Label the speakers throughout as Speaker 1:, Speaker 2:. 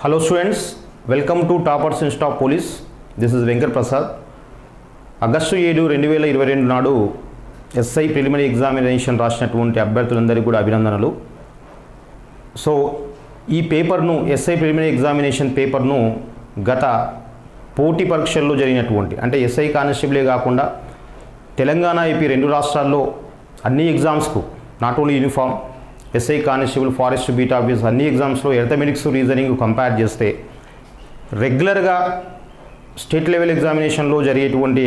Speaker 1: Hello students, welcome to Toppers Insta of Police. This is Venkat Prasad. August 7, 2022 నాడు SI preliminary examination రాసినటువంటి అభ్యర్థులందరికీ కూడా అభినందనలు. So ఈ పేపర్ను ఎస్ఐ ప్రిలిమినరీ ఎగ్జామినేషన్ పేపర్ను గత పోటీ పరీక్షల్లో జరిగినటువంటి అంటే ఎస్ఐ కానిస్టేబులే కాకుండా తెలంగాణ ఏపీ రెండు రాష్ట్రాల్లో అన్ని ఎగ్జామ్స్కు not only uniform SI constable forest beat office అన్ని ఎగ్జామ్స్లో ఎర్థమెటిక్స్ రీజనింగ్ కంపేర్ చేస్తే రెగ్యులర్గా స్టేట్ లెవెల్ ఎగ్జామినేషన్లో జరిగేటువంటి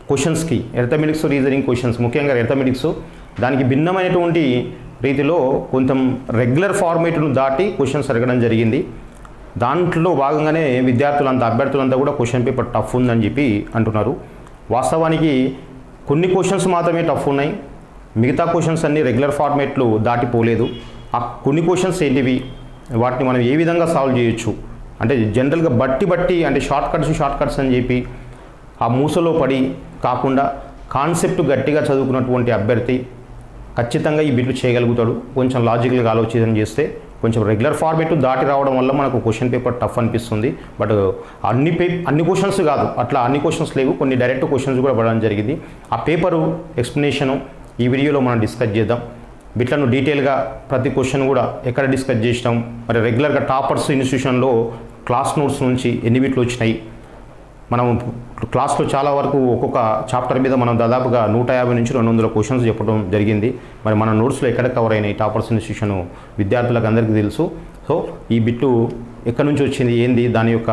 Speaker 1: క్వశ్చన్స్కి ఎర్థమెటిక్స్ రీజనింగ్ క్వశ్చన్స్ ముఖ్యంగా ఎర్థమెటిక్స్ దానికి భిన్నమైనటువంటి రీతిలో కొంచెం రెగ్యులర్ ఫార్మేట్ను దాటి క్వశ్చన్స్ అడగడం జరిగింది. దాంట్లో భాగంగానే అభ్యర్థులంతా కూడా క్వశ్చన్ పేపర్ టఫ్ ఉందని చెప్పి అంటున్నారు. వాస్తవానికి కొన్ని క్వశ్చన్స్ మాత్రమే టఫ్ ఉన్నాయి, మిగతా క్వశ్చన్స్ అన్నీ రెగ్యులర్ ఫార్మేట్లు దాటిపోలేదు. ఆ కొన్ని క్వశ్చన్స్ ఏంటివి, వాటిని మనం ఏ విధంగా సాల్వ్ చేయొచ్చు అంటే జనరల్గా బట్టి అంటే షార్ట్ కట్స్ అని చెప్పి ఆ మూసలో పడి కాకుండా కాన్సెప్ట్ గట్టిగా చదువుకున్నటువంటి అభ్యర్థి ఖచ్చితంగా ఈ బిట్లు చేయగలుగుతాడు. కొంచెం లాజికల్గా ఆలోచన చేస్తే కొంచెం రెగ్యులర్ ఫార్మేట్ దాటి రావడం వల్ల మనకు క్వశ్చన్ పేపర్ టఫ్ అనిపిస్తుంది. బట్ అన్ని క్వశ్చన్స్ కాదు, అట్లా అన్ని క్వశ్చన్స్ లేవు, కొన్ని డైరెక్ట్ క్వశ్చన్స్ కూడా పడడం జరిగింది. ఆ పేపరు ఎక్స్ప్లెనేషను ఈ వీడియోలో మనం డిస్కస్ చేద్దాం. బిట్లను డీటెయిల్గా ప్రతి క్వశ్చన్ కూడా ఎక్కడ డిస్కస్ చేసినాం, మరి రెగ్యులర్గా టాపర్స్ ఇన్స్టిట్యూషన్లో క్లాస్ నోట్స్ నుంచి ఎన్ని బిట్లు వచ్చినాయి, మనం క్లాస్లో చాలా వరకు ఒక్కొక్క చాప్టర్ మీద మనం దాదాపుగా 150 నుంచి 200 క్వశ్చన్స్ చెప్పడం జరిగింది. మరి మన నోట్స్లో ఎక్కడ కవర్ అయినాయి టాపర్స్ ఇన్స్టిట్యూషన్ విద్యార్థులకు అందరికీ తెలుసు. సో ఈ బిట్టు ఎక్కడి నుంచి వచ్చింది, ఏంది, దాని యొక్క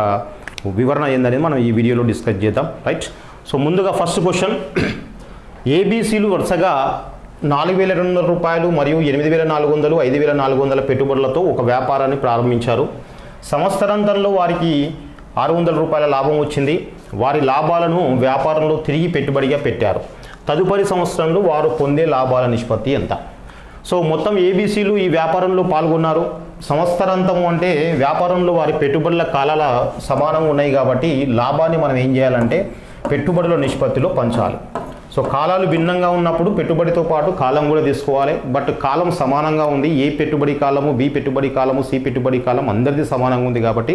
Speaker 1: వివరణ ఏందనేది మనం ఈ వీడియోలో డిస్కస్ చేద్దాం. రైట్. సో ముందుగా ఫస్ట్ క్వశ్చన్, ఏబీసీలు వరుసగా 4,200 రూపాయలు మరియు 8,400, 5,400 పెట్టుబడులతో ఒక వ్యాపారాన్ని ప్రారంభించారు. సంవత్సరాంతంలో వారికి 600 రూపాయల లాభం వచ్చింది. వారి లాభాలను వ్యాపారంలో తిరిగి పెట్టుబడిగా పెట్టారు. తదుపరి సంవత్సరంలో వారు పొందే లాభాల నిష్పత్తి ఎంత? సో మొత్తం ఏబీసీలు ఈ వ్యాపారంలో పాల్గొన్నారు. సంవత్సరాంతం అంటే వ్యాపారంలో వారి పెట్టుబడుల కాలాల సమానంగా ఉన్నాయి కాబట్టి లాభాన్ని మనం ఏం చేయాలంటే పెట్టుబడుల నిష్పత్తిలో పంచాలి. సో కాలాలు భిన్నంగా ఉన్నప్పుడు పెట్టుబడితో పాటు కాలం కూడా తీసుకోవాలి. బట్ కాలం సమానంగా ఉంది, ఏ పెట్టుబడి కాలము, బి పెట్టుబడి కాలము, సి పెట్టుబడి కాలం అందరిది సమానంగా ఉంది కాబట్టి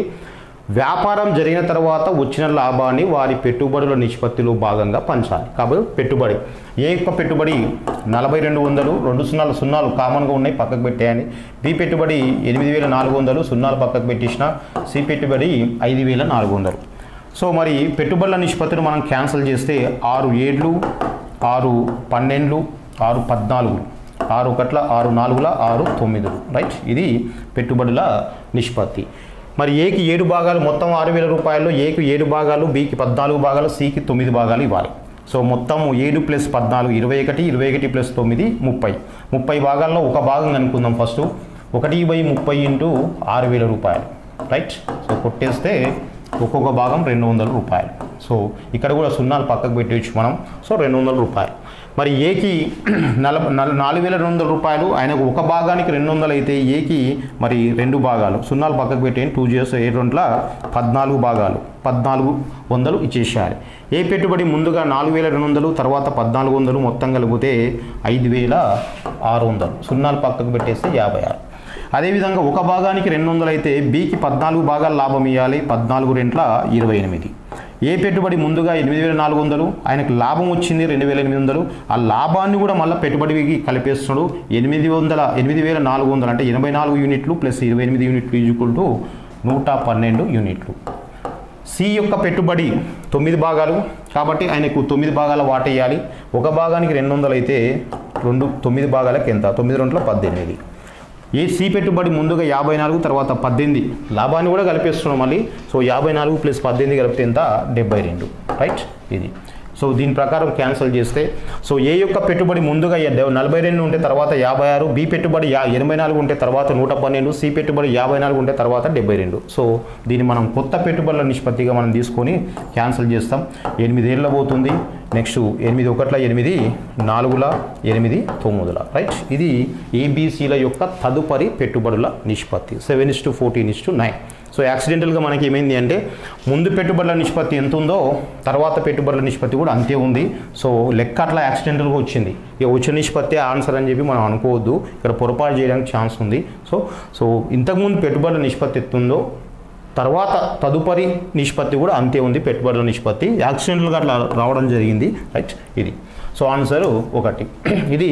Speaker 1: వ్యాపారం జరిగిన తర్వాత వచ్చిన లాభాన్ని వారి పెట్టుబడుల నిష్పత్తిలో భాగంగా పంచాలి. కాబట్టి పెట్టుబడి ఏ యొక్క పెట్టుబడి 4,200, 2 సున్నాలు కామన్గా ఉన్నాయి పక్కకు పెట్టేయాలి. బి పెట్టుబడి 8,400, సున్నాలు పక్కకు పెట్టేసిన. సి పెట్టుబడి 5,400. సో మరి పెట్టుబడుల నిష్పత్తిని మనం క్యాన్సిల్ చేస్తే 6 7, 6 12, 6 14, 6 1 6 4 6 9. రైట్. ఇది పెట్టుబడుల నిష్పత్తి. మరి ఏకి 7 భాగాలు, మొత్తం 6,000 రూపాయల్లో ఏకి 7 భాగాలు, బికి 14 భాగాలు, సికి 9 భాగాలు ఇవ్వాలి. సో మొత్తం 7 + 14 21, 21 + 9 30. 30 భాగాల్లో ఒక భాగం అనుకుందాం ఫస్ట్. 1/30 × 6,000 రూపాయలు. రైట్. సో కొట్టేస్తే ఒక్కొక్క భాగం 200 రూపాయలు. సో ఇక్కడ కూడా సున్నాలు పక్కకు పెట్టవచ్చు మనం. సో 200 రూపాయలు. మరి ఏకి 4,200 రూపాయలు, ఆయనకు ఒక భాగానికి 200 అయితే ఏకి మరి 2 భాగాలు, సున్నాలు పక్కకు పెట్టేయండి. 2 చేస్తే 7 14 భాగాలు, 1,400 ఇచ్చేసేయాలి. ఏ పెట్టుబడి ముందుగా 4,200, తర్వాత 1,400, మొత్తం కలిపితే 5,600, సున్నాలు పక్కకు పెట్టేస్తే 56. అదేవిధంగా ఒక భాగానికి 200 అయితే బికి 14 భాగాలు లాభం ఇవ్వాలి. 14 2 28. ఏ పెట్టుబడి ముందుగా 8,400, ఆయనకు లాభం వచ్చింది 2,800. ఆ లాభాన్ని కూడా మళ్ళీ పెట్టుబడికి కలిపేస్తున్నాడు. 8,400 అంటే 84 యూనిట్లు ప్లస్ 28 యూనిట్లు ఈక్వల్ 112 యూనిట్లు. సి యొక్క పెట్టుబడి 9 భాగాలు కాబట్టి ఆయనకు 9 భాగాల వాట వేయాలి. ఒక భాగానికి 200 అయితే 9 భాగాలకు ఎంత? 9 2 18. ఏ సి పెట్టుబడి ముందుగా 54, తర్వాత 18, లాభాన్ని కూడా కలిపేస్తున్నాం మళ్ళీ. సో 54 + 18 కలిపితే ఎంత? 72. రైట్. ఇది. సో దీని ప్రకారం క్యాన్సిల్ చేస్తే సో ఏ యొక్క పెట్టుబడి ముందుగా 42 ఉంటే తర్వాత 56, బి పెట్టుబడి 84 ఉంటే తర్వాత 112, సి పెట్టుబడి 54 ఉంటే తర్వాత 72. సో దీన్ని మనం కొత్త పెట్టుబడుల నిష్పత్తిగా మనం తీసుకొని క్యాన్సిల్ చేస్తాం. 8 ఏళ్ళ పోతుంది. నెక్స్ట్ 8 1 8, 4 8 9. రైట్. ఇది ఏబీసీల యొక్క తదుపరి పెట్టుబడుల నిష్పత్తి 7:14:9. సో యాక్సిడెంటల్గా మనకి ఏమైంది అంటే ముందు పెట్టుబడుల నిష్పత్తి ఎంత ఉందో తర్వాత పెట్టుబడుల నిష్పత్తి కూడా అంతే ఉంది. సో లెక్క అట్లా యాక్సిడెంటల్గా వచ్చింది. ఇక వచ్చిన నిష్పత్తి ఆన్సర్ అని చెప్పి మనం అనుకోవద్దు, ఇక్కడ పొరపాటు చేయడానికి ఛాన్స్ ఉంది. సో ఇంతకుముందు పెట్టుబడుల నిష్పత్తి ఎంత ఉందో తర్వాత తదుపరి నిష్పత్తి కూడా అంతే ఉంది, పెట్టుబడుల నిష్పత్తి యాక్సిడెంటల్గా అట్లా రావడం జరిగింది, రైట్. ఇది సో ఆన్సరు 1. ఇది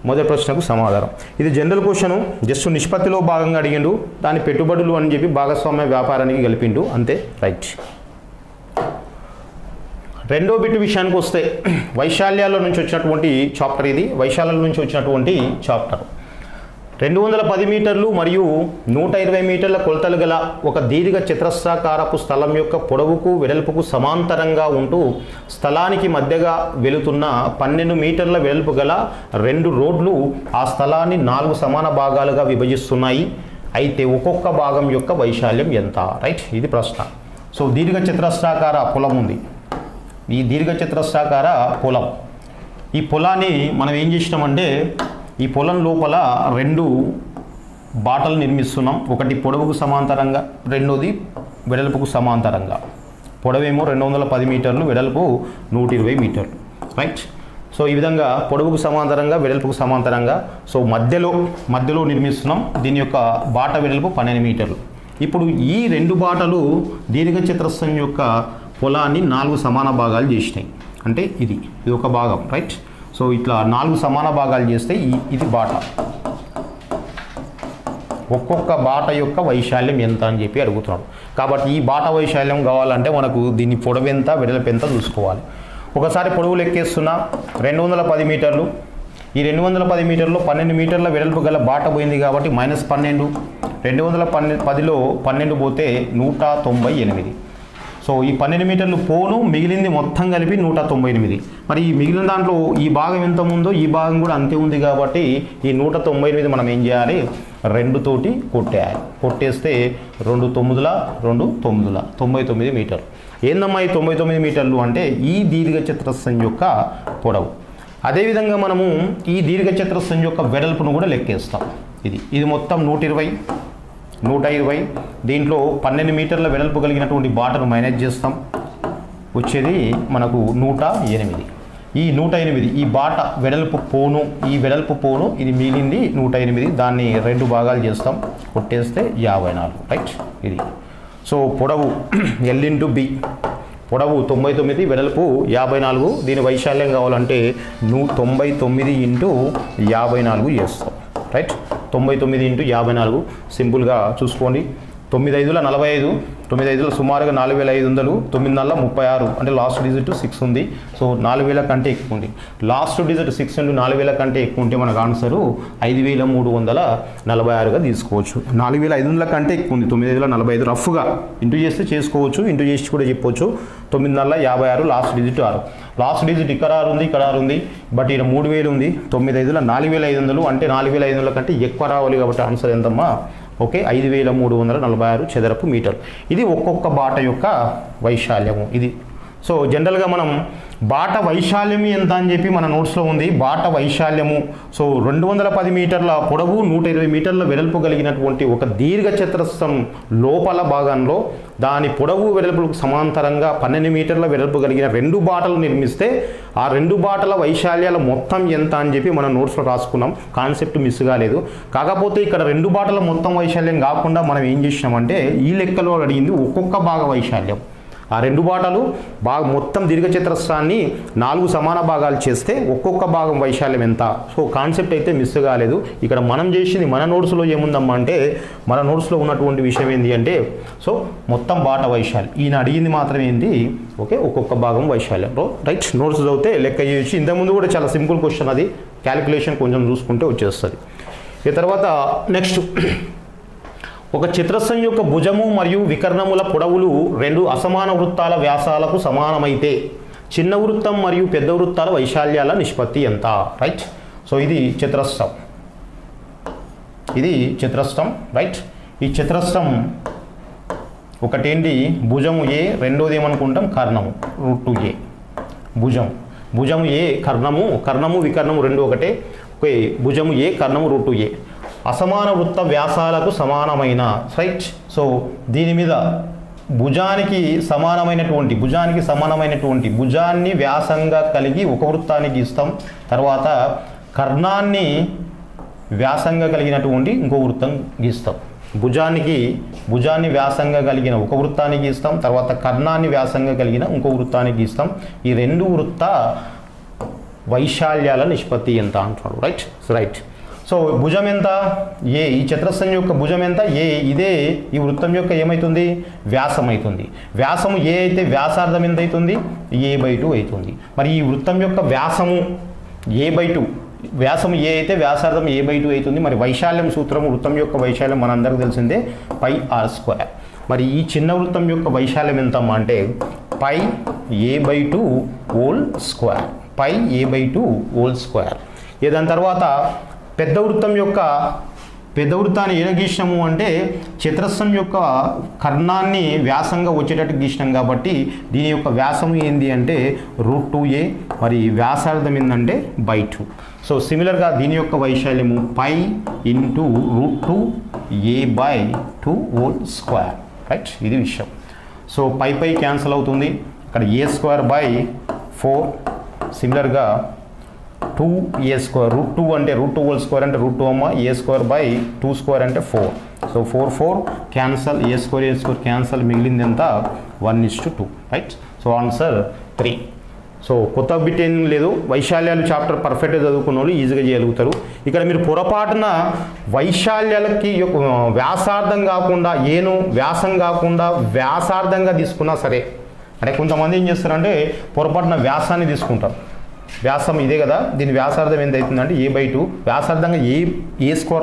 Speaker 1: మొదటి ప్రశ్నకు సమాధానం. ఇది జనరల్ క్వశ్చన్, జస్ట్ నిష్పత్తిలో భాగంగా అడిగిండు, దాని పెట్టుబడులు అని చెప్పి భాగస్వామ్య వ్యాపారానికి కలిపిండు, అంతే, రైట్. రెండో బిట్ విషయానికి వస్తే వైశాల్యాల నుంచి వచ్చినటువంటి చాప్టర్ ఇది, వైశాల్యాల నుంచి వచ్చినటువంటి చాప్టర్. 210 మీటర్లు మరియు 120 మీటర్ల కొలతలు గల ఒక దీర్ఘ చతురస్రాకారపు స్థలం యొక్క పొడవుకు వెడల్పుకు సమాంతరంగా ఉంటూ స్థలానికి మధ్యగా వెళుతున్న 12 మీటర్ల వెడల్పు గల 2 రోడ్లు ఆ స్థలాన్ని 4 సమాన భాగాలుగా విభజిస్తున్నాయి. అయితే ఒక్కొక్క భాగం యొక్క వైశాల్యం ఎంత, రైట్. ఇది ప్రశ్న. సో దీర్ఘ చతురస్రాకార పొలం ఉంది, ఈ దీర్ఘ చతురస్రాకార పొలం, ఈ పొలాన్ని మనం ఏం చేసినామంటే ఈ పొలం లోపల 2 బాటలు నిర్మిస్తున్నాం, ఒకటి పొడవుకు సమాంతరంగా, రెండోది వెడల్పుకు సమాంతరంగా. పొడవేమో 210 మీటర్లు, వెడల్పు 120 మీటర్లు, రైట్. సో ఈ విధంగా పొడవుకు సమాంతరంగా, వెడల్పుకు సమాంతరంగా, సో మధ్యలో నిర్మిస్తున్నాం. దీని యొక్క బాట వెడల్పు 12 మీటర్లు. ఇప్పుడు ఈ 2 బాటలు దీర్ఘ చతురస్రం యొక్క పొలాన్ని 4 సమాన భాగాలు చేసినాయి. అంటే ఇది ఒక భాగం, రైట్. సో ఇట్లా 4 సమాన భాగాలు చేస్తే ఇది బాట. ఒక్కొక్క బాట యొక్క వైశాల్యం ఎంత అని చెప్పి అడుగుతున్నాడు. కాబట్టి ఈ బాట వైశాల్యం కావాలంటే మనకు దీని పొడవు ఎంత, వెడల్పు ఎంత చూసుకోవాలి. ఒకసారి పొడవు లెక్కేస్తున్నా, 210 మీటర్లు. ఈ 210 మీటర్లో 12 మీటర్ల వెడల్పు గల బాట పోయింది కాబట్టి -12. 210లో 12 పోతే 198. సో ఈ 12 మీటర్లు పోను, మిగిలింది మొత్తం కలిపి 198. మరి ఈ మిగిలిన దాంట్లో ఈ భాగం ఎంత ఉందో ఈ భాగం కూడా అంతే ఉంది కాబట్టి ఈ 198 మనం ఏం చేయాలి, 2 తోటి కొట్టేయాలి. కొట్టేస్తే 2 9ల 2 9ల 99 మీటర్లు. ఏందమ్మా ఈ 99 మీటర్లు అంటే ఈ దీర్ఘ చతురస్రం యొక్క పొడవు. అదేవిధంగా మనము ఈ దీర్ఘ చతురస్రం యొక్క వెడల్పును కూడా లెక్కేస్తాం. ఇది మొత్తం 120, 120. దీంట్లో 12 మీటర్ల వెడల్పు కలిగినటువంటి బాటను మైనస్ చేస్తాం, వచ్చేది మనకు 108. ఈ 108 ఈ బాట వెడల్పు పోను, ఈ వెడల్పు పోను, ఇది మిగిలింది 108. దాన్ని 2 భాగాలు చేస్తాం, కొట్టేస్తే 54, రైట్. ఇది సో పొడవు L/B, పొడవు 99, వెడల్పు 54. దీని వైశాల్యం కావాలంటే 99 × 54 చేస్తాం, రైట్. 99 × 54 సింపుల్గా చూసుకోండి. 9 5ల 45, 9 5ల సుమారుగా 4500, 9 4ల 36, అంటే లాస్ట్ డిజిట్ 6 ఉంది. సో 4000 కంటే ఎక్కువ ఉంది. లాస్ట్ డిజిట్ 6 × 4000 కంటే ఎక్కువ ఉంటే మనకు ఆన్సరు 5346గా తీసుకోవచ్చు. 4500 కంటే ఎక్కువ ఉంది, 9 5ల 45, రఫ్గా ఇంటూ చేస్తే చేసుకోవచ్చు, ఇంటూ చేసి కూడా చెప్పొచ్చు. 9 4ల 56, లాస్ట్ డిజిట్ 6. లాస్ట్ డిజిట్ ఇక్కడ 6 ఉంది, ఇక్కడ 6 ఉంది, బట్ ఇక్కడ 3000 ఉంది. 9 5ల 4500 అంటే 4500 కంటే ఎక్కువ రావాలి కాబట్టి ఆన్సర్ ఎంతమ్మా, ఓకే, 5346 చదరపు మీటర్. ఇది ఒక్కొక్క బాట యొక్క వైశాల్యము. ఇది సో జనరల్గా మనం బాట వైశాల్యం ఎంత అని చెప్పి మన నోట్స్లో ఉంది. బాట వైశాల్యము సో 210 మీటర్ల పొడవు, 120 మీటర్ల వెడల్పు కలిగినటువంటి ఒక దీర్ఘ చతురస్రం లోపల భాగంలో దాని పొడవు వెడల్పులకు సమాంతరంగా 12 మీటర్ల వెడల్పు కలిగిన 2 బాటలు నిర్మిస్తే ఆ 2 బాటల వైశాల్యాల మొత్తం ఎంత అని చెప్పి మనం నోట్స్లో రాసుకున్నాం. కాన్సెప్ట్ మిస్ కాలేదు. కాకపోతే ఇక్కడ 2 బాటల మొత్తం వైశాల్యం కాకుండా మనం ఏం చేసినామంటే ఈ లెక్కలో అడిగింది ఒక్కొక్క భాగ వైశాల్యం. ఆ 2 బాటలు మొత్తం దీర్ఘచతురస్రాన్ని 4 సమాన భాగాలు చేస్తే ఒక్కొక్క భాగం వైశాల్యం ఎంత. సో కాన్సెప్ట్ అయితే మిస్ కాలేదు. ఇక్కడ మనం చేసింది మన నోట్స్లో ఏముందమ్మా అంటే మన నోట్స్లో ఉన్నటువంటి విషయం ఏంటి అంటే సో మొత్తం బాట వైశాల్యం ఈయన అడిగింది మాత్రం ఏంటి, ఓకే, ఒక్కొక్క భాగం వైశాల్యం, రైట్. నోట్స్ చదివితే లెక్క చేయొచ్చు. ఇంతకుముందు కూడా చాలా సింపుల్ క్వశ్చన్, అది క్యాలిక్యులేషన్ కొంచెం చూసుకుంటే వచ్చేస్తుంది. ఈ తర్వాత నెక్స్ట్, ఒక చతురస్రం యొక్క భుజము మరియు వికర్ణముల పొడవులు 2 అసమాన వృత్తాల వ్యాసాలకు సమానమైతే చిన్న వృత్తం మరియు పెద్ద వృత్తాల వైశాల్యాల నిష్పత్తి ఎంత, రైట్. సో ఇది చతురస్రం, రైట్. ఈ చతురస్రం ఒకటేంటి భుజము ఏ, రెండోది ఏమనుకుంటాం కర్ణము √2a. భుజము ఏ, కర్ణము వికర్ణము రెండు ఒకటే, ఓకే. భుజము ఏ, కర్ణము √2a. అసమాన వృత్త వ్యాసాలకు సమానమైన, రైట్. సో దీని మీద భుజానికి సమానమైనటువంటి భుజాన్ని వ్యాసంగా కలిగి ఒక వృత్తాన్ని గీస్తాం. తర్వాత కర్ణాన్ని వ్యాసంగా కలిగినటువంటి ఇంకో వృత్తం గీస్తాం. భుజాన్ని వ్యాసంగా కలిగిన ఒక వృత్తాన్ని గీస్తాం, తర్వాత కర్ణాన్ని వ్యాసంగా కలిగిన ఇంకో వృత్తాన్ని గీస్తాం. ఈ రెండు వృత్త వైశాల్యాల నిష్పత్తి ఎంత అంటున్నాడు. రైట్. సో భుజం ఎంత? ఏ. ఈ చతురస్రం యొక్క భుజం ఎంత? ఏ. ఇదే ఈ వృత్తం యొక్క ఏమవుతుంది? వ్యాసం అవుతుంది. వ్యాసము ఏ అయితే వ్యాసార్థం ఎంత అవుతుంది? a/2 అవుతుంది. మరి ఈ వృత్తం యొక్క వ్యాసము a/2, వ్యాసం ఏ అయితే వ్యాసార్థం a/2 అవుతుంది. మరి వైశాల్యం సూత్రం, వృత్తం యొక్క వైశాల్యం మనందరికీ తెలిసిందే πr². మరి ఈ చిన్న వృత్తం యొక్క వైశాల్యం ఎంత అంటే πa/2 హోల్ స్క్వేర్. πa/2 దాని తర్వాత పెద్ద వృత్తాన్ని ఏదో గీసినాము అంటే చతురస్రం యొక్క కర్ణాన్ని వ్యాసంగా వచ్చేటట్టు గీసినాం కాబట్టి దీని యొక్క వ్యాసం ఏంది అంటే √2a, మరి వ్యాసార్థం ఏంటంటే /2. సో సిమిలర్గా దీని యొక్క వైశాల్యము π × √2a/2 హోల్ స్క్వేర్. రైట్, ఇది విషయం. సో పై క్యాన్సిల్ అవుతుంది, ఇక్కడ a²/4. సిమిలర్గా 2a² √2 అంటే √2 హోల్ స్క్వేర్ అంటే √2 అమ్మ, a²/2² అంటే 4. సో 4 క్యాన్సల్, a² క్యాన్సల్, మిగిలింది ఎంత? 1:2. రైట్. So answer 3. సో కొత్త బిట్ ఏం లేదు. వైశాల్యాలు చాప్టర్ పర్ఫెక్ట్గా చదువుకున్న వాళ్ళు ఈజీగా చేయగలుగుతారు. ఇక్కడ మీరు పొరపాటున వైశాల్యాలకి వ్యాసార్థం కాకుండా వ్యాసం కాకుండా వ్యాసార్థంగా తీసుకున్నా సరే, అంటే కొంతమంది ఏం చేస్తారంటే పొరపాటున వ్యాసాన్ని తీసుకుంటారు. వ్యాసం ఇదే కదా, దీని వ్యాసార్థం ఎంత అవుతుందంటే a/2. వ్యాసార్థంగా a²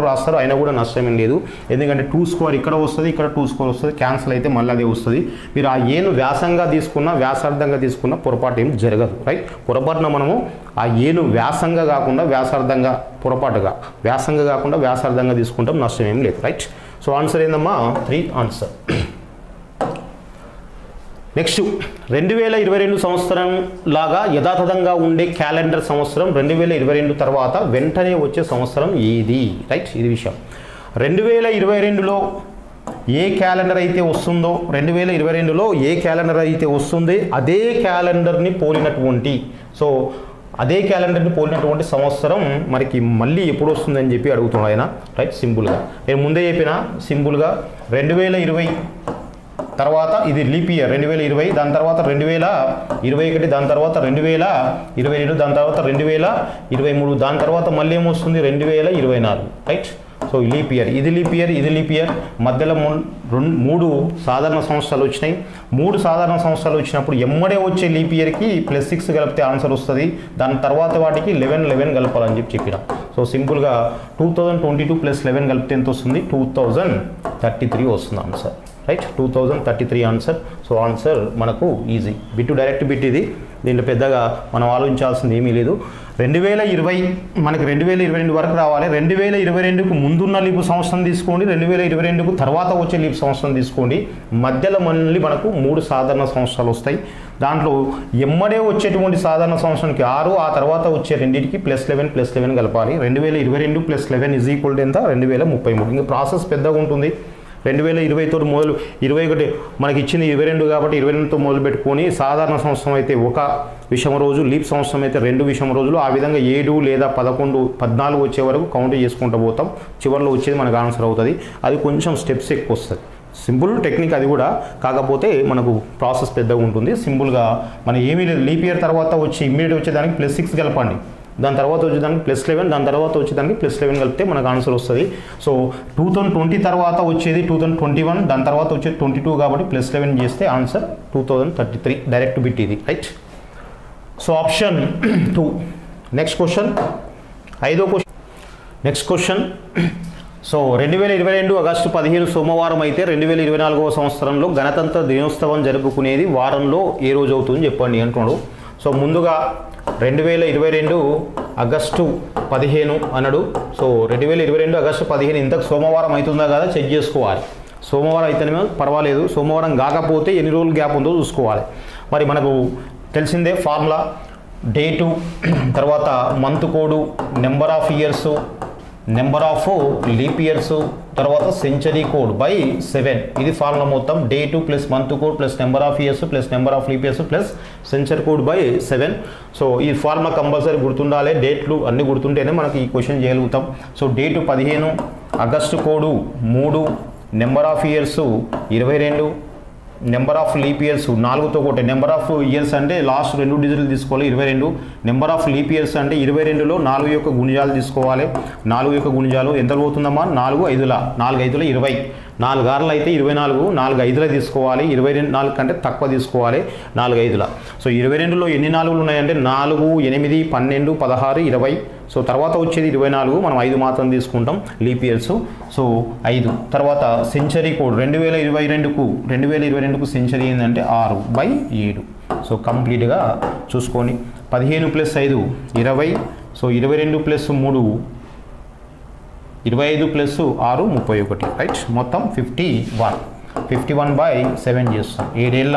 Speaker 1: రాస్తారు, అయినా కూడా నష్టమేం లేదు. ఎందుకంటే 2² ఇక్కడ వస్తుంది, ఇక్కడ 2² వస్తుంది, క్యాన్సిల్ అయితే మళ్ళీ అదే వస్తుంది. మీరు ఆ ఏను వ్యాసంగా తీసుకున్నా వ్యాసార్థంగా తీసుకున్నా పొరపాటు ఏం జరగదు. రైట్. పొరపాటున మనము ఆ ఏను వ్యాసంగా కాకుండా వ్యాసార్థంగా, పొరపాటుగా వ్యాసంగా కాకుండా వ్యాసార్థంగా తీసుకుంటాం, నష్టం ఏం లేదు. రైట్. సో ఆన్సర్ ఏందమ్మా? 3 ఆన్సర్. నెక్స్ట్ 2022 సంవత్సరం లాగా యథాతథంగా ఉండే క్యాలెండర్ సంవత్సరం 2022 తర్వాత వెంటనే వచ్చే సంవత్సరం ఏది? రైట్, ఇది విషయం. 2022లో ఏ క్యాలెండర్ అయితే వస్తుందో, 2022లో ఏ క్యాలెండర్ అయితే వస్తుంది అదే క్యాలెండర్ని పోలినటువంటి సంవత్సరం మనకి మళ్ళీ ఎప్పుడు వస్తుందని చెప్పి అడుగుతున్నాడు ఆయన. రైట్, సింపుల్గా నేను ముందే చెప్పిన, సింపుల్గా 2020 తర్వాత ఇది లీప్ ఇయర్ 2020, దాని తర్వాత 2021, దాని తర్వాత 2022, దాని తర్వాత 2023, దాని తర్వాత మళ్ళీ ఏమొస్తుంది 2024. రైట్. సో లీప్ ఇయర్, ఇది లీప్ ఇయర్, మధ్యలో 3 సాధారణ సంవత్సరాలు వచ్చినాయి. 3 సాధారణ సంవత్సరాలు వచ్చినప్పుడు ఎమ్మడే వచ్చే లీప్ ఇయర్కి +6 కలిపితే ఆన్సర్ వస్తుంది. దాని తర్వాత వాటికి 11 కలపాలని చెప్పిన. సో సింపుల్గా 2022 + 11 కలిపితే ఎంత వస్తుంది? 2033 వస్తుంది answer. Right, 2033 answer. So answer మనకు ఈజీ. డైరెక్ట్ బిట్ ఇది, దీంట్లో పెద్దగా మనం ఆలోచించాల్సింది ఏమీ లేదు. 2020 మనకి 2022 వరకు రావాలి. 2022కు ముందున్న లీపు సంవత్సరం తీసుకోండి, 2022కు తర్వాత వచ్చే లీపు సంవత్సరం తీసుకోండి. మధ్యలో మళ్ళీ మనకు 3 సాధారణ సంవత్సరాలు వస్తాయి. దాంట్లో ఎమ్మడే వచ్చేటువంటి సాధారణ సంవత్సరానికి 6, ఆ తర్వాత వచ్చే రెండింటికి +11 కలపాలి. 2022 + 11 ఎంత? 2033. ఇంకా ప్రాసెస్ పెద్దగా ఉంటుంది. 2020తో మొదలు 21 మనకి ఇచ్చింది 22 కాబట్టి 22తో మొదలు పెట్టుకొని సాధారణ సంవత్సరం అయితే 1 విషమ రోజు, లీప్ సంవత్సరం అయితే 2 విషమ రోజులు, ఆ విధంగా 7 లేదా 11, 14 వచ్చే వరకు కౌంట్ చేసుకుంటూ పోతాం. చివరిలో వచ్చేది మనకు ఆన్సర్ అవుతుంది. అది కొంచెం స్టెప్స్ ఎక్కువ వస్తుంది. సింపుల్ టెక్నిక్ అది కూడా, కాకపోతే మనకు ప్రాసెస్ పెద్దగా ఉంటుంది. సింపుల్గా మనం ఏమీ లేదు, లీప్ ఇయర్ తర్వాత వచ్చి ఇమ్మీడియట్ వచ్చేదానికి +6 కలపండి, దాని తర్వాత వచ్చేదానికి +11, దాని తర్వాత వచ్చేదానికి +11 కలిపితే మనకు ఆన్సర్ వస్తుంది. సో 2020 తర్వాత వచ్చేది 2021, దాని తర్వాత వచ్చేది 22 కాబట్టి +11 చేస్తే ఆన్సర్ 2033. డైరెక్ట్ బిట్ ఇది. Right. So option 2. Next question, 5వ question. Next question. So 2022 August 15 సోమవారం అయితే 2024వ సంవత్సరంలో గణతంత్ర దినోత్సవం జరుపుకునేది వారంలో ఏ రోజు అవుతుందని చెప్పండి అంటున్నాడు. సో ముందుగా 2022 ఆగస్టు 15 అన్నాడు. సో 2022 ఆగస్టు 15 ఇంతకు సోమవారం అవుతుందా కదా చెక్ చేసుకోవాలి. సోమవారం అయితేనేమో పర్వాలేదు, సోమవారం కాకపోతే ఎన్ని రోజులు గ్యాప్ ఉందో చూసుకోవాలి. మరి మనకు తెలిసిందే ఫార్ములా, డేటు, తర్వాత month code, number of years, number of leap years, తర్వాత సెంచరీ కోడ్ /7. ఇది ఫార్ములా మొత్తం. Date plus month code plus number of years plus number of leap years plus century code /7. So ఈ formula compulsory గుర్తుండాలి. డేట్లు అన్ని గుర్తుంటేనే మనకి ఈ క్వశ్చన్ చేయగలుగుతాం. So date 15, August code 3, number of years 22, number of leap years 4తో కొట్టే నెంబర్ ఆఫ్ ఇయర్స్ అంటే లాస్ట్ 2 డిజిట్లు తీసుకోవాలి 22, నెంబర్ ఆఫ్ లీప్ ఇయర్స్ అంటే 22లో 4 యొక్క గుణిజాలు తీసుకోవాలి. 4 యొక్క గుణిజాలు ఎంత పోతుందమ్మా? 4 5ల 4 5ల 20, 4 6లు అయితే 24, 4 5ల తీసుకోవాలి. 24 కంటే తక్కువ తీసుకోవాలి 4 5ల. సో 22లో ఎన్ని 4లు ఉన్నాయంటే 4 8 12 16 20. సో తర్వాత వచ్చేది 24, మనం 5 మాత్రం తీసుకుంటాం లీప్ ఇయర్స్. సో 5 తర్వాత సెంచరీ కోడ్ 2022కు సెంచరీ ఏంటంటే 6/7. సో కంప్లీట్గా చూసుకొని 15 + 5 20. So 22 + 3 25 + 6 31, right? మొత్తం 51/7 చేస్తాం. 7 ఏళ్ళ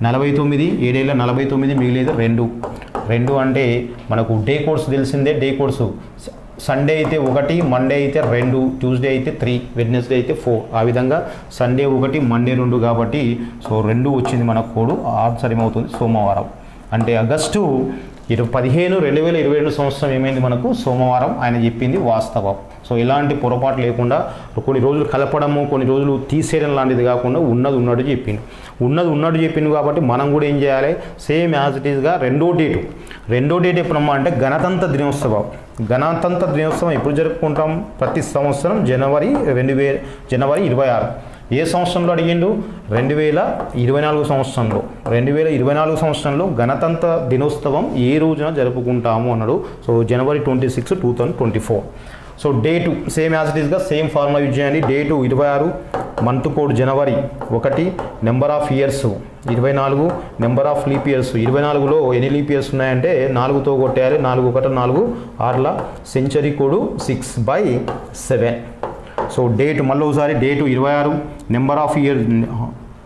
Speaker 1: 49, 7 ఏళ్ళ 49, మిగిలేదు 2 అంటే మనకు డే కోర్స్ తెలిసిందే. డే కోర్సు సండే అయితే 1, మండే అయితే 2, ట్యూస్డే అయితే 3, వెడ్నెస్డే అయితే 4. ఆ విధంగా సండే 1, మండే 2 కాబట్టి సో 2 వచ్చింది మన కోడ్. ఆన్సర్ ఏమవుతుంది? సోమవారం. అంటే ఆగస్టు 15, 2022 సంవత్సరం ఏమైంది మనకు? సోమవారం. ఆయన చెప్పింది వాస్తవం. సో ఎలాంటి పొరపాటు లేకుండా కొన్ని రోజులు కలపడము, కొన్ని రోజులు తీసేయడం లాంటిది కాకుండా ఉన్నది ఉన్నట్టు చెప్పిండు కాబట్టి మనం కూడా ఏం చేయాలి? సేమ్ యాజ్ ఇట్ ఈస్గా రెండో డేట్ ఎప్పుడమ్మా అంటే గణతంత్ర దినోత్సవం. గణతంత్ర దినోత్సవం ఎప్పుడు జరుపుకుంటాం? ప్రతి సంవత్సరం జనవరి 26. ఏ సంవత్సరంలో అడిగిండు? 2024 సంవత్సరంలో. 2024 సంవత్సరంలో గణతంత్ర దినోత్సవం ఏ రోజున జరుపుకుంటాము అన్నాడు. సో జనవరి 26, 2024. So date same as it ఈస్గా సేమ్ ఫార్ములా యూజ్ చేయండి. డేటు 26, మంత్ కోడ్ జనవరి 1, number of years 24, number of leap years 24లో ఎన్ని లీప్ ఇయర్స్ ఉన్నాయంటే 4తో కొట్టేయాలి. 4 1 4 6ల సెంచరీ కోడ్ 6/7. సో డేట్ మళ్ళీ ఒకసారి date 26, number of year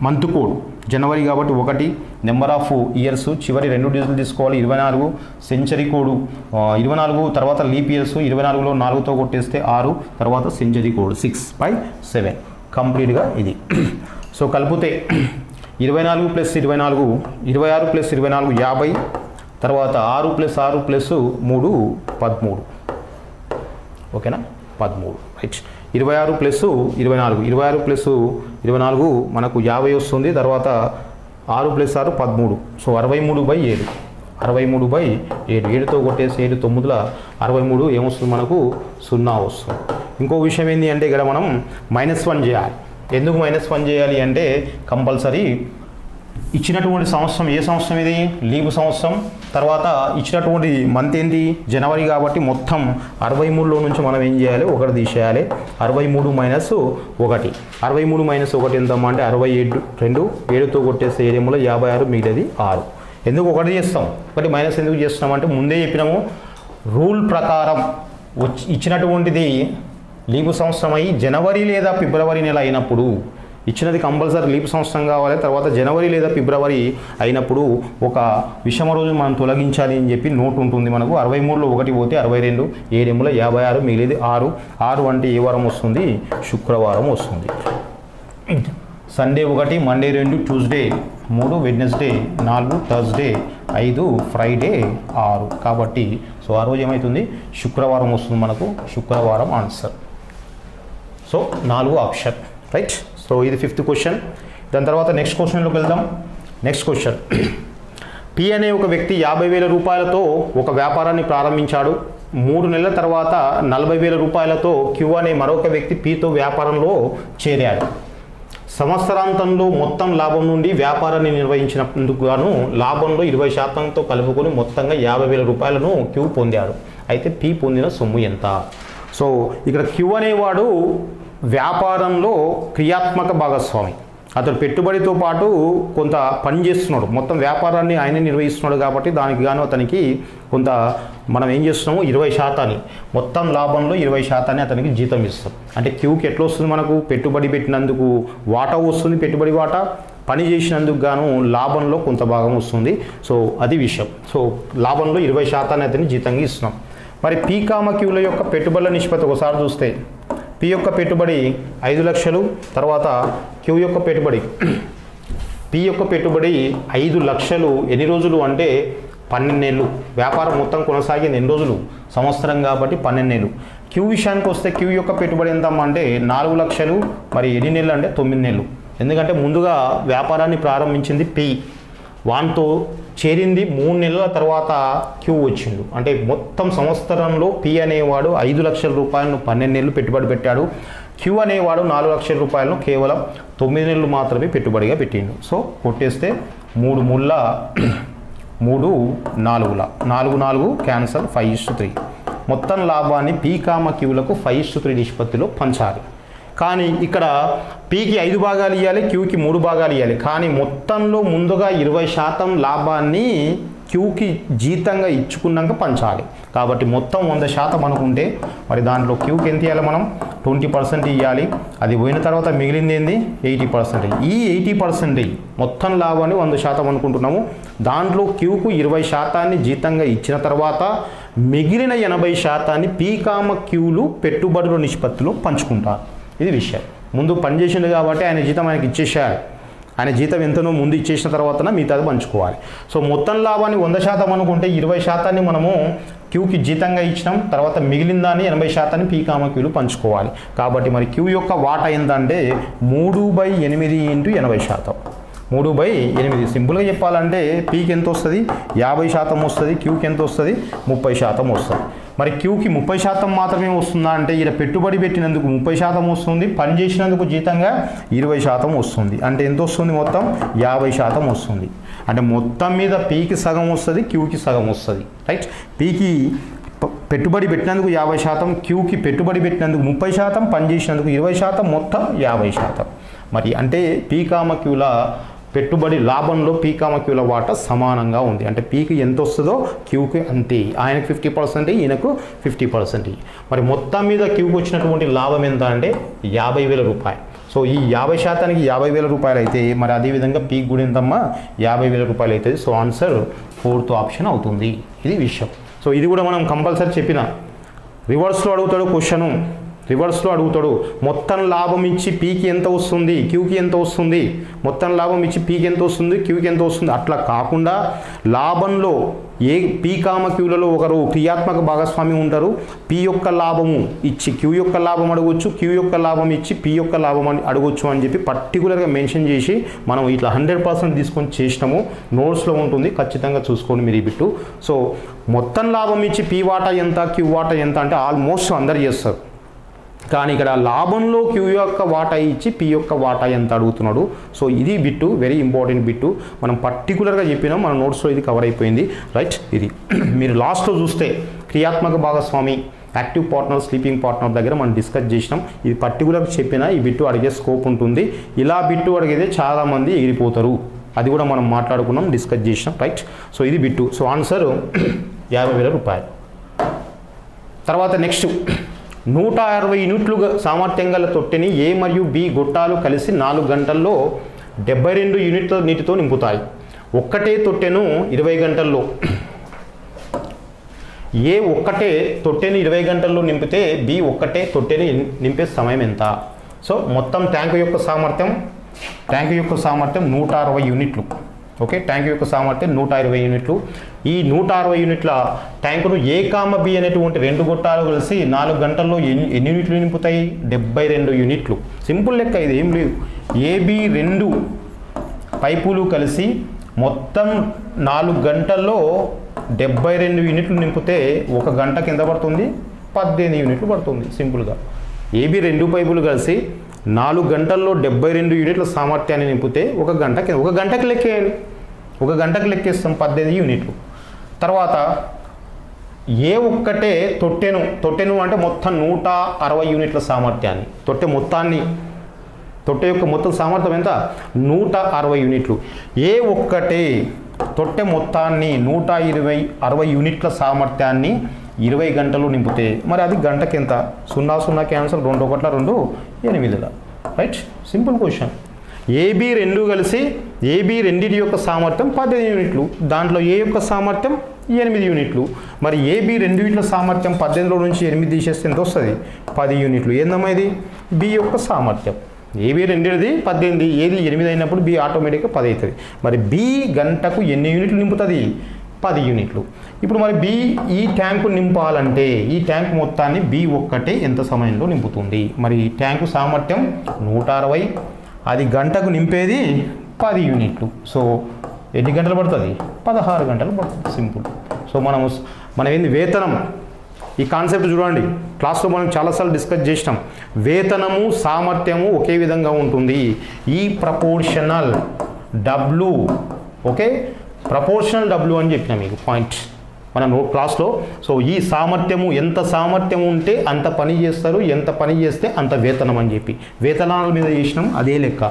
Speaker 1: month code జనవరి కాబట్టి 1, నెంబర్ ఆఫ్ ఇయర్స్ చివరి 2 డిజిట్లు తీసుకోవాలి 24, సెంచరీ కోడ్ 24, తర్వాత లీప్ ఇయర్స్ 24లో 4తో కొట్టేస్తే 6, తర్వాత సెంచరీ కోడ్ 6/7. కంప్లీట్గా ఇది. సో కలిపితే 24 + 24 26 + 24 50, తర్వాత 6 + 6 + 3 13. ఓకేనా? 13, రైట్? 26 + 24 మనకు 50 వస్తుంది. తర్వాత 6 + 6 13. సో 63/7. 7తో కొట్టేసి 7 9ల 63 ఏమొస్తుంది మనకు? 0 వస్తుంది. ఇంకో విషయం ఏంటి అంటే ఇక్కడ మనం -1 చేయాలి. ఎందుకు -1 చేయాలి అంటే కంపల్సరీ ఇచ్చినటువంటి సంవత్సరం ఏ సంవత్సరం ఇది? లీవ్ సంవత్సరం. తర్వాత ఇచ్చినటువంటి మంత్ ఏంటి? జనవరి కాబట్టి మొత్తం 63లో నుంచి మనం ఏం చేయాలి? 1 తీసేయాలి. 63 - 1. 63 - 1 ఎంతమ్మా అంటే 67. 7తో కొట్టేస్తే 7 56, మిగిలేది 6. ఎందుకు 1 చేస్తాం? ఒకటి మైనస్ ఎందుకు చేస్తున్నాం అంటే ముందే చెప్పినాము రూల్ ప్రకారం ఇచ్చినటువంటిది లీపు సంవత్సరం అయ్యి జనవరి లేదా ఫిబ్రవరి నెల అయినప్పుడు ఇచ్చినది కంపల్సరీ లీప్ సంవత్సరం కావాలి. తర్వాత జనవరి లేదా ఫిబ్రవరి అయినప్పుడు ఒక విషమ రోజు మనం తొలగించాలి అని చెప్పి నోట్ ఉంటుంది మనకు. 63లో 1 పోతే 62, 7 56, మిగిలేది 6. 6 అంటే ఏ వారం వస్తుంది? శుక్రవారం వస్తుంది. Sunday 1, Monday 2, Tuesday 3, Wednesday 4, Thursday 5, Friday 6. కాబట్టి సో ఆ రోజు ఏమవుతుంది? శుక్రవారం వస్తుంది మనకు. శుక్రవారం answer. So 4 option, right? So ఇది 5th క్వశ్చన్. దాని తర్వాత నెక్స్ట్ క్వశ్చన్లోకి వెళ్దాం. నెక్స్ట్ క్వశ్చన్, పి అనే ఒక వ్యక్తి 50,000 రూపాయలతో ఒక వ్యాపారాన్ని ప్రారంభించాడు. 3 నెలల తర్వాత 40,000 రూపాయలతో క్యూ అనే మరొక వ్యక్తి పితో వ్యాపారంలో చేరాడు. సంవత్సరాంతంలో మొత్తం లాభం నుండి వ్యాపారాన్ని నిర్వహించినందుకు గాను లాభంలో 20%తో కలుపుకొని మొత్తంగా 50,000 రూపాయలను క్యూ పొందాడు. అయితే పి పొందిన సొమ్ము ఎంత? సో ఇక్కడ క్యూ అనేవాడు వ్యాపారంలో క్రియాత్మక భాగస్వామి. అతడు పెట్టుబడితో పాటు కొంత పని చేస్తున్నాడు. మొత్తం వ్యాపారాన్ని ఆయనే నిర్వహిస్తున్నాడు కాబట్టి దానికి గాను అతనికి కొంత మనం ఏం చేస్తున్నాము 20% మొత్తం లాభంలో 20% అతనికి జీతం ఇస్తాం. అంటే క్యూకి ఎట్లా వస్తుంది మనకు? పెట్టుబడి పెట్టినందుకు వాటా వస్తుంది, పెట్టుబడి వాటా, పని చేసినందుకు గాను లాభంలో కొంత భాగం వస్తుంది. సో అది విషయం. సో లాభంలో 20% అతనికి జీతంగా ఇస్తున్నాం. మరి పి కామ క్యూల యొక్క పెట్టుబడుల నిష్పత్తి ఒకసారి చూస్తే పి యొక్క పెట్టుబడి 5 లక్షలు, తర్వాత క్యూ యొక్క పెట్టుబడి పి యొక్క పెట్టుబడి 5 లక్షలు. ఎన్ని రోజులు అంటే 12 నెలలు. వ్యాపారం మొత్తం కొనసాగింది ఎన్ని రోజులు? సంవత్సరం కాబట్టి 12 నెలలు. క్యూ విషయానికి వస్తే క్యూ యొక్క పెట్టుబడి ఎంతమ్మా అంటే 4 లక్షలు. మరి ఎన్ని నెలలు అంటే 9 నెలలు. ఎందుకంటే ముందుగా వ్యాపారాన్ని ప్రారంభించింది పి, వాన్తో చేరింది 3 నెలల తర్వాత క్యూ వచ్చిండు. అంటే మొత్తం సంవత్సరంలో పి అనేవాడు 5 లక్షల రూపాయలను 12 నెలలు పెట్టుబడి పెట్టాడు. క్యూ అనేవాడు 4 లక్షల రూపాయలను కేవలం 9 నెలలు మాత్రమే పెట్టుబడిగా పెట్టిండు. సో కొట్టేస్తే 3 ముళ్ళ 3 4ల 4 4 క్యాన్సల్ 5:3. మొత్తం లాభాన్ని పీ కామ క్యూలకు 5:3 నిష్పత్తిలో పంచాలి. కానీ ఇక్కడ పీకి 5 భాగాలు ఇవ్వాలి, క్యూకి 3 భాగాలు ఇవ్వాలి. కానీ మొత్తంలో ముందుగా 20% లాభాన్ని క్యూకి జీతంగా ఇచ్చుకున్నాక పంచాలి. కాబట్టి మొత్తం 100% అనుకుంటే మరి దాంట్లో క్యూకి ఎంత ఇవ్వాలి, మనం 20% ఇవ్వాలి. అది పోయిన తర్వాత మిగిలింది ఏంది 80%. ఈ 80% మొత్తం లాభాన్ని 100% అనుకుంటున్నాము. దాంట్లో క్యూకు 20% జీతంగా ఇచ్చిన తర్వాత మిగిలిన 80% పీ కామ క్యూలు పెట్టుబడుల నిష్పత్తిలో పంచుకుంటారు. ఇది విషయం. ముందు పనిచేసిండు కాబట్టి ఆయన జీతం ఆయనకి ఇచ్చేసారు. ఆయన జీతం ఎంతనో ముందు ఇచ్చేసిన తర్వాత మిగతాది పంచుకోవాలి. సో మొత్తం లాభాన్ని 100% అనుకుంటే 20% మనము క్యూకి జీతంగా ఇచ్చినాం. తర్వాత మిగిలిన దాన్ని 80% పీ కామ క్యూలు పంచుకోవాలి. కాబట్టి మరి క్యూ యొక్క వాటా ఎంతంటే 3/8 × 80%. 3/8. సింపుల్గా చెప్పాలంటే పీకి ఎంత వస్తుంది, 50% వస్తుంది. క్యూకి ఎంత వస్తుంది, 30% వస్తుంది. మరి క్యూకి 30% మాత్రమే వస్తుందా అంటే ఇలా పెట్టుబడి పెట్టినందుకు 30% వస్తుంది, పని చేసినందుకు జీతంగా 20% వస్తుంది. అంటే ఎంత వస్తుంది, మొత్తం 50% వస్తుంది. అంటే మొత్తం మీద పీకి సగం వస్తుంది, క్యూకి సగం వస్తుంది. రైట్. పీకి పెట్టుబడి పెట్టినందుకు 50%, క్యూకి పెట్టుబడి పెట్టినందుకు 30%, పని చేసినందుకు 20%, మొత్తం 50%. మరి అంటే పీ కామ క్యూల పెట్టుబడి లాభంలో పీ కామ క్యూల వాటా సమానంగా ఉంది. అంటే పీకి ఎంత వస్తుందో క్యూకి అంతే. ఆయనకు 50%, ఈయనకు 50%. మరి మొత్తం మీద క్యూకి వచ్చినటువంటి లాభం ఎంత అంటే 50,000 రూపాయలు. సో ఈ 50%కి 50,000 రూపాయలు అయితే మరి అదేవిధంగా పీకి కూడా ఎంతమ్మా 50,000 రూపాయలు అవుతుంది. సో ఆన్సర్ 4th ఆప్షన్ అవుతుంది. ఇది విషయం. సో ఇది కూడా మనం కంపల్సరీ చెప్పిన. రివర్స్లో అడుగుతాడు క్వశ్చను. రివర్స్లో అడుగుతాడు మొత్తం లాభం ఇచ్చి పీకి ఎంత వస్తుంది, క్యూకి ఎంత వస్తుంది, మొత్తం లాభం ఇచ్చి పీకి ఎంత వస్తుంది, క్యూకి ఎంత వస్తుంది. అట్లా కాకుండా లాభంలో ఏ పీ కామ క్యూలలో ఒకరు క్రియాత్మక భాగస్వామి ఉంటారు. పీ యొక్క లాభము ఇచ్చి క్యూ యొక్క లాభం అడగవచ్చు, క్యూ యొక్క లాభం ఇచ్చి పీ యొక్క లాభం అని అడగవచ్చు అని చెప్పి పర్టికులర్గా మెన్షన్ చేసి మనం ఇట్లా 100% తీసుకొని చేసినాము. నోట్స్లో ఉంటుంది, ఖచ్చితంగా చూసుకోండి మీరు ఈ బిట్టు. సో మొత్తం లాభం ఇచ్చి పీ వాటా ఎంత, క్యూ వాటా ఎంత అంటే ఆల్మోస్ట్ అందరు చేస్తారు. కానీ ఇక్కడ లాభంలో క్యూ యొక్క వాటా ఇచ్చి పీ యొక్క వాటా ఎంత అడుగుతున్నాడు. సో ఇది బిట్టు, వెరీ ఇంపార్టెంట్ బిట్టు. మనం పర్టికులర్గా చెప్పినాం, మన నోట్స్లో ఇది కవర్ అయిపోయింది. రైట్. ఇది మీరు లాస్ట్లో చూస్తే క్రియాత్మక భాగస్వామి, యాక్టివ్ పార్ట్నర్, స్లీపింగ్ పార్ట్నర్ దగ్గర మనం డిస్కస్ చేసినాం. ఇది పర్టికులర్గా చెప్పినా ఈ బిట్టు అడిగే స్కోప్ ఉంటుంది. ఇలా బిట్టు అడిగితే చాలామంది ఎగిరిపోతారు. అది కూడా మనం మాట్లాడుకున్నాం, డిస్కస్ చేసినాం. రైట్. సో ఇది బిట్టు. సో ఆన్సర్ 50,000 రూపాయలు. తర్వాత నెక్స్ట్ 160 యూనిట్లు సామర్థ్యం గల తొట్టెని ఏ మరియు బి గొట్టాలు కలిసి 4 గంటల్లో 72 యూనిట్ల నీటితో నింపుతాయి. ఒక్కటే తొట్టెను 20 గంటల్లో ఏ ఒక్కటే తొట్టెని 20 గంటల్లో నింపితే బి ఒక్కటే తొట్టెని నింపే సమయం ఎంత? సో మొత్తం ట్యాంకు యొక్క సామర్థ్యం 160 యూనిట్లు. ఓకే, ట్యాంక్ యొక్క సామర్థ్యం 120 యూనిట్లు. ఈ 160 యూనిట్ల ట్యాంకును ఏ కామ బి అనేటువంటి 2 గొట్టాలు కలిసి 4 గంటల్లో ఎన్ని యూనిట్లు నింపుతాయి? 72 యూనిట్లు. సింపుల్ లెక్క, ఇది ఏం లేదు. ఏబి 2 పైపులు కలిసి మొత్తం 4 గంటల్లో 72 యూనిట్లు నింపితే 1 గంటకి ఎంత పడుతుంది? 18 యూనిట్లు పడుతుంది. సింపుల్గా ఏబి 2 పైపులు కలిసి 4 గంటల్లో 72 యూనిట్ల సామర్థ్యాన్ని నింపితే 1 గంటకి లెక్కేయండి. 1 గంటకి లెక్కేస్తాం 18 యూనిట్లు. తర్వాత ఏ ఒక్కటే తొట్టెను అంటే మొత్తం 160 యూనిట్ల సామర్థ్యాన్ని, తొట్టె యొక్క మొత్తం సామర్థ్యం ఎంత? 160 యూనిట్లు. ఏ ఒక్కటే తొట్టె మొత్తాన్ని 160 యూనిట్ల సామర్థ్యాన్ని 20 గంటలు నింపితే మరి అది గంటకి ఎంత? 0 cancel, 2 1 2 8. Right. Simple question. AB 2 కలిసి ఏబి రెండింటి యొక్క సామర్థ్యం 18 యూనిట్లు. దాంట్లో ఏ యొక్క సామర్థ్యం 8 యూనిట్లు. మరి ఏబి 2 యూనిట్ల సామర్థ్యం 18లో నుంచి 8 తీసేస్తే ఎంత వస్తుంది? 10 యూనిట్లు. ఏందమ్మా ఇది? బి యొక్క సామర్థ్యం. ఏబి 2ది 18, ఏది 8 అయినప్పుడు బి ఆటోమేటిక్గా 10 అవుతుంది. మరి బి గంటకు ఎన్ని యూనిట్లు నింపుతుంది? 10 యూనిట్లు. ఇప్పుడు మరి బి ఈ ట్యాంకు నింపాలంటే ఈ ట్యాంక్ మొత్తాన్ని బి ఒక్కటే ఎంత సమయంలో నింపుతుంది? మరి ట్యాంకు సామర్థ్యం 160, అది గంటకు నింపేది 10 యూనిట్లు. సో ఎన్ని గంటలు పడుతుంది? 16 గంటలు పడుతుంది. సింపుల్. సో మనం ఏంది వేతనం, ఈ కాన్సెప్ట్ చూడండి, క్లాస్లో మనం చాలాసార్లు డిస్కస్ చేసినాం. వేతనము సామర్థ్యము ఒకే విధంగా ఉంటుంది. ఈ proportional W, okay, proportional W అని చెప్పిన మీకు పాయింట్ మన క్లాస్లో. సో ఈ సామర్థ్యము, ఎంత సామర్థ్యం ఉంటే అంత పని చేస్తారు, ఎంత పని చేస్తే అంత వేతనం అని చెప్పి వేతనాల మీద చేసినాం, అదే లెక్క.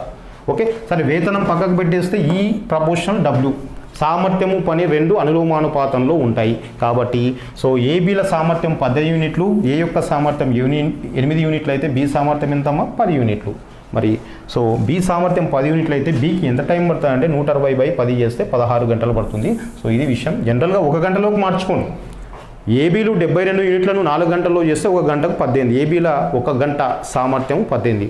Speaker 1: ఓకే, సరే వేతనం పక్కకు పెట్టేస్తే ఈ ప్రపోర్షనల్ డబ్ల్యూ, సామర్థ్యము పని రెండు అనులోమానుపాతంలో ఉంటాయి కాబట్టి సో ఏబీల సామర్థ్యం 10 యూనిట్లు, ఏ యొక్క సామర్థ్యం 8 యూనిట్లు అయితే బి సామర్థ్యం ఎంతమ్మా? 10 యూనిట్లు. మరి సో బి సామర్థ్యం 10 యూనిట్లు అయితే బికి ఎంత టైం పడుతుంది అంటే 160/10 చేస్తే 16 గంటలు పడుతుంది. సో ఇది విషయం. జనరల్గా 1 గంటలోకి మార్చుకోండి. ఏబీలు 72 యూనిట్లను 4 గంటల్లో చేస్తే 1 గంటకు 18. ఏబీల 1 గంట సామర్థ్యం 18.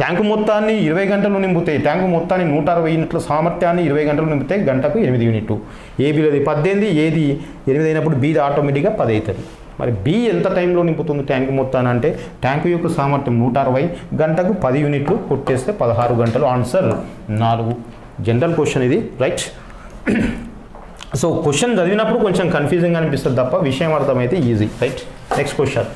Speaker 1: ట్యాంకు మొత్తాన్ని 20 గంటలు నింపుతాయి. ట్యాంకు మొత్తాన్ని 160 యూనిట్ల సామర్థ్యాన్ని 20 గంటలు నింపితే గంటకు 8 యూనిట్లు. ఏబీలది 18, ఏది 8 అయినప్పుడు బీది ఆటోమేటిక్గా 10 అవుతుంది. మరి బి ఎంత టైంలో నింపుతుంది ట్యాంకు మొత్తాన్ని అంటే ట్యాంకు యొక్క సామర్థ్యం 160, గంటకు 10 యూనిట్లు కొట్టేస్తే 16 గంటలు. ఆన్సర్ 4. జనరల్ క్వశ్చన్ ఇది, రైట్. సో క్వశ్చన్ చదివినప్పుడు కొంచెం కన్ఫ్యూజింగ్ అనిపిస్తుంది తప్ప విషయం అర్థమైతే ఈజీ, రైట్. Next question.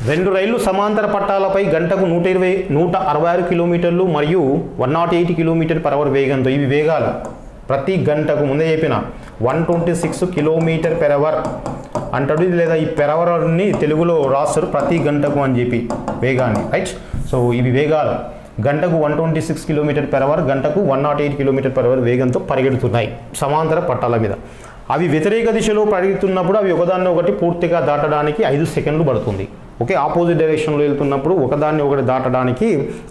Speaker 1: 2 రైళ్లు సమాంతర పట్టాలపై గంటకు 166 కిలోమీటర్లు మరియు 108 km/h వేగంతో, ఇవి వేగాలు ప్రతి గంటకు ముందే చెప్పిన 126 km/h అంటాడు, లేదా ఈ పెరవర్ని తెలుగులో రాస్తారు ప్రతి గంటకు అని చెప్పి వేగాన్ని, రైట్. సో ఇవి వేగాలు గంటకు 126 km/h, గంటకు 108 km/h వేగంతో పరిగెడుతున్నాయి సమాంతర పట్టాల మీద. అవి వ్యతిరేక దిశలో పరిగెడుతున్నప్పుడు అవి ఒకదాన్ని ఒకటి పూర్తిగా దాటడానికి 5 సెకండ్లు పడుతుంది. ఓకే, ఆపోజిట్ డైరెక్షన్లో వెళ్తున్నప్పుడు ఒకదాన్ని ఒకటి దాటడానికి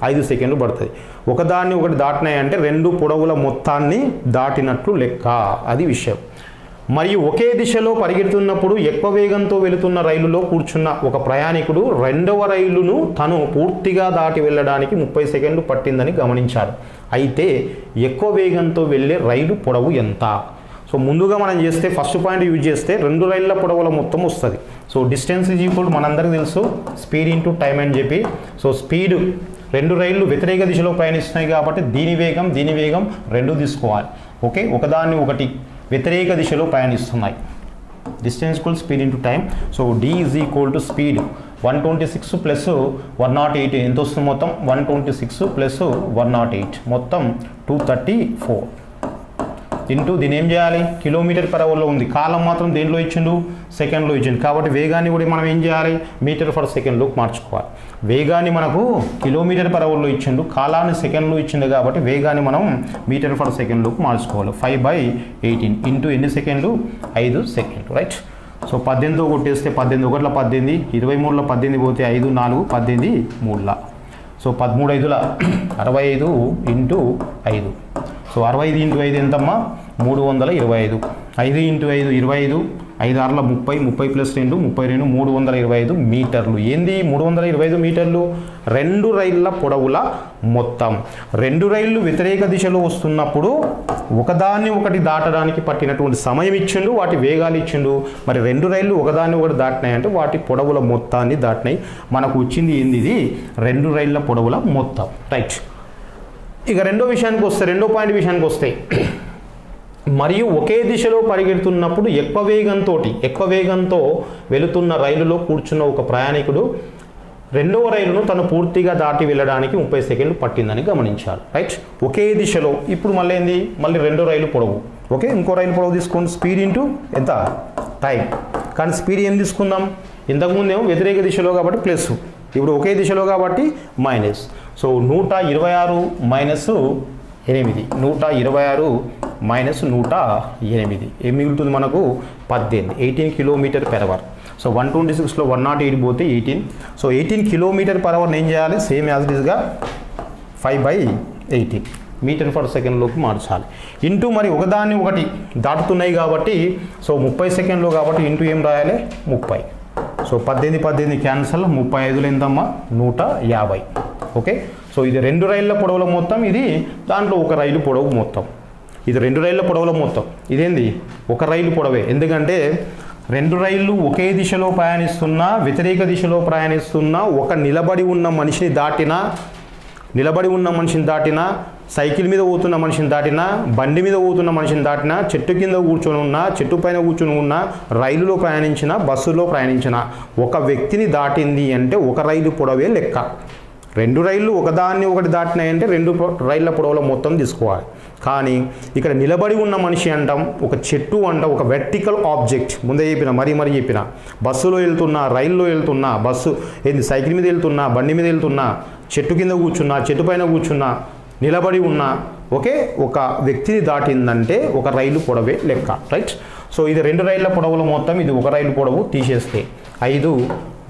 Speaker 1: 5 సెకండ్లు పడుతుంది. ఒకదాన్ని ఒకటి దాటినాయి అంటే 2 పొడవుల మొత్తాన్ని దాటినట్లు లెక్క, అది విషయం. మరియు ఒకే దిశలో పరిగెడుతున్నప్పుడు ఎక్కువ వేగంతో వెళుతున్న రైలులో కూర్చున్న ఒక ప్రయాణికుడు రెండవ రైలును తను పూర్తిగా దాటి వెళ్ళడానికి 30 సెకండ్లు పట్టిందని గమనించాడు. అయితే ఎక్కువ వేగంతో వెళ్ళే రైలు పొడవు ఎంత? సో ముందుగా మనం చేస్తే ఫస్ట్ పాయింట్ యూజ్ చేస్తే 2 రైళ్ల పొడవుల మొత్తం వస్తుంది. సో డిస్టెన్స్ ఈజ్ ఈక్వల్ మనందరికీ తెలుసు స్పీడ్ ఇంటూ టైం అని చెప్పి. సో స్పీడ్ 2 రైళ్లు వ్యతిరేక దిశలో ప్రయాణిస్తున్నాయి కాబట్టి దీని వేగం 2 తీసుకోవాలి. ఓకే, ఒకదాన్ని ఒకటి వ్యతిరేక దిశలో ప్రయాణిస్తున్నాయి. Distance equal speed into time. So D is equal to speed 126 plus 108 ఎంత వస్తుంది? మొత్తం 126 ప్లస్ 108 మొత్తం 234 ఇంటూ దీని ఏం చేయాలి? km/hలో ఉంది, కాలం మాత్రం దేంట్లో ఇచ్చిండు? సెకండ్లో ఇచ్చిండు. కాబట్టి వేగాన్ని కూడా మనం ఏం చేయాలి? మీటర్/సెకండ్లోకి మార్చుకోవాలి. వేగాన్ని మనకు km/hలో ఇచ్చిండు, కాలాన్ని సెకండ్లో ఇచ్చిండు కాబట్టి వేగాన్ని మనం మీటర్/సెకండ్లోకి మార్చుకోవాలి. 5/18 ఇంటూ ఎన్ని సెకండ్లు? 5 సెకండ్లు, రైట్. సో 18తో కొట్టేస్తే 18 ఒకట్ల 18, 23లో 18 పోతే 5 4 18 3ల. సో 13 5ల 65 ఇంటూ 5. సో 65 ఇంటూ 5 ఎంతమ్మా? 325. 5 ఇంటూ 5 25, 5 6ల 30, 30 ప్లస్ 2 32, 325 మీటర్లు. ఏంది 325 మీటర్లు? 2 రైళ్ల పొడవుల మొత్తం. 2 రైళ్లు వ్యతిరేక దిశలో వస్తున్నప్పుడు ఒకదాన్ని ఒకటి దాటడానికి పట్టినటువంటి సమయం ఇచ్చిండు, వాటి వేగాలు ఇచ్చిండు. మరి 2 రైళ్లు ఒకదాన్ని ఒకటి దాటినాయి అంటే వాటి పొడవుల మొత్తాన్ని దాటినాయి. మనకు వచ్చింది ఏంది? ఇది 2 రైళ్ల పొడవుల మొత్తం, రైట్. ఇక రెండో పాయింట్ విషయానికి వస్తే, మరియు ఒకే దిశలో పరిగెడుతున్నప్పుడు ఎక్కువ వేగంతో వెళుతున్న రైలులో కూర్చున్న ఒక ప్రయాణికుడు రెండవ రైలును తను పూర్తిగా దాటి వెళ్ళడానికి 30 సెకండ్లు పట్టిందని గమనించాలి, రైట్. ఒకే దిశలో ఇప్పుడు మళ్ళీ రెండో రైలు పొడవు. ఓకే, ఇంకో రైలు పొడవు తీసుకోండి. స్పీడ్ ఇంటూ ఎంత? టైం. కానీ స్పీడ్ ఏం తీసుకుందాం? ఇంతకుముందేమో వ్యతిరేక దిశలో కాబట్టి ప్లస్, ఇప్పుడు ఒకే దిశలో కాబట్టి మైనస్. సో 126 మైనస్ 8, 126 మైనస్ 108 ఏం మిగులుతుంది మనకు? 18 km/h. సో 126లో 108 పోతే 18. సో 18 km/h ఏం చేయాలి? సేమ్ యాజ్ ఇట్ ఈస్గా 5/18 మీటర్/సెకండ్లోకి మార్చాలి. ఇంటూ మరి ఒకదాన్ని ఒకటి దాటుతున్నాయి కాబట్టి సో 30 సెకండ్లో కాబట్టి ఇంటూ ఏం రాయాలి? 30. సో 18 క్యాన్సల్, 35లో ఎంతమ్మా? 150. ఓకే, సో ఇది 2 రైళ్ల పొడవుల మొత్తం, ఇది దాంట్లో ఒక రైలు పొడవు మొత్తం. ఇది 2 రైళ్ళ పొడవుల మొత్తం. ఇదేంది ఒక రైలు పొడవే, ఎందుకంటే 2 రైళ్ళు ఒకే దిశలో ప్రయాణిస్తున్నా వ్యతిరేక దిశలో ప్రయాణిస్తున్నా ఒక నిలబడి ఉన్న మనిషిని దాటినా సైకిల్ మీద పోతున్న మనిషిని దాటినా బండి మీద పోతున్న మనిషిని దాటినా చెట్టు కింద కూర్చొని ఉన్నా చెట్టు పైన కూర్చొని ఉన్నా రైలులో ప్రయాణించిన బస్సులో ప్రయాణించిన ఒక వ్యక్తిని దాటింది అంటే ఒక రైలు పొడవే లెక్క. 2 రైళ్ళు ఒకదాన్ని ఒకటి దాటినాయంటే 2 రైళ్ళ పొడవుల మొత్తం తీసుకోవాలి. కానీ ఇక్కడ నిలబడి ఉన్న మనిషి అంటాం, ఒక చెట్టు అంటాం, ఒక వెర్టికల్ ఆబ్జెక్ట్. ముందే చెప్పిన మరీ చెప్పిన, బస్సులో వెళ్తున్నా రైల్లో వెళ్తున్నా బస్సు ఏంది సైకిల్ మీద వెళ్తున్నా బండి మీద వెళ్తున్నా చెట్టు కింద కూర్చున్నా చెట్టు పైన కూర్చున్నా నిలబడి ఉన్నా ఒకే ఒక వ్యక్తిని దాటిందంటే ఒక రైలు పొడవే లెక్క. రైట్. సో ఇది 2 రైళ్ళ పొడవుల మొత్తం, ఇది ఒక రైలు పొడవు. తీసేస్తే 5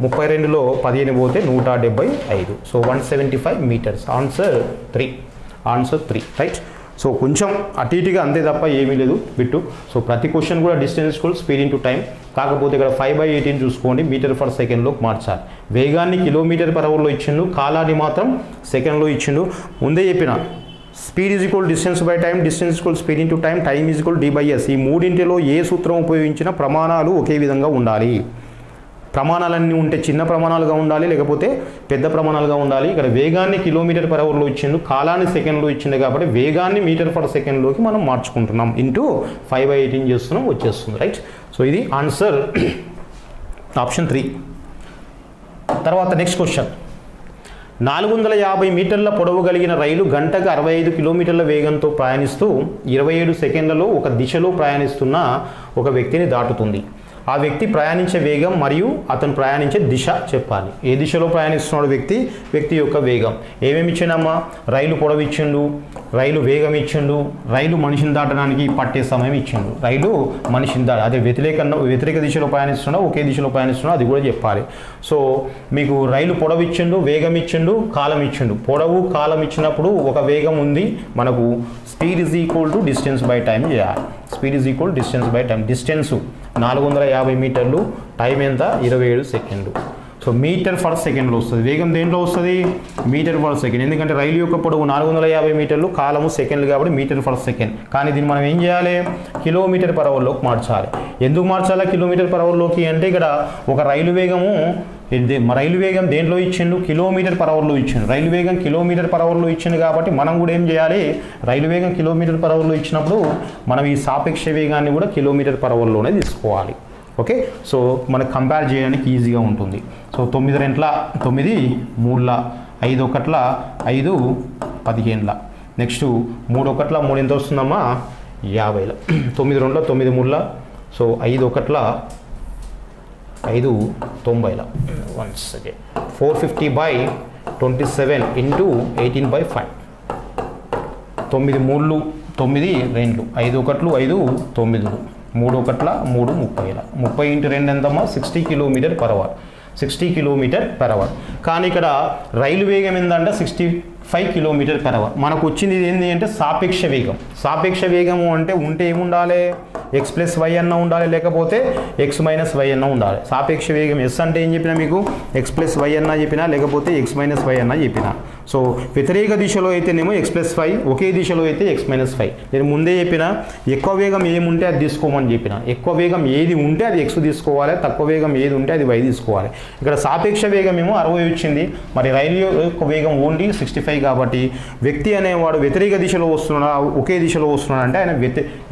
Speaker 1: 32లో 15 పోతే 175. So 175 metres. Answer 3. Right. So కొంచెం అటు ఇటుగా అంతే తప్ప ఏమీ లేదు బిట్టు. సో ప్రతి క్వశ్చన్ కూడా distance equal speed into time. కాకపోతే ఇక్కడ 5/18 చూసుకోండి, మీటర్ పర్ సెకండ్లోకి మార్చాలి. వేగాన్ని కిలోమీటర్ పర్ అవర్లో ఇచ్చిండు, కాలాన్ని మాత్రం సెకండ్లో ఇచ్చిండు. ముందే చెప్పిన speed is equal distance by time, distance equal speed into time, time is equal d/s. ఈ మూడింటిలో ఏ సూత్రం ఉపయోగించిన ప్రమాణాలు ఒకే విధంగా ఉండాలి. ప్రమాణాలన్నీ ఉంటే చిన్న ప్రమాణాలుగా ఉండాలి, లేకపోతే పెద్ద ప్రమాణాలుగా ఉండాలి. ఇక్కడ వేగాన్ని కిలోమీటర్ పర్ అవర్లో ఇచ్చిండు, కాలాన్ని సెకండ్లో ఇచ్చింది కాబట్టి వేగాన్ని మీటర్ పర్ సెకండ్లోకి మనం మార్చుకుంటున్నాం. ఇంటూ 5/18 చేస్తున్నాం, వచ్చేస్తుంది. రైట్. సో ఇది ఆన్సర్ ఆప్షన్ 3. తర్వాత నెక్స్ట్ క్వశ్చన్. 450 మీటర్ల పొడవు కలిగిన రైలు గంటకు 65 కిలోమీటర్ల వేగంతో ప్రయాణిస్తూ 27 సెకండ్లలో ఒక దిశలో ప్రయాణిస్తున్న ఒక వ్యక్తిని దాటుతుంది. ఆ వ్యక్తి ప్రయాణించే వేగం మరియు అతను ప్రయాణించే దిశ చెప్పాలి. ఏ దిశలో ప్రయాణిస్తున్నాడు వ్యక్తి యొక్క వేగం. ఏమేమి ఇచ్చిండమ్మా? రైలు పొడవు ఇచ్చిండు, రైలు వేగం ఇచ్చిండు, రైలు మనిషిని దాటడానికి పట్టే సమయం ఇచ్చిండు, రైలు మనిషిని అదే వ్యతిరేక దిశలో ప్రయాణిస్తున్నా ఒకే దిశలో ప్రయాణిస్తున్నా అది కూడా చెప్పాలి. సో మీకు రైలు పొడవు ఇచ్చిండు, వేగం ఇచ్చిండు, కాలం ఇచ్చిండు. పొడవు కాలం ఇచ్చినప్పుడు ఒక వేగం ఉంది మనకు, speed is equal to distance by time చేయాలి. Speed is equal distance by time. Distance 450 మీటర్లు, టైం ఎంత 27 సెకండ్లు. సో మీటర్ పర్ సెకండ్లో వస్తుంది. వేగం దేంట్లో వస్తుంది? Metre per second. ఎందుకంటే రైలు యొక్క పొడవు 450 మీటర్లు, కాలము సెకండ్లు కాబట్టి మీటర్ పర్ సెకండ్. కానీ దీన్ని మనం ఏం చేయాలి? కిలోమీటర్ పర్ అవర్లోకి మార్చాలి. ఎందుకు మార్చాలా కిలోమీటర్ పర్ అవర్లోకి అంటే ఇక్కడ ఒక రైలు వేగం దేంట్లో ఇచ్చిండు? కిలోమీటర్ పర్ అవర్లో ఇచ్చిండు. రైలు వేగం కిలోమీటర్ పర్ అవర్లో ఇచ్చిండు కాబట్టి మనం కూడా ఏం చేయాలి? రైలు వేగం కిలోమీటర్ పర్ అవర్లో ఇచ్చినప్పుడు మనం ఈ సాపేక్ష వేగాన్ని కూడా కిలోమీటర్ పర్ అవర్లోనే తీసుకోవాలి. ఓకే. సో మనకు కంపేర్ చేయడానికి ఈజీగా ఉంటుంది. సో 9 2 9 3 5 1 5 15. నెక్స్ట్ 3 1 3 ఎంత వస్తుందమ్మా? 50. 9 2 9 3. So 5 1 5 90. Once again 450/27 into 18/5. 9 3 9 2 5 1 5 9 3 1 3 30. 30 into 2 ఎంతమ్మా? 60 kilometre per hour. 60 kilometre per hour. కానీ ఇక్కడ రైలు వేగం ఏంటంటే 65 కిలోమీటర్ పర్ అవర్. మనకు వచ్చింది ఏంటి అంటే సాపేక్ష వేగం. సాపేక్ష వేగము అంటే ఉంటే ఏముండాలి? x+y అన్న ఉండాలి, లేకపోతే x - y అన్న ఉండాలి. సాపేక్ష వేగం ఎస్ అంటే ఏం చెప్పినా మీకు? x+y అన్న చెప్పినా, లేకపోతే x - y అన్న చెప్పినా. సో వ్యతిరేక దిశలో అయితేనేమో x+y, ఒకే దిశలో అయితే x - y. నేను ముందే చెప్పిన ఎక్కువ వేగం ఏముంటే అది తీసుకోమని చెప్పిన. ఎక్కువ వేగం ఏది ఉంటే అది x తీసుకోవాలి, తక్కువ వేగం ఏది ఉంటే అది y తీసుకోవాలి. ఇక్కడ సాపేక్ష వేగం ఏమో 60 వచ్చింది, మరి రైలు యొక్క వేగం ఓన్లీ 65 కాబట్టి వ్యక్తి అనేవాడు వ్యతిరేక దిశలో వస్తున్నాడు, ఒకే దిశలో వస్తున్నాడు అంటే ఆయన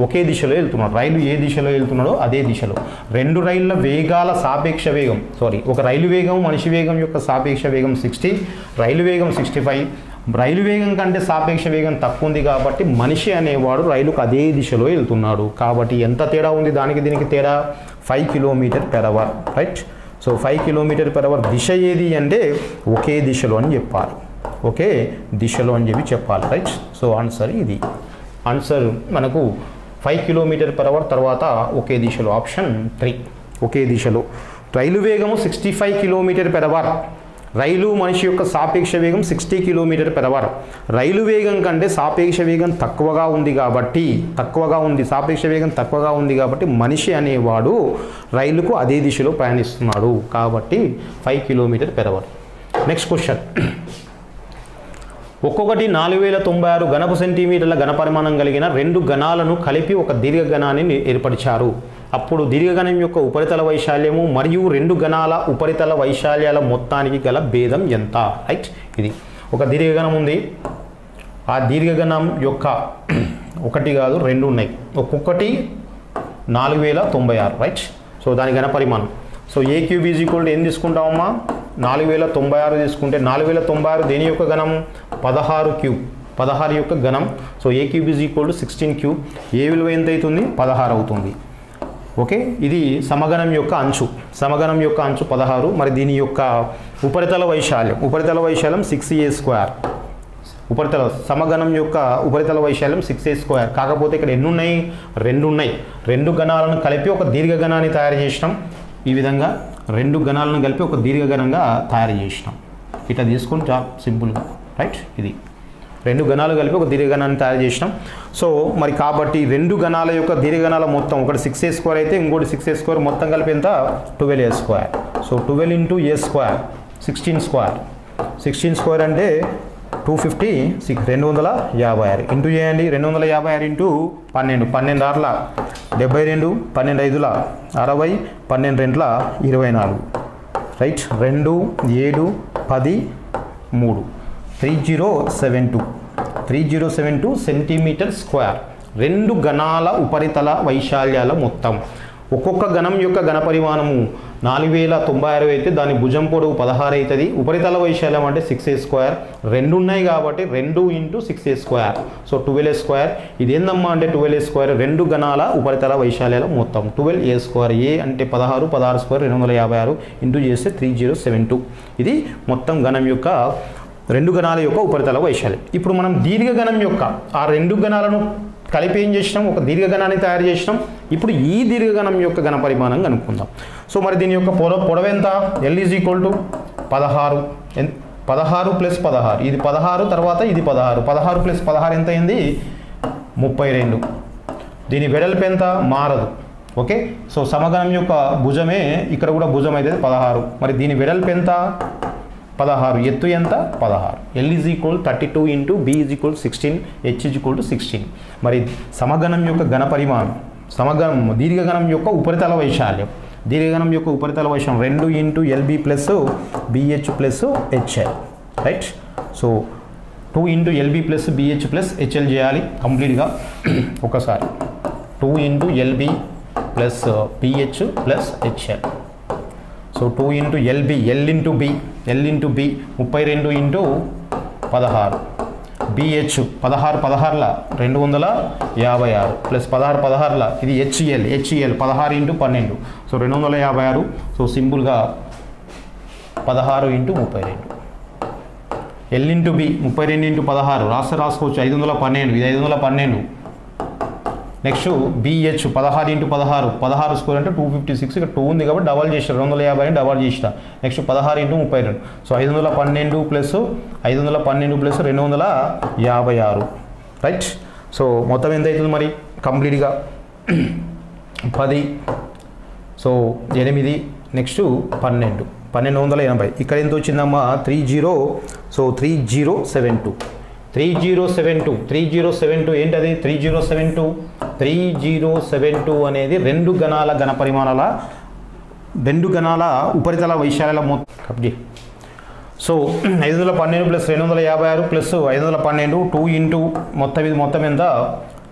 Speaker 1: ఒకే దిశలో వెళ్తున్నాడు. రైలు ఏ దిశలో వెళ్తున్నాడో అదే దిశలో. 2 రైళ్ల వేగాల సాపేక్ష వేగం ఒక రైలు వేగం మనిషి వేగం యొక్క సాపేక్ష వేగం 60, రైలు వేగం 65. రైలు వేగం కంటే సాపేక్ష వేగం తక్కువ ఉంది కాబట్టి మనిషి అనేవాడు రైలుకు అదే దిశలో వెళ్తున్నాడు. కాబట్టి ఎంత తేడా ఉంది దానికి దీనికి తేడా? 5 kilometre per hour. Right. So 5 kilometre per hour. దిశ ఏది అంటే ఒకే దిశలో అని చెప్పాలి, ఒకే దిశలో అని చెప్పాలి. రైట్. సో ఆన్సర్ ఇది. ఆన్సర్ మనకు 5 కిలోమీటర్ పర్ అవర్, తర్వాత ఒకే దిశలో. ఆప్షన్ 3 ఒకే దిశలో. రైలు వేగము 65 కిలోమీటర్ పర్ అవర్. రైలు మనిషి యొక్క సాపేక్ష వేగం 60 కిలోమీటర్ పర్ అవర్. రైలు వేగం కంటే సాపేక్ష వేగం తక్కువగా ఉంది కాబట్టి సాపేక్ష వేగం తక్కువగా ఉంది కాబట్టి మనిషి అనేవాడు రైలుకు అదే దిశలో ప్రయాణిస్తున్నాడు కాబట్టి 5 kilometre per hour. Next question. ఒక్కొక్కటి 4096 ఘనపు సెంటీమీటర్ల ఘనపరిమాణం కలిగిన రెండు ఘనాలను కలిపి ఒక దీర్ఘఘనాన్ని ఏర్పరిచారు. అప్పుడు దీర్ఘఘనం యొక్క ఉపరితల వైశాల్యము మరియు రెండు ఘనాల ఉపరితల వైశాల్యాల మొత్తానికి గల భేదం ఎంత? రైట్, ఇది ఒక దీర్ఘఘనం ఉంది. ఆ దీర్ఘఘనం యొక్క ఒకటి కాదు రెండు ఉన్నాయి. ఒక్కొక్కటి 4096. రైట్, సో దాని ఘనపరిమాణం. So A cube is equal to ఏం తీసుకుంటామమ్మా? 4096 తీసుకుంటే 4096 దేని యొక్క ఘనం? 16 క్యూబ్, 16 యొక్క ఘనం. So A cube is equal to 16 cube. A విలువ ఎంత అవుతుంది? 16 అవుతుంది. ఓకే, ఇది సమగణం యొక్క అంచు. సమగణం యొక్క అంచు 16. మరి దీని యొక్క ఉపరితల వైశాల్యం 6a². ఉపరితల సమగణం యొక్క ఉపరితల వైశాల్యం 6a². కాకపోతే ఇక్కడ ఎన్ని ఉన్నాయి? రెండు ఉన్నాయి. రెండు ఘనాలను కలిపి ఒక దీర్ఘఘనాన్ని తయారు చేసినాం. ఈ విధంగా రెండు ఘనాలను కలిపి ఒక దీర్ఘఘనంగా తయారు చేసినాం. ఇట్లా తీసుకొని చాలా సింపుల్గా. రైట్, ఇది రెండు ఘనాలు కలిపి ఒక దీర్ఘఘనాన్ని తయారు చేసినాం. సో మరి కాబట్టి రెండు ఘనాల యొక్క దీర్ఘఘనాల మొత్తం ఒకటి 6a² అయితే ఇంకోటి 6a² మొత్తం కలిపి ఎంత? 12a². So 12 × a², 16². 16² అంటే 256, 256 ఇంటూ చేయండి. 256 ఇంటూ 12, 12 ఆరుల 72, 12 ఐదుల 60, 12 రెండ్ల 24. Right, 2, 7, 10, 3, 3072 centimetre square. రెండు ఘనాల ఉపరితల వైశాల్యాల మొత్తం. ఒక్కొక్క ఘనం యొక్క ఘనపరిమాణము 4096 అయితే దాని భుజం పొడవు 16 అవుతుంది. ఉపరితల వైశాల్యం అంటే 6a². రెండు ఉన్నాయి కాబట్టి 2 × 6a². So 12a². ఇది ఏందమ్మా అంటే 12a². రెండు ఘనాల ఉపరితల వైశాల్యాల మొత్తం 12a². ఏ అంటే 16, 16² 256 ఇంటూ చేస్తే 3072. ఇది మొత్తం ఘనం యొక్క రెండు ఘనాల యొక్క ఉపరితల వైశాల్యం. ఇప్పుడు మనం దీర్ఘఘనం యొక్క ఆ రెండు ఘనాలను కలిపి ఏం చేసినాం? ఒక దీర్ఘఘనాన్ని తయారు చేసినాం. ఇప్పుడు ఈ దీర్ఘఘనం యొక్క ఘనపరిమాణం కనుక్కుందాం. సో మరి దీని యొక్క పొడవు ఎంత? L = 16. 16 + 16. ఇది 16 తర్వాత ఇది 16. 16 + 16 ఎంత అయింది? 32. దీని వెడల్పు ఎంత? మారదు. ఓకే, సో సమగణం యొక్క భుజమే ఇక్కడ కూడా భుజం అయితే 16. మరి దీని వెడల్పు ఎంత? 16. ఎత్తు ఎంత? 16. L = 32 × B = 16, H = 16. మరి సమగణం యొక్క ఘనపరిమాణం, సమగణం దీర్ఘఘనం యొక్క ఉపరితల వైశాల్యం, దీర్ఘఘనం యొక్క ఉపరితల వైశాల్యం 2 × LB + BH + HL. Right, so 2 × LB + BH + HL చేయాలి కంప్లీట్గా ఒకసారి. 2 × LB + BH + HL. So 2 × LB, L × B, 32 × 16. BH 16 16ల 256 plus 16 16ల ఇది HL 16 × 12. సో 256. సో సింపుల్గా 16 × 32. L × B 32 × 16 రాసుకోవచ్చు. 512. ఇది 512. Next BH 16 × 16. 16² అంటే 256. ఇక్కడ 2 ఉంది కాబట్టి డబల్ చేసిన 250 డబల్ చేసిన. నెక్స్ట్ 16 × 32. సో 512 + 256. రైట్, సో మొత్తం ఎంత అవుతుంది మరి కంప్లీట్గా? 10. సో 8. నెక్స్ట్ 12. 1280. ఇక్కడ ఎంత వచ్చిందమ్మా? 30. సో 3072. 3072 ఏంటది? 3072 అనేది రెండు ఘనాల ఘనపరిమాణాల రెండు ఘనాల ఉపరితల వైశాల్యాల మొత్తం. సో 512 + 256 + 512 2 ఇంటూ మొత్తం ఇది మొత్తం ఎంత?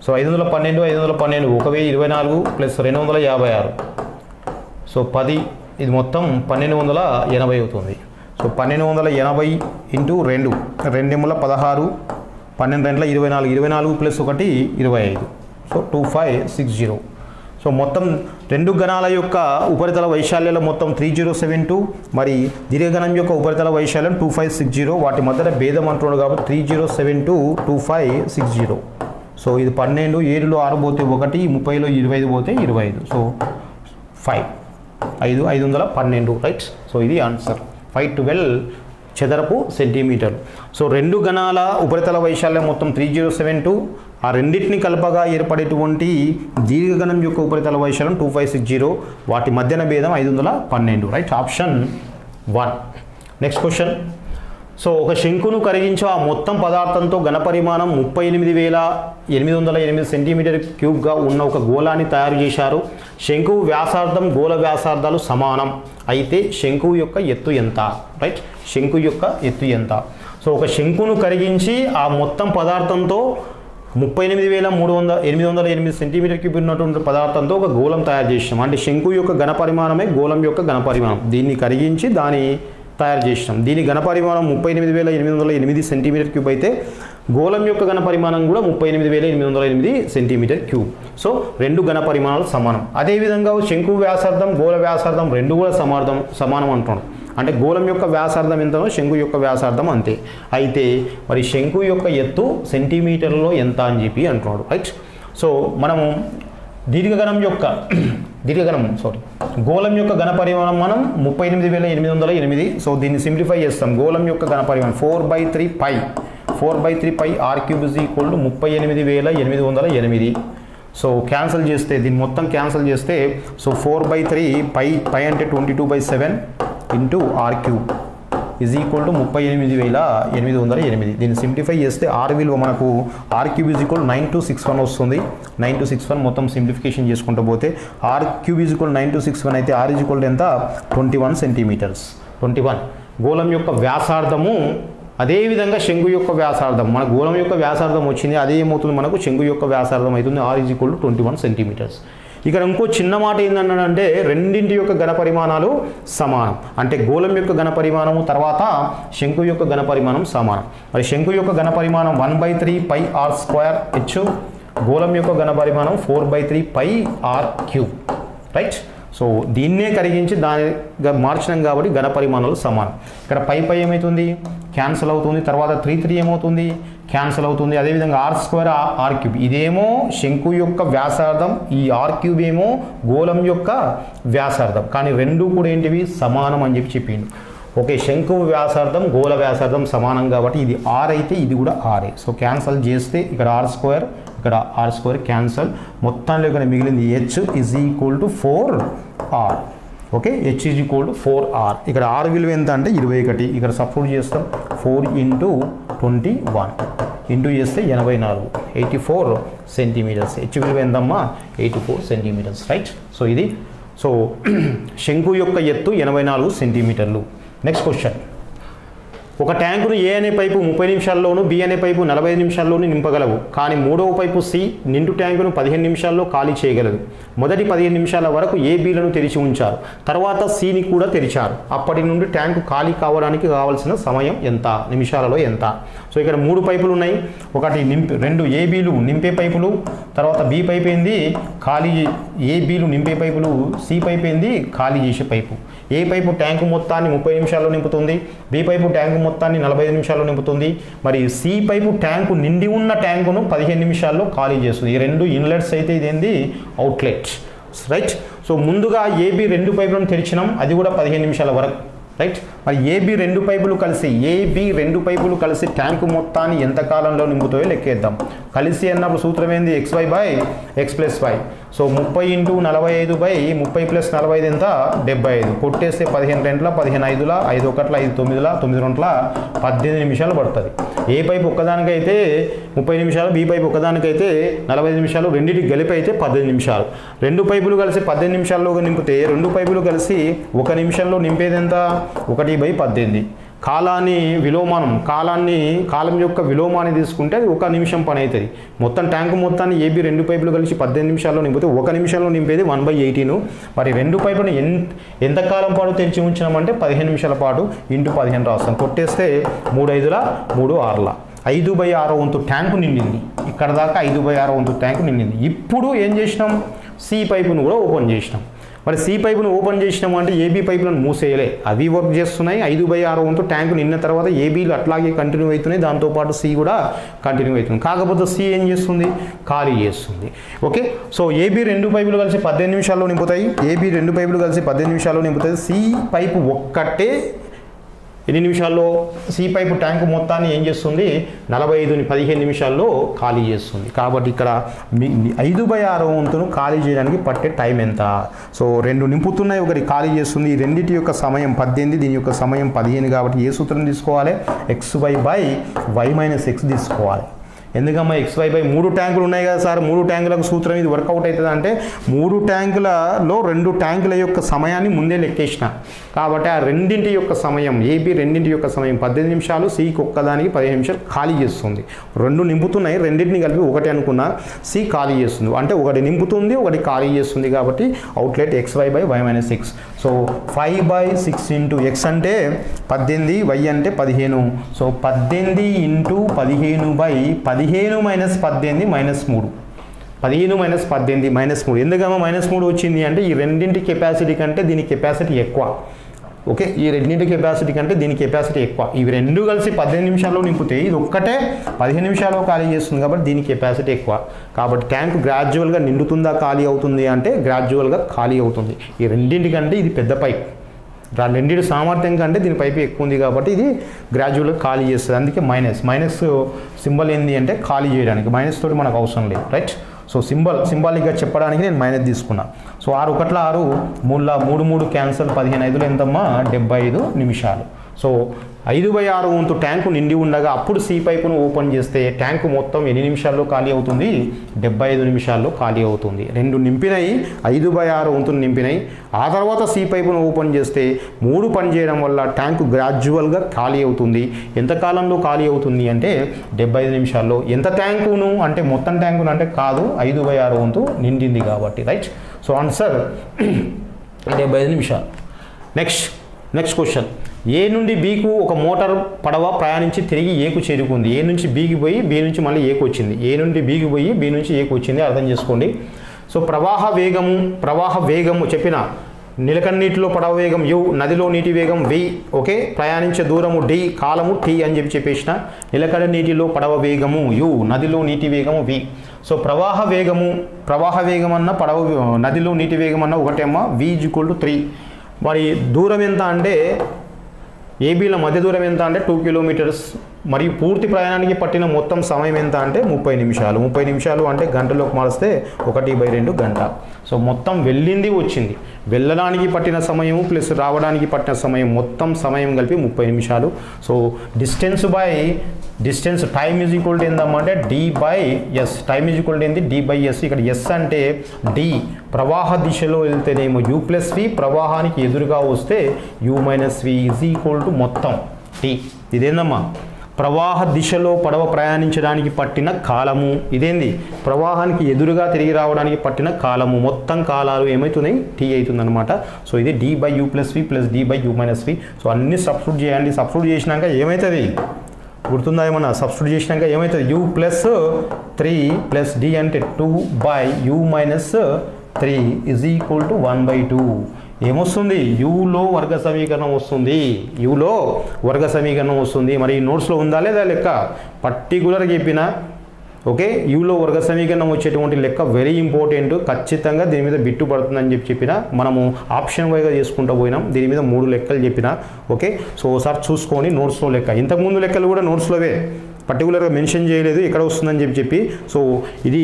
Speaker 1: సో 512 1024 + 256. సో 10 ఇది మొత్తం 1280 అవుతుంది. సో 1280 × 2 16, 12 24, 24 + 1 25. సో 2560. సో మొత్తం రెండు ఘనాల యొక్క ఉపరితల వైశాల్యాల మొత్తం 3072. మరి దీర్ఘఘనం యొక్క ఉపరితల వైశాల్యం 2560. వాటి మధ్య భేదం అంటున్నాడు కాబట్టి 3072 2560. సో ఇది 12, 7లో 6 పోతే 1, 30లో 25 పోతే 25. సో 512. రైట్, సో ఇది ఆన్సర్. 512 చదరపు సెంటీమీటర్. సో రెండు ఘనాల ఉపరితల వైశాల్యం మొత్తం 3072. ఆ రెండింటిని కలపగా ఏర్పడేటువంటి దీర్ఘఘనం యొక్క ఉపరితల వైశాల్యం 2560. వాటి మధ్యన భేదం 512. Right, option 1. Next question. So ఒక శంకును కరిగించే ఆ మొత్తం పదార్థంతో ఘనపరిమాణం 38,808 సెంటీమీటర్ క్యూబ్గా ఉన్న ఒక గోళాన్ని తయారు చేశారు. శంకువు వ్యాసార్థం గోళ వ్యాసార్థాలు సమానం. అయితే శంకువు యొక్క ఎత్తు ఎంత? రైట్, శంకు యొక్క ఎత్తు ఎంత? సో ఒక శంకును కరిగించి ఆ మొత్తం పదార్థంతో 38,808 సెంటీమీటర్ క్యూబ్ ఉన్నటువంటి పదార్థంతో ఒక గోళం తయారు చేసినాం. అంటే శంకు యొక్క ఘనపరిమాణమే గోళం యొక్క ఘనపరిమాణం. దీన్ని కరిగించి దాని తయారు చేసినాం. దీని ఘనపరిమాణం 38,808 సెంటీమీటర్ క్యూబ్ అయితే గోళం యొక్క ఘనపరిమాణం కూడా 38,808 సెంటీమీటర్ క్యూబ్. సో రెండు ఘనపరిమాణాలు సమానం. అదేవిధంగా శంకు వ్యాసార్థం గోళ వ్యాసార్థం రెండు కూడా సమానం అంటున్నాడు. అంటే గోళం యొక్క వ్యాసార్థం ఎంతనో శంకు యొక్క వ్యాసార్థం అంతే. అయితే మరి శంకు యొక్క ఎత్తు సెంటీమీటర్లో ఎంత అని చెప్పి అంటున్నాడు. రైట్, సో మనము గోళం యొక్క ఘనపరిమాణం మనం 38,808. సో దీన్ని సింప్లిఫై చేస్తాం. గోళం యొక్క ఘనపరిమాణం 4/3 π r³ = 38,808. సో క్యాన్సిల్ చేస్తే దీన్ని మొత్తం క్యాన్సిల్ చేస్తే సో 4/3 π అంటే 22/7 ఇంటూ r³ = 38,808. దీన్ని సింప్లిఫై చేస్తే r విలువ మనకు r³ = 9261 వస్తుంది. 9261 మొత్తం సింప్లిఫికేషన్ చేసుకుంటూ పోతే r³ = 9261 అయితే r ఎంత? 21 సెంటీమీటర్స్. 21 గోళం యొక్క వ్యాసార్థము. అదేవిధంగా శంకు యొక్క వ్యాసార్థం, మన గోళం యొక్క వ్యాసార్థం వచ్చింది, అదే ఏమవుతుంది మనకు శంకు యొక్క వ్యాసార్థం అవుతుంది. r = 21 centimetres. ఇక్కడ ఇంకో చిన్న మాట ఏంటంటే రెండింటి యొక్క ఘనపరిమాణాలు సమానం. అంటే గోళం యొక్క ఘనపరిమాణము తర్వాత శంకు యొక్క ఘనపరిమాణం సమానం. మరి శంకు యొక్క ఘనపరిమాణం 1/3 π r²h, గోళం యొక్క ఘనపరిమాణం 4/3 π r³. రైట్, సో దీన్నే కరిగించి దానిగా మార్చినాం కాబట్టి ఘనపరిమాణాలు సమానం. ఇక్కడ పై ఏమవుతుంది? క్యాన్సిల్ అవుతుంది. తర్వాత 3 ఏమవుతుంది? క్యాన్సిల్ అవుతుంది. అదేవిధంగా r² r³. ఇదేమో శంకు యొక్క వ్యాసార్థం, ఈ r³ ఏమో గోళం యొక్క వ్యాసార్థం. కానీ రెండు కూడా ఏంటివి? సమానం అని చెప్పిండు. ఓకే, శంకు వ్యాసార్థం గోళ వ్యాసార్థం సమానం కాబట్టి ఇది r అయితే ఇది కూడా r. సో క్యాన్సిల్ చేస్తే ఇక్కడ r², ఇక్కడ r² క్యాన్సిల్. మొత్తంలో ఇక్కడ మిగిలింది h = 4r. Okay, h = 4r. ఇక్కడ r విలువ ఎంత అంటే 21. ఇక్కడ సబ్స్టిట్యూట్ చేస్తాం. 4 × 21 ఇంటూ చేస్తే 84, 84 సెంటీమీటర్స్. h విలువ ఎంతమ్మా? 84 సెంటీమీటర్స్. రైట్, సో ఇది సో శంకు యొక్క ఎత్తు 84 సెంటీమీటర్లు. Next question. ఒక ట్యాంకును ఏ అనే పైపు 30 నిమిషాల్లోనూ బి అనే పైపు 45 నిమిషాల్లోనూ నింపగలవు. కానీ మూడవ పైపు సి నిండు ట్యాంకును 15 నిమిషాల్లో ఖాళీ చేయగలదు. మొదటి 15 నిమిషాల వరకు ఏ బిలను తెరిచి ఉంచారు, తర్వాత సిని కూడా తెరిచారు. అప్పటి నుండి ట్యాంకు ఖాళీ కావడానికి కావాల్సిన సమయం ఎంత? నిమిషాలలో ఎంత? సో ఇక్కడ 3 పైపులు ఉన్నాయి. ఒకటి రెండు ఏ బిలు నింపే పైపులు, తర్వాత బి పైపు ఏంది ఖాళీ, ఏ బిలు నింపే పైపులు, సి పైపు ఏంది ఖాళీ చేసే పైపు. ఏ పైపు ట్యాంకు మొత్తాన్ని 30 నిమిషాల్లో నింపుతుంది, బి పైపు ట్యాంకు మొత్తాన్ని 45 నిమిషాల్లో నింపుతుంది. మరి సి పైపు ట్యాంకు నిండి ఉన్న ట్యాంకును 15 నిమిషాల్లో ఖాళీ చేస్తుంది. ఈ రెండు ఇన్లెట్స్ అయితే ఇదేంది అవుట్లెట్. రైట్, సో ముందుగా ఏబి 2 పైపులను తెరిచినాం, అది కూడా 15 నిమిషాల వరకు. రైట్, మరి ఏబి 2 పైపులు కలిసి ట్యాంకు మొత్తాన్ని ఎంత కాలంలో నింపుతాయో లెక్కేద్దాం. కలిసి అన్నప్పుడు సూత్రం ఏంది? xy/x + y. సో 30 × 45 30 + 45 ఎంత? 75. కొట్టేస్తే 15 2 15 5 5 1 5 9 9 2 18 నిమిషాలు పడుతుంది. ఏ పైపు ఒక్కదానికైతే 30 నిమిషాలు, బి పైపు ఒక్కదానికైతే 45 నిమిషాలు, రెండింటికి కలిపి అయితే 18 నిమిషాలు. 2 పైపులు కలిసి 18 నిమిషాల్లో నింపితే 2 పైపులు కలిసి 1 నిమిషంలో నింపేది ఎంత? 1/18. కాలం యొక్క విలోమాన్ని తీసుకుంటే అది 1 నిమిషం పని అవుతుంది. మొత్తం ట్యాంకు మొత్తాన్ని ఏబి 2 పైపులు కలిసి 18 నిమిషాల్లో నింపితే 1 నిమిషంలో నింపేది 1/18. మరి 2 పైపులను ఎంతకాలం పాటు తెరిచి ఉంచినామంటే 15 నిమిషాల పాటు ఇంటూ 15 రాస్తాం. కొట్టేస్తే 3 5 3 6 5/6 వంతు ట్యాంకు నిండింది. ఇక్కడ దాకా 5/6 వంతు ట్యాంకు నిండింది. ఇప్పుడు ఏం చేసినాం? సి పైపును కూడా ఓపెన్ చేసినాం. మరి సి పైపును ఓపెన్ చేసినాము అంటే ఏబీ పైపులను మూసేయలే, అవి వర్క్ చేస్తున్నాయి. 5/6 వంతు ట్యాంకు నిన్న తర్వాత ఏబీలు అట్లాగే కంటిన్యూ అవుతున్నాయి, దాంతోపాటు సి కూడా కంటిన్యూ అవుతుంది. కాకపోతే సి ఏం చేస్తుంది? ఖాళీ చేస్తుంది. ఓకే, సో ఏబీ 2 పైపులు కలిసి 18 నిమిషాల్లో నింపుతాయి. ఏబీ 2 పైపులు కలిసి 18 నిమిషాల్లో నింపుతాయి. సి పైపు ఒక్కటే ఎన్ని నిమిషాల్లో సి పైపు ట్యాంకు మొత్తాన్ని ఏం చేస్తుంది 45ని 15 నిమిషాల్లో ఖాళీ చేస్తుంది. కాబట్టి ఇక్కడ 5/6 వంతును ఖాళీ చేయడానికి పట్టే టైం ఎంత? సో 2 నింపుతున్నాయి, ఒకటి ఖాళీ చేస్తుంది. ఈ రెండింటి యొక్క సమయం 18, దీని యొక్క సమయం 15. కాబట్టి ఏ సూత్రం తీసుకోవాలి? xy by y minus x తీసుకోవాలి. ఎందుకమ్మా xy బై 3 ట్యాంకులు ఉన్నాయి కదా సార్, 3 ట్యాంకులకు సూత్రం ఇది వర్కౌట్ అవుతుంది అంటే 3 ట్యాంకులలో 2 ట్యాంకుల యొక్క సమయాన్ని ముందే లెక్కేసిన. కాబట్టి ఆ రెండింటి యొక్క సమయం ఏబి రెండింటి యొక్క సమయం 18 నిమిషాలు, సికి ఒక్కదానికి 15 నిమిషాలు ఖాళీ చేస్తుంది. 2 నింపుతున్నాయి, రెండింటిని కలిపి ఒకటి అనుకున్నా, సి ఖాళీ చేస్తుంది. అంటే ఒకటి నింపుతుంది, ఒకటి ఖాళీ చేస్తుంది. కాబట్టి outlet xy by y minus x. So 5/6 into x అంటే 18, y అంటే 15. So 18 into 15/15 minus 18 minus 3. 15 minus 18 minus 3. ఎందుకమ్మా -3 వచ్చింది అంటే ఈ రెండింటి కెపాసిటీ కంటే దీని కెపాసిటీ ఎక్కువ. ఓకే, ఈ రెండింటి కెపాసిటీ కంటే దీని కెపాసిటీ ఎక్కువ. ఇవి రెండు కలిసి 15 నిమిషాల్లో నింపితే ఇది ఒక్కటే 15 నిమిషాల్లో ఖాళీ చేస్తుంది. కాబట్టి దీని కెపాసిటీ ఎక్కువ. కాబట్టి ట్యాంక్ గ్రాడ్యువల్గా నిండుతుందా ఖాళీ అవుతుంది అంటే గ్రాడ్యువల్గా ఖాళీ అవుతుంది. ఈ రెండింటి కంటే ఇది పెద్ద పైప్, రెండింటి సామర్థ్యం కంటే దీని పైపు ఎక్కువ ఉంది కాబట్టి ఇది గ్రాడ్యువల్గా ఖాళీ చేస్తుంది. అందుకే మైనస్ సింబల్ ఏంది అంటే ఖాళీ చేయడానికి. మైనస్ తోటి మనకు అవసరం లేదు, రైట్. సో సింబాలిక్గా చెప్పడానికి నేను మైనస్ తీసుకున్నా. సో 6 1 6, 3 3 క్యాన్సల్, 15 5 ఎంతమ్మా 75 నిమిషాలు. సో 5/6 వంతు ట్యాంకు నిండి ఉండగా అప్పుడు సి పైపును ఓపెన్ చేస్తే ట్యాంకు మొత్తం ఎన్ని నిమిషాల్లో ఖాళీ అవుతుంది? 75 నిమిషాల్లో ఖాళీ అవుతుంది. 2 నింపినాయి, 5/6 వంతును నింపినాయి. ఆ తర్వాత సి పైపును ఓపెన్ చేస్తే 3 పని చేయడం వల్ల ట్యాంకు గ్రాడ్యువల్గా ఖాళీ అవుతుంది. ఎంత కాలంలో ఖాళీ అవుతుంది అంటే 75 నిమిషాల్లో. ఎంత ట్యాంకును అంటే మొత్తం ట్యాంకును అంటే కాదు, 5/6 వంతు నిండింది కాబట్టి, రైట్. సో ఆన్సర్ 75 నిమిషాలు. Next question. ఏ నుండి బీకు ఒక మోటార్ పడవ ప్రయాణించి తిరిగి ఏకు చేరుకుంది. ఏ నుంచి బీకి పోయి బి నుంచి మళ్ళీ ఏకు వచ్చింది. ఏ నుండి బీకి పోయి బి నుంచి ఏకు వచ్చింది, అర్థం చేసుకోండి. సో ప్రవాహ వేగము చెప్పిన నిలకన్నీటిలో పడవ వేగం u, నదిలో నీటి వేగం v. ఓకే, ప్రయాణించే దూరము d, కాలము t అని చెప్పేసిన. నిలకడ నీటిలో పడవ వేగము u, నదిలో నీటి వేగము v. సో ప్రవాహ వేగం అన్న నదిలో నీటి వేగం అన్న ఒకటేమ్మా v = 3. మరి దూరం ఎంత అంటే ఏబీల మధ్య దూరం ఎంత అంటే 2 కిలోమీటర్స్. మరియు పూర్తి ప్రయాణానికి పట్టిన మొత్తం సమయం ఎంత అంటే 30 నిమిషాలు. 30 నిమిషాలు అంటే గంటలోకి మారిస్తే 1/2 గంట. సో మొత్తం వెళ్ళింది వచ్చింది, వెళ్ళడానికి పట్టిన సమయం ప్లస్ రావడానికి పట్టిన సమయం, మొత్తం సమయం కలిపి 30 నిమిషాలు. So distance time is equal to ఏందమ్మా అంటే d/s. Time is equal to ఏంది? d/s. ఇక్కడ s అంటే d ప్రవాహ దిశలో వెళ్తేనేమో u + v, ప్రవాహానికి ఎదురుగా వస్తే u - v is equal to మొత్తం t. ఇదేందమ్మా ప్రవాహ దిశలో పడవ ప్రయాణించడానికి పట్టిన కాలము. ఇదేంది ప్రవాహానికి ఎదురుగా తిరిగి రావడానికి పట్టిన కాలము. మొత్తం కాలాలు ఏమవుతున్నాయి? t అవుతుందన్నమాట. సో ఇది d/u + v + d/u - v. So అన్ని సబ్స్టిట్యూట్ చేయండి. సబ్స్టిట్యూట్ చేసినాక ఏమవుతుంది గుర్తుందా? ఏమన్నా సబ్స్టిట్యూట్ చేసినాక ఏమవుతుంది? u + 3 + d అంటే 2/u - 3 ఈజ్ ఈక్వల్ టు 1/2. ఏమొస్తుంది? యూలో వర్గ సమీకరణం వస్తుంది. మరి ఈ నోట్స్లో ఉందా లేదా లెక్క? పర్టికులర్గా చెప్పిన. ఓకే, యూలో వర్గ సమీకరణం వచ్చేటువంటి లెక్క వెరీ ఇంపార్టెంట్. ఖచ్చితంగా దీని మీద బిట్టు పడుతుందని చెప్పిన. మనము ఆప్షన్ వైగా చేసుకుంటూ పోయినాం. దీని మీద 3 లెక్కలు చెప్పిన. ఓకే, సో ఒకసారి చూసుకొని నోట్స్లో లెక్క. ఇంతకుముందు లెక్కలు కూడా నోట్స్లోవే, పర్టికులర్గా మెన్షన్ చేయలేదు ఎక్కడ వస్తుందని చెప్పి. సో ఇది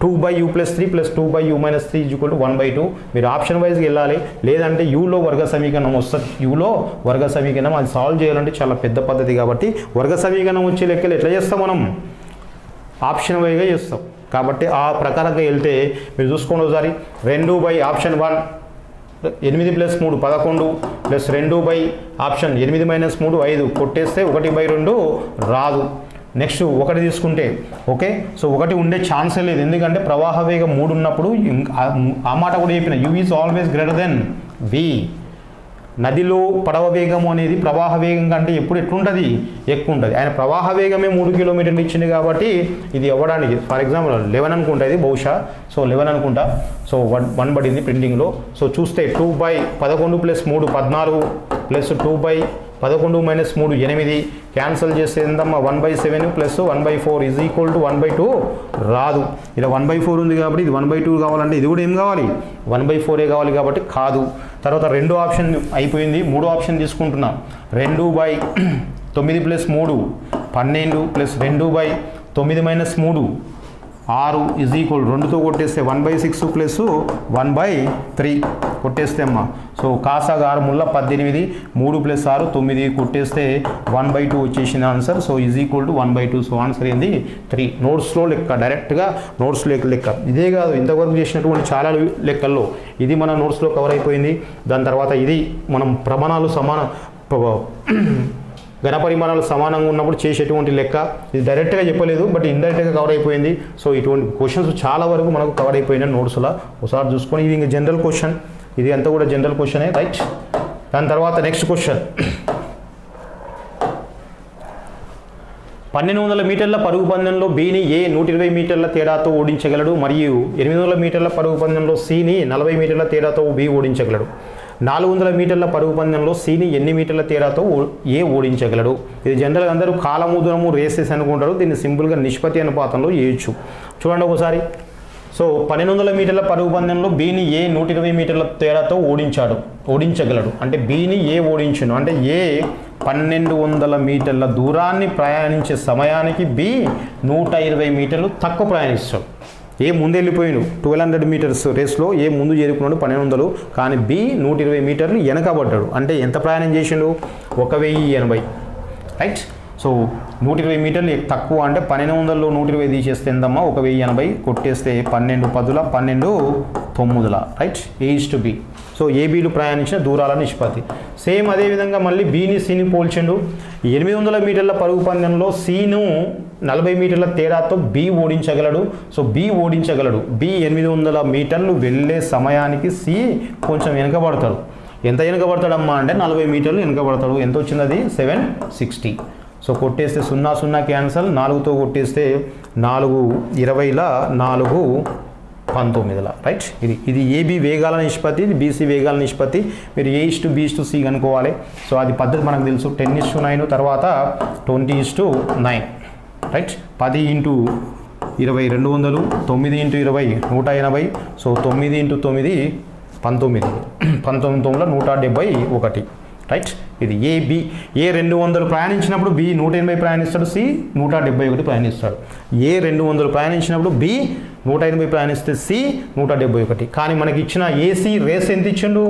Speaker 1: 2/u + 3 + 2/u - 3 = 1/2. మీరు ఆప్షన్ వైజ్గా వెళ్ళాలి. లేదంటే యూలో వర్గ సమీకరణం వస్తుంది. యూలో వర్గ సమీకరణం అది సాల్వ్ చేయాలంటే చాలా పెద్ద పద్ధతి. కాబట్టి వర్గ సమీకరణం వచ్చే లెక్కలు ఎట్లా చేస్తాం మనం? ఆప్షన్ వైజ్గా చేస్తాం. కాబట్టి ఆ ప్రకారంగా వెళ్తే మీరు చూసుకోండి ఒకసారి. 2/, ఆప్షన్ 1 8 + 3 11 + 2/, ఆప్షన్ 8 - 3 5 కొట్టేస్తే 1/2 రాదు. నెక్స్ట్ 1 తీసుకుంటే ఓకే, సో 1 ఉండే ఛాన్సే లేదు. ఎందుకంటే ప్రవాహ వేగం 3 ఉన్నప్పుడు ఆ మాట కూడా చెప్పిన u is always greater than v. నదిలో పడవ వేగము అనేది ప్రవాహ వేగం కంటే ఎప్పుడు ఎట్లుంటుంది? ఎక్కువ ఉంటుంది. ఆయన ప్రవాహ వేగమే 3 కిలోమీటర్లు ఇచ్చింది కాబట్టి ఇది ఇవ్వడానికి ఫర్ ఎగ్జాంపుల్ 11 అనుకుంటా, ఇది బహుశా. సో 11 అనుకుంటా. సో 1 పడింది ప్రింటింగ్లో. సో చూస్తే 2/11 + 3 14 + 2/, 11 మైనస్ 3 8 క్యాన్సిల్ చేస్తే ఎంతమ్మా 1/7 ప్లస్ 1/4 ఈజ్ ఈక్వల్ టు 1/2 రాదు. ఇలా 1/4 ఉంది కాబట్టి ఇది 1/2 కావాలంటే ఇది కూడా ఏం కావాలి 1/4 కావాలి కాబట్టి కాదు. తర్వాత రెండో ఆప్షన్ అయిపోయింది. మూడో ఆప్షన్ తీసుకుంటున్నాం. 2/9 plus 3 12 plus 2/9 minus 3 6 is equal 2తో కొట్టేస్తే 1/6 ప్లస్ 1/3 కొట్టేస్తే అమ్మా. సో కాసాగా 6 ముళ్ళ 18 3 ప్లస్ 6 9 కొట్టేస్తే 1/2 వచ్చేసింది answer. So is equal to 1/2. So answer ఏంది 3. నోట్స్లో లెక్క, డైరెక్ట్గా నోట్స్లో లెక్క. ఇదే కాదు ఇంతవరకు చేసినటువంటి చాలా లెక్కల్లో ఇది మన నోట్స్లో కవర్ అయిపోయింది. దాని తర్వాత ఇది మనం ప్రమాణాలు సమాన ఘనపరిమాణాలు సమానంగా ఉన్నప్పుడు చేసేటువంటి లెక్క. ఇది డైరెక్ట్గా చెప్పలేదు బట్ ఇండైరెక్ట్గా కవర్ అయిపోయింది. సో ఇటువంటి క్వశ్చన్స్ చాలా వరకు మనకు కవర్ అయిపోయినాయి నోట్స్లో. ఒకసారి చూసుకొని ఇది ఇంకా జనరల్ క్వశ్చన్, ఇది అంతా కూడా జనరల్ క్వశ్చనే రైట్. దాని తర్వాత నెక్స్ట్ క్వశ్చన్ 1200 మీటర్ల పరుగు పందెంలో బిని ఏ 120 మీటర్ల తేడాతో ఓడించగలడు మరియు 800 మీటర్ల పరుగు పందెంలో సిని 40 మీటర్ల తేడాతో బి ఓడించగలడు. 400 మీటర్ల పరుగు పందెంలో సిని ఎన్ని మీటర్ల తేడాతో ఏ ఓడించగలడు. ఇది జనరల్గా అందరూ కాలము దూరము రేసెస్ అనుకుంటారు. దీన్ని సింపుల్గా నిష్పత్తి అనుపాతంలో చేయొచ్చు. చూడండి ఒకసారి. సో 1200 మీటర్ల పరుగు పందెంలో బిని ఏ 120 మీటర్ల తేడాతో ఓడించగలడు. అంటే బిని ఏ ఓడించును అంటే ఏ 1200 మీటర్ల దూరాన్ని ప్రయాణించే సమయానికి బి 120 మీటర్లు తక్కువ ప్రయాణిస్తాడు. ఏ ముందు వెళ్ళిపోయాడు 1200 మీటర్స్ రేస్లో ఏ ముందు చేరుకున్నాడు 1200, కానీ బి 120 మీటర్లు వెనకబడ్డాడు. అంటే ఎంత ప్రయాణం చేసిండు 1080 రైట్. సో 120 మీటర్లు తక్కువ అంటే 1200లో 120 తీసేస్తే ఎంతమ్మా 1080 కొట్టేస్తే 12 10 12 9 రైట్. A:B. సో ఏబీలు ప్రయాణించిన దూరాల నిష్పత్తి. సేమ్ అదేవిధంగా మళ్ళీ బీని సిని పోల్చిండు. 800 మీటర్ల పరుగు పందెంలో సిను 40 మీటర్ల తేడాతో బి ఓడించగలడు. సో బి ఓడించగలడు. బి 800 మీటర్లు వెళ్ళే సమయానికి సి కొంచెం వెనకబడతాడు. ఎంత వెనకబడతాడమ్మా అంటే 40 మీటర్లు వెనకబడతాడు. ఎంత వచ్చింది అది 760. సో కొట్టేస్తే 0 0 క్యాన్సల్, 4తో కొట్టేస్తే 4 20 4 19 రైట్. ఇది ఏబి వేగాల నిష్పత్తి, ఇది బీసీ వేగాల నిష్పత్తి. మీరు A:B:C కనుక్కోవాలి. సో అది పద్ధతి మనకు తెలుసు. 10:9 తర్వాత 20:9 రైట్. 10 × 20 200, 9 × 20 180. So 9 × 9 19, 19 171 right. ఇది ఏబి. ఏ 200 ప్రయాణించినప్పుడు బి 180 ప్రయాణిస్తాడు, సి 171 ప్రయాణిస్తాడు. ఏ 200 ప్రయాణించినప్పుడు బి 180 ప్రయాణిస్తే సి 171. కానీ మనకి ఇచ్చిన ఏసీ రేస్ ఎంత ఇచ్చిండు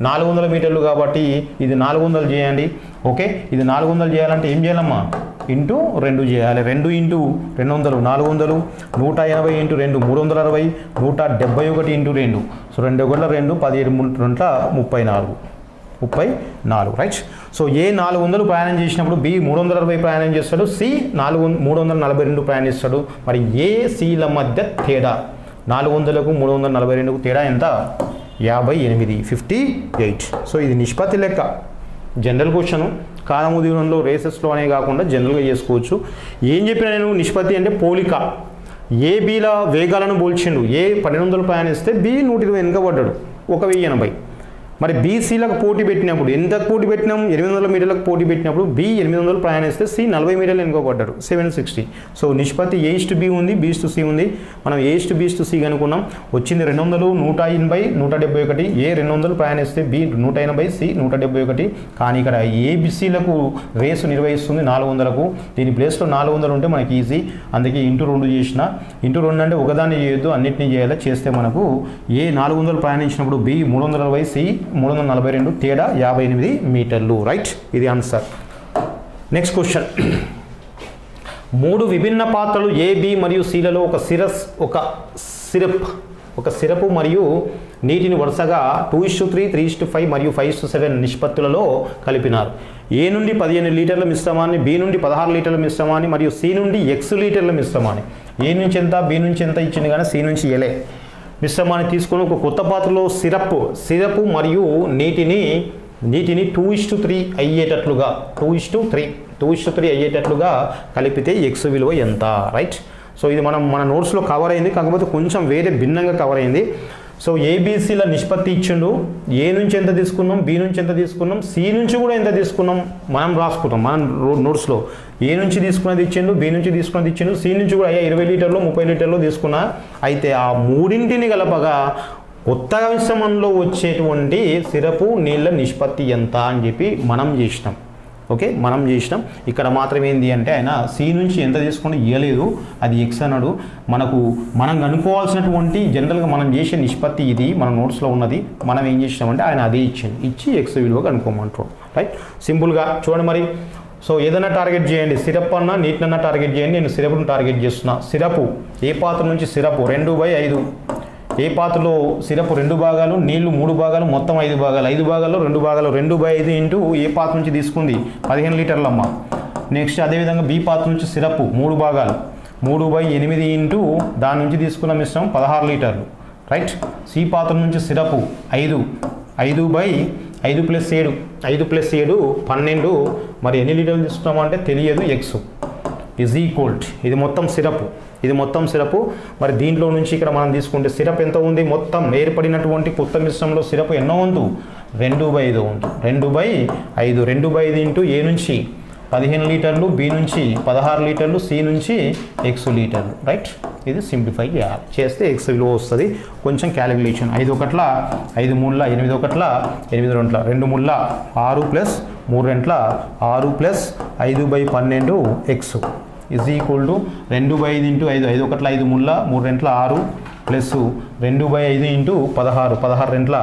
Speaker 1: 400 మీటర్లు కాబట్టి ఇది 400 చేయండి. ఓకే, ఇది 400 చేయాలంటే ఏం చేయాలమ్మా ఇంటూ 2 చేయాలి. 2 × 200 400, 180 × 2 360, 171 × 2. So 2 1 2 17 34 right. సో ఏ 400 ప్రయాణం చేసినప్పుడు బి 360 ప్రయాణం చేస్తాడు, సి 342 ప్రయాణిస్తాడు. మరి ఏ సిల మధ్య తేడా 400కు 342కు తేడా ఎంత 58 58. సో ఇది నిష్పత్తి లెక్క. జనరల్ క్వశ్చన్ కాలము దూరంలో రేసెస్లో అనే కాకుండా జనరల్గా చేసుకోవచ్చు. ఏం చెప్పినా నేను నిష్పత్తి అంటే పోలిక. ఏ బీల వేగాలను పోల్చిండు. ఏ 1200 ప్రయాణిస్తే బి 120 వెనుకబడ్డాడు 1080. మరి బీసీలకు పోటీ పెట్టినప్పుడు ఎంత పోటీ పెట్టినాం 800 మీటర్లకు పోటీ పెట్టినప్పుడు బి 800 ప్రయాణిస్తే సి 40 మీటర్లు వెనుకబడ్డాడు 760. సో నిష్పత్తి A:B ఉంది, B:C ఉంది. మనం A:B:C కనుక్కున్నాం. వచ్చింది 200 180 171. ఏ 200 ప్రయాణిస్తే బి 180, సి 171. కానీ ఇక్కడ ఏబిసిలకు రేసు నిర్వహిస్తుంది 400కు. దీని ప్లేస్లో 400 ఉంటే మనకి ఈజీ, అందుకే ఇంటూ 2 చేసిన. ఇంటూ 2 అంటే ఒకదాన్ని చేయొద్దు, అన్నింటినీ చేయాలి. చేస్తే మనకు ఏ 400 ప్రయాణించినప్పుడు బి 360, సి 342, తేడా 58 మీటర్లు రైట్. ఇది ఆన్సర్. Next question. 3 విభిన్న పాత్రలు ఏ, బి మరియు సిలలో ఒక సిరప్ మరియు నీటిని వరుసగా 2:3, 3:5 మరియు 5:7 నిష్పత్తులలో కలిపినారు. ఏ నుండి 15 లీటర్ల మిశ్రమాన్ని, బి నుండి 16 లీటర్ల మిశ్రమాన్ని మరియు సి నుండి x లీటర్ల మిశ్రమాన్ని. ఏ నుంచి ఎంత, బి నుంచి ఎంత ఇచ్చింది కానీ సి నుంచి ఎలే మిశ్రమాన్ని తీసుకొని ఒక కొత్త పాత్రలో సిరప్ మరియు నీటిని 2:3 అయ్యేటట్లుగా 2:3 అయ్యేటట్లుగా కలిపితే ఎక్స్ విలువ ఎంత రైట్. సో ఇది మన నోట్స్లో కవర్ అయింది, కాకపోతే కొంచెం వేరే భిన్నంగా కవర్ అయింది. సో ఏబీసీల నిష్పత్తి ఇచ్చిండు, ఏ నుంచి ఎంత తీసుకున్నాం, బి నుంచి ఎంత తీసుకున్నాం, సి నుంచి కూడా ఎంత తీసుకున్నాం మనం రాసుకుంటాం మనం నోట్స్లో. ఏ నుంచి తీసుకున్నది ఇచ్చిండు, బి నుంచి తీసుకున్నది ఇచ్చిండు, సి నుంచి కూడా అయ్యా 20 లీటర్లు 30 లీటర్లు తీసుకున్నా. అయితే ఆ మూడింటిని కలపగా కొత్త మిశ్రమంలో వచ్చేటువంటి సిరపు నీళ్ళ నిష్పత్తి ఎంత అని చెప్పి మనం చేసినాం. ఓకే, మనం చేసినాం. ఇక్కడ మాత్రం ఏంది అంటే ఆయన సి నుంచి ఎంత తీసుకుంటే ఇవ్వలేదు, అది ఎక్స్ అన్నాడు. మనం కనుక్కోవాల్సినటువంటి జనరల్గా మనం చేసే నిష్పత్తి ఇది మన నోట్స్లో ఉన్నది. మనం ఏం చేసినామంటే ఆయన అదే ఇచ్చి ఎక్స్ విలువ కనుక్కోమంటాడు. రైట్, సింపుల్గా చూడండి మరి. సో ఏదైనా టార్గెట్ చేయండి, సిరప్ అన్నా నీటినన్నా టార్గెట్ చేయండి. నేను సిరప్ను టార్గెట్ చేస్తున్నా. సిరపు ఏ పాత్ర నుంచి సిరపు 2/5, ఏ పాత్రలో సిరపు 2 భాగాలు, నీళ్లు 3 భాగాలు, మొత్తం 5 భాగాలు, 5 భాగాల్లో 2 భాగాలు, 2/5 ఇంటూ ఏ పాత్ర నుంచి తీసుకుంది 15 లీటర్లమ్మ. నెక్స్ట్ అదేవిధంగా బి పాత్ర నుంచి సిరపు 3 భాగాలు, 3/8 ఇంటూ దాని నుంచి తీసుకున్న మిశ్రమం 16 లీటర్లు. రైట్, సి పాత్ర నుంచి సిరపు 5 బై 5 + 7, 5 + 7 12. మరి ఎన్ని లీటర్లు తీసుకున్నామంటే తెలియదు. ఎక్స్ ఈజ్ ఈక్వల్, ఇది మొత్తం సిరపు. మరి దీంట్లో నుంచి ఇక్కడ మనం తీసుకుంటే సిరప్ ఎంత ఉంది, మొత్తం ఏర్పడినటువంటి కొత్త మిశ్రమంలో సిరప్ ఎన్నో వంతు 2/5 వంతు. 2/5, 2/5 ఇంటూ ఏ నుంచి 15 లీటర్లు, బి నుంచి 16 లీటర్లు, సి నుంచి ఎక్స్ లీటర్లు. రైట్, ఇది సింప్లిఫై చేయాలి. చేస్తే ఎక్స్ విలువ వస్తుంది. కొంచెం క్యాలిక్యులేషన్. 5 ఒకట్ల 5 మూడుల 8 ఒకట్ల 8 రెంట్ల 2 మూడుల 6 + 3 రెంట్ల 6 + 5/12 x is equal to 2/5 into 5, 5 ఒకట్ల 5 మూడుల 3 రెంట్ల 6 ప్లస్ 2/5 ఇంటూ 16, 16 రెంట్ల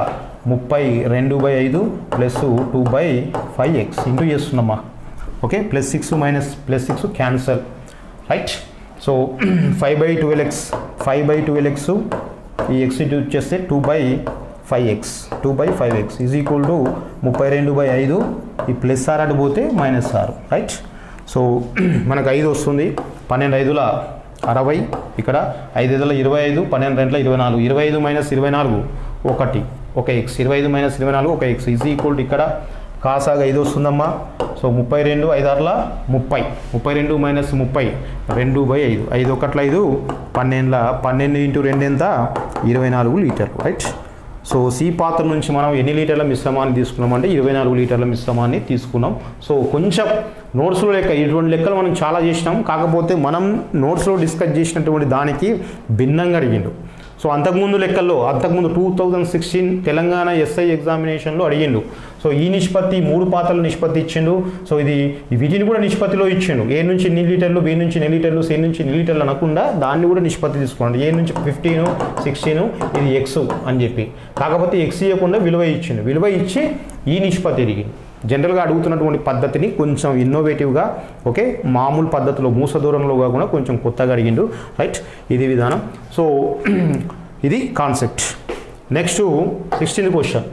Speaker 1: 30, 2/5 ప్లస్ 2/5x ఇంటూ చేస్తున్నామా. Okay, +6 cancel. Right, so 5/12x ఈ ఎక్స్ ఇటు వచ్చేస్తే 2/5x ఈజ్ ఈక్వల్ టు 32/5. ఈ ప్లస్ ఆర్ అటు పోతే -6. రైట్, సో మనకు 5 వస్తుంది. 12 5ల 60, ఇక్కడ 5 5ల 25, 12 2ల 24, 25 - 24 1 x, 25 - 24 1 x is equal to ఇక్కడ కాసాగా 5 వస్తుందమ్మా. సో 32 5 6ల 30, 32 - 30 2/5, 5 ఒకట్ల 5, 12 ఇంటూ 2 ఎంత 24 లీటర్లు. రైట్, సో సి పాత్ర నుంచి మనం ఎన్ని లీటర్ల మిశ్రమాన్ని తీసుకున్నామంటే 24 లీటర్ల మిశ్రమాన్ని తీసుకున్నాం. సో కొంచెం నోట్స్లో లెక్క, ఇటువంటి లెక్కలు మనం చాలా చేసినాం. కాకపోతే మనం నోట్స్లో డిస్కస్ చేసినటువంటి దానికి భిన్నంగా అడిగిండు. సో అంతకుముందు లెక్కల్లో 2016 తెలంగాణ ఎస్ఐ ఎగ్జామినేషన్లో అడిగిండు. సో ఈ నిష్పత్తి 3 పాత్రల నిష్పత్తి ఇచ్చిండు. సో వీటిని కూడా నిష్పత్తిలో ఇచ్చిండు. ఏ నుంచి ఎన్ని లీటర్లు, బి నుంచి ఎన్ని లీటర్లు, సి నుంచి ఎన్ని లీటర్లు అనకుండా దాన్ని కూడా నిష్పత్తి తీసుకోండి. ఏ నుంచి 15, 16 ఇది ఎక్స్ అని చెప్పి. కాకపోతే ఎక్స్ ఇవ్వకుండా విలువ ఇచ్చిండు. విలువ ఇచ్చి ఈ నిష్పత్తి ఎరిగింది. జనరల్గా అడుగుతున్నటువంటి పద్ధతిని కొంచెం ఇన్నోవేటివ్గా, ఓకే, మామూలు పద్ధతిలో మూస దూరంలో కాకుండా కొంచెం కొత్తగా అడిగిండు. రైట్, ఇది విధానం. సో ఇది కాన్సెప్ట్. Next 16th question.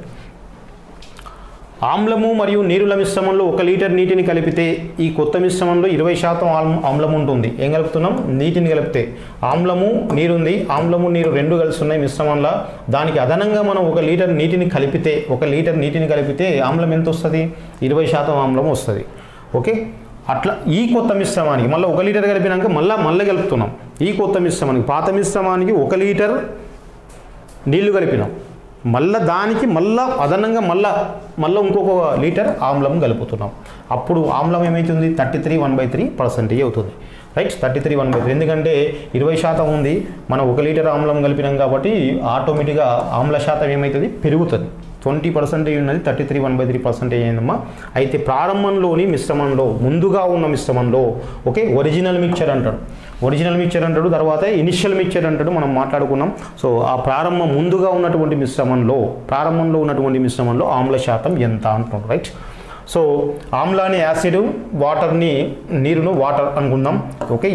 Speaker 1: ఆమ్లము మరియు నీరుల మిశ్రమంలో 1 లీటర్ నీటిని కలిపితే ఈ కొత్త మిశ్రమంలో 20% ఆమ్లం ఉంటుంది. ఏం కలుపుతున్నాం? నీటిని కలిపితే. ఆమ్లము నీరు ఉంది, ఆమ్లము నీరు 2 కలిసి ఉన్నాయి మిశ్రమంలో. దానికి అదనంగా మనం 1 లీటర్ నీటిని కలిపితే ఆమ్లం ఎంత వస్తుంది? 20% ఆమ్లం వస్తుంది. ఓకే, అట్లా ఈ కొత్త మిశ్రమానికి మళ్ళీ 1 లీటర్ కలిపినాక మళ్ళీ కలుపుతున్నాం. ఈ కొత్త మిశ్రమానికి, పాత మిశ్రమానికి 1 లీటర్ నీళ్లు కలిపినాం, దానికి అదనంగా ఇంకొక లీటర్ ఆమ్లం కలుపుతున్నాం. అప్పుడు ఆమ్లం ఏమవుతుంది? 33 అవుతుంది. రైట్, 33 ఎందుకంటే 20% ఉంది, మనం 1 లీటర్ ఆమ్లం కలిపినాం కాబట్టి ఆటోమేటిక్గా ఆమ్ల శాతం ఏమవుతుంది? పెరుగుతుంది. 20% ఉన్నది 33 అయిందమ్మా. అయితే ప్రారంభంలోని మిశ్రమంలో, ముందుగా ఉన్న మిశ్రమంలో, ఓకే, ఒరిజినల్ మిక్చర్ అంటాడు, తర్వాత ఇనిషియల్ మిక్చర్ అంటాడు, మనం మాట్లాడుకున్నాం. సో ఆ ముందుగా ఉన్నటువంటి మిశ్రమంలో ఆమ్ల శాతం ఎంత అంటున్నాం. రైట్, సో ఆమ్లాన్ని యాసిడ్, వాటర్ని నీరును వాటర్ అనుకుందాం. ఓకే,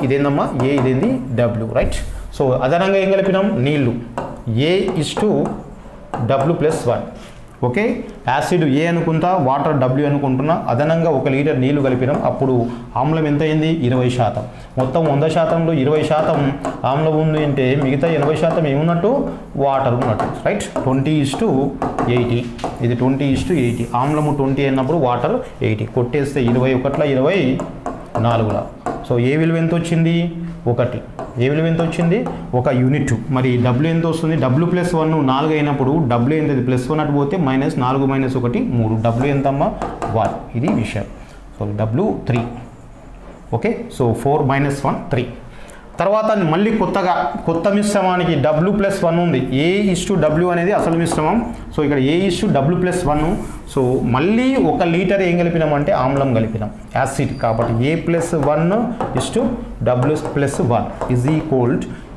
Speaker 1: ఇదేందమ్మా? ఇదేంది? W. రైట్, సో అదనంగా ఏం కలిపినాం? నీళ్లు. A/W+1. ఓకే, యాసిడ్ A అనుకుంటా, వాటర్ W అనుకుంటున్నా. అదనంగా 1 లీటర్ నీళ్లు కలిపినాం. అప్పుడు ఆమ్లం ఎంత అయింది? 20%. మొత్తం 100%లో 20% ఆమ్లం ఉంది అంటే మిగతా 80% ఏమున్నట్టు? వాటర్ ఉన్నట్టు. రైట్, 20:80. ఇది 20:80. ఆమ్లము 20 అయినప్పుడు వాటర్ 80. కొట్టేస్తే 21ల 24. సో ఏ విలువ ఎంత వచ్చింది? 1 ఏ విలువ ఎంత వచ్చింది 1 యూనిట్ మరి W ఎంత వస్తుంది W + 1 4 అయినప్పుడు W ఎంత +1 అటు పోతే -4 - 1 3 W ఎంత అమ్మా 1 ఇది విషయం సో W 3 ఓకే సో 4 - 1 3 తర్వాత మళ్ళీ కొత్త మిశ్రమానికి W + 1 ఉంది A:W అనేది అసలు మిశ్రమం సో ఇక్కడ A:W + 1 సో మళ్ళీ 1 లీటర్ ఏం కలిపినామంటే ఆమ్లం కలిపినాం యాసిడ్ కాబట్టి A+1 W + 1 ఈజ్ ఈక్వల్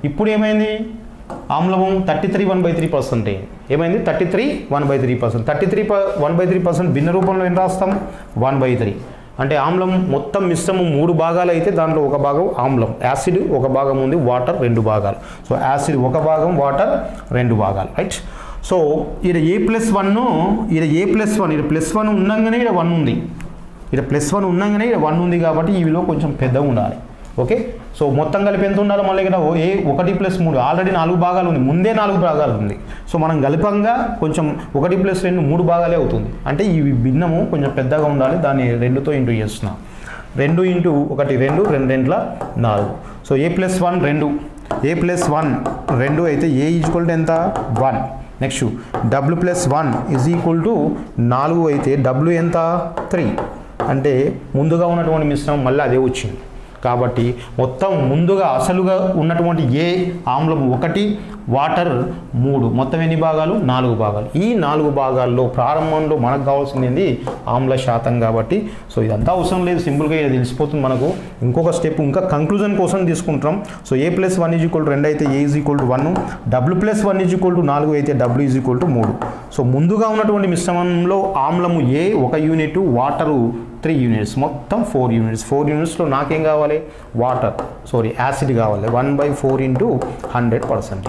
Speaker 1: ఇప్పుడు ఏమైంది ఆమ్లము 33 1/3% ఏమైంది 33 1/3% 33 1/3% భిన్న రూపంలో ఏం రాస్తాం 1/3 అంటే ఆమ్లం మొత్తం మిశ్రమం 3 భాగాలు అయితే దాంట్లో ఒక భాగం ఆమ్లం యాసిడ్ ఒక భాగం ఉంది వాటర్ 2 భాగాలు సో యాసిడ్ ఒక భాగం వాటర్ 2 భాగాలు రైట్ సో ఇక్కడ A+1 ఇక్కడ A+1 ఇక్కడ +1 ఉండగానే ఇక్కడ 1 ఉంది ఇక్కడ +1 ఉండగానే ఇక్కడ 1 ఉంది కాబట్టి ఈ విలువ కొంచెం పెద్దగా ఉండాలి ఓకే సో మొత్తం కలిపి ఎంత ఉండాలి మళ్ళీ ఇక్కడ A1 + 3 ఆల్రెడీ 4 భాగాలు ఉంది ముందే 4 భాగాలు ఉంది సో మనం గలిపంగా కొంచెం 1 + 2 3 భాగాలే అవుతుంది అంటే ఈ భిన్నము కొంచెం పెద్దగా ఉండాలి దాన్ని 2తో ఇంటూ చేస్తున్నాం 2 × 1 2 2 4 సో A+1 2 A+1 2 అయితే A = ఎంత 1 నెక్స్ట్ W + 1 = 4 అయితే W ఎంత 3 అంటే ముందుగా ఉన్నటువంటి మిశ్రమం మళ్ళీ అదే వచ్చింది కాబట్టి మొత్తం ముందుగా అసలుగా ఉన్నటువంటి ఏ ఆమ్లం 1 వాటర్ 3 మొత్తం ఎన్ని భాగాలు 4 భాగాలు ఈ 4 భాగాల్లో ప్రారంభంలో మనకు కావాల్సింది ఆమ్ల శాతం కాబట్టి సో ఇదంతా అవసరం లేదు సింపుల్గా ఇది తెలిసిపోతుంది మనకు ఇంకొక స్టెప్ ఇంకా కంక్లూజన్ కోసం తీసుకుంటాం సో A+1 = 2 అయితే A = 1 W + 1 = 4 అయితే W = 3 సో ముందుగా ఉన్నటువంటి మిశ్రమంలో ఆమ్లము A 1 యూనిట్ వాటరు 3 యూనిట్స్ మొత్తం 4 యూనిట్స్ 4 యూనిట్స్లో నాకేం కావాలి యాసిడ్ కావాలి 1/4 × 100%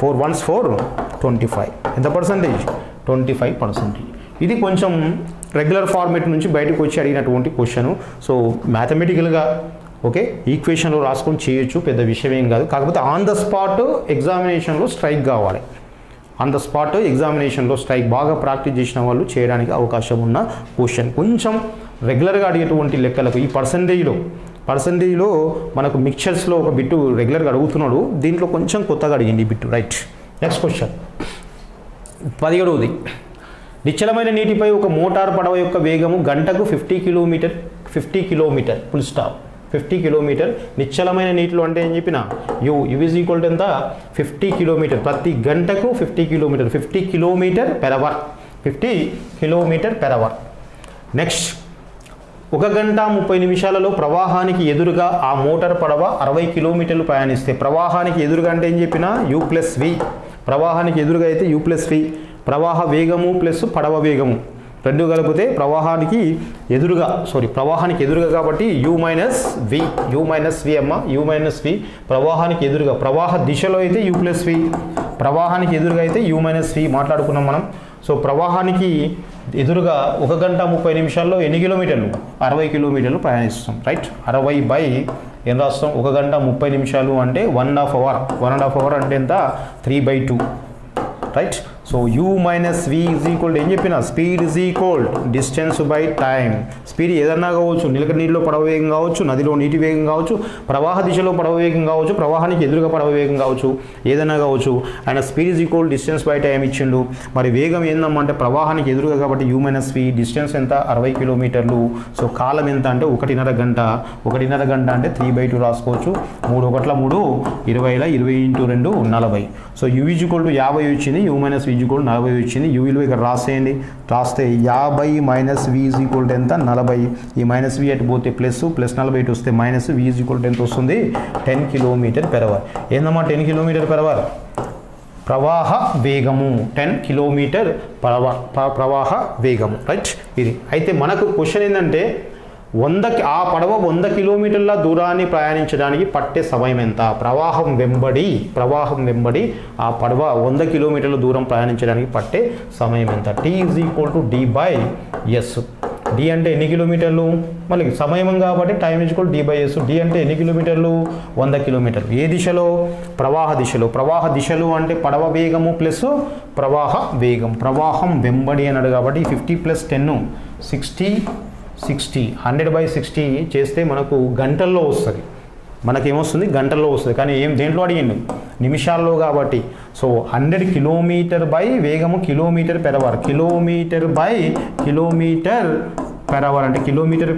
Speaker 1: 4 1s 4 25 ఎంత పర్సెంటేజ్ 25% ఇది కొంచెం రెగ్యులర్ ఫార్మేట్ నుంచి బయటకు వచ్చి అడిగినటువంటి క్వశ్చన్ సో మ్యాథమెటికల్గా ఓకే ఈక్వేషన్లో రాసుకొని చేయొచ్చు పెద్ద విషయం ఏం కాదు కాకపోతే ఆన్ ద స్పాట్ ఎగ్జామినేషన్లో స్ట్రైక్ కావాలి ఆన్ ద స్పాట్ ఎగ్జామినేషన్లో స్ట్రైక్ బాగా ప్రాక్టీస్ చేసిన వాళ్ళు చేయడానికి అవకాశం ఉన్న క్వశ్చన్ కొంచెం రెగ్యులర్గా అడిగేటువంటి లెక్కలకు ఈ పర్సంటేజ్లో మనకు మిక్చర్స్లో ఒక బిట్టు రెగ్యులర్గా అడుగుతున్నాడు దీంట్లో కొంచెం కొత్తగా అడిగింది ఈ బిట్టు రైట్ నెక్స్ట్ క్వశ్చన్ 17ది నిశ్చలమైన నీటిపై ఒక మోటార్ పడవ యొక్క వేగము గంటకు 50 కిలోమీటర్ ఫుల్ స్టాప్ 50 కిలోమీటర్ నిశ్చలమైన నీటిలో అంటే ఏం చెప్పిన యు = ఎంత 50 కిలోమీటర్ ప్రతి గంటకు 50 kilometre 50 kilometre per hour 50 kilometre per hour next 1 గంట 30 నిమిషాలలో ప్రవాహానికి ఎదురుగా ఆ మోటార్ పడవ 60 కిలోమీటర్లు ప్రయాణిస్తే ప్రవాహానికి ఎదురుగా అంటే ఏం చెప్పిన U+V ప్రవాహానికి ఎదురుగా అయితే U+V ప్రవాహ వేగము ప్లస్ పడవ వేగము రెండు కలిపితే ప్రవాహానికి ఎదురుగా కాబట్టి U - V అమ్మ U - V ప్రవాహానికి ఎదురుగా ప్రవాహ దిశలో అయితే U+V ప్రవాహానికి ఎదురుగా అయితే U - V మాట్లాడుకున్నాం మనం సో ప్రవాహానికి ఎదురుగా 1 గంట 30 నిమిషాల్లో ఎన్ని కిలోమీటర్లు 60 కిలోమీటర్లు ప్రయాణిస్తాం రైట్ 60 ఏం రాస్తాం 1 గంట 30 నిమిషాలు అంటే 1.5 అవర్ అంటే ఎంత 3/2 రైట్ సో U - V ఏం చెప్పిన speed distance by time speed ఏదన్నా కావచ్చు నిలకడ నీటిలో పడవ వేగం కావచ్చు నదిలో నీటి వేగం కావచ్చు ప్రవాహ దిశలో పడవ వేగం కావచ్చు ప్రవాహానికి ఎదురుగా పడవ వేగం కావచ్చు ఏదైనా కావచ్చు and speed distance by time ఇచ్చిండు మరి వేగం ఏందమ్మంటే ప్రవాహానికి ఎదురుగా కాబట్టి U - V డిస్టెన్స్ ఎంత 60 కిలోమీటర్లు సో కాలం ఎంత అంటే 1.5 గంట 1.5 గంట అంటే 3/2 రాసుకోవచ్చు 3 1 3 20 20 × 2 40 సో U = 50 వచ్చింది U - V = 40 వచ్చింది U విలువ ఇక్కడ రాసేయండి రాస్తే 50 - V = ఎంత 40 ఈ -V అటు పోతే +40 ఇటు వస్తే -V = ఎంత వస్తుంది 10 km/h ఏందమ్మా 10 km/h ప్రవాహ వేగము 10 km/h ప్రవాహ వేగము రైట్ ఇది అయితే మనకు క్వశ్చన్ ఏంటంటే ఆ పడవ 100 కిలోమీటర్ల దూరాన్ని ప్రయాణించడానికి పట్టే సమయం ఎంత ప్రవాహం వెంబడి ఆ పడవ 100 కిలోమీటర్ల దూరం ప్రయాణించడానికి పట్టే సమయం ఎంత T = D/S D అంటే ఎన్ని కిలోమీటర్లు మళ్ళీ సమయం కాబట్టి టైం = D/S D అంటే ఎన్ని కిలోమీటర్లు 100 కిలోమీటర్లు ఏ దిశలో ప్రవాహ దిశలో అంటే పడవ వేగము ప్లస్ ప్రవాహ వేగం ప్రవాహం వెంబడి అన్నాడు కాబట్టి 50 + 10 60 100/60 చేస్తే మనకు గంటల్లో వస్తుంది మనకేమొస్తుంది గంటల్లో వస్తుంది, కానీ దేంట్లో అడిగిండు నిమిషాల్లో కాబట్టి. సో 100 కిలోమీటర్ బై వేగము kilometre per hour, kilometre by kilometre per hour అంటే కిలోమీటర్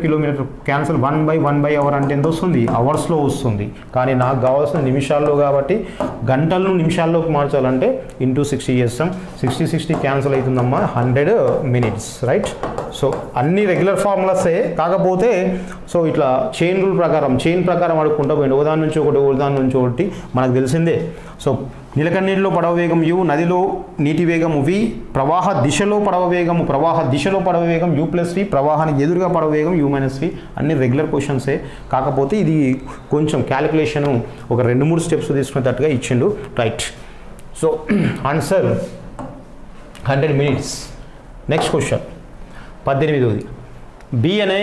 Speaker 1: క్యాన్సల్ 1/1/అవర్ అంటే ఎంత వస్తుంది అవర్స్లో వస్తుంది, కానీ నాకు కావాల్సిన నిమిషాల్లో కాబట్టి గంటలను నిమిషాల్లోకి మార్చాలంటే ఇంటూ 60 చేస్తాం. 60 క్యాన్సల్ అవుతుందమ్మా 100 minutes రైట్. సో అన్ని రెగ్యులర్ ఫార్ములాసే, కాకపోతే సో ఇట్లా చైన్ ప్రకారం అడుక్కుంటూ పోయింది, ఒకదాని నుంచి ఒకటి మనకు తెలిసిందే. సో నిలకడ నీటిలో పడవ వేగం u, నదిలో నీటి వేగము v, ప్రవాహ దిశలో పడవ వేగం u+v, ప్రవాహానికి ఎదురుగా పడవ వేగం u-v. అన్ని రెగ్యులర్ క్వశ్చన్సే, కాకపోతే ఇది కొంచెం క్యాలిక్యులేషను ఒక 2-3 స్టెప్స్ తీసుకునేటట్టుగా ఇచ్చిండు right. So answer 100 minutes. Next question 18ది. బి అనే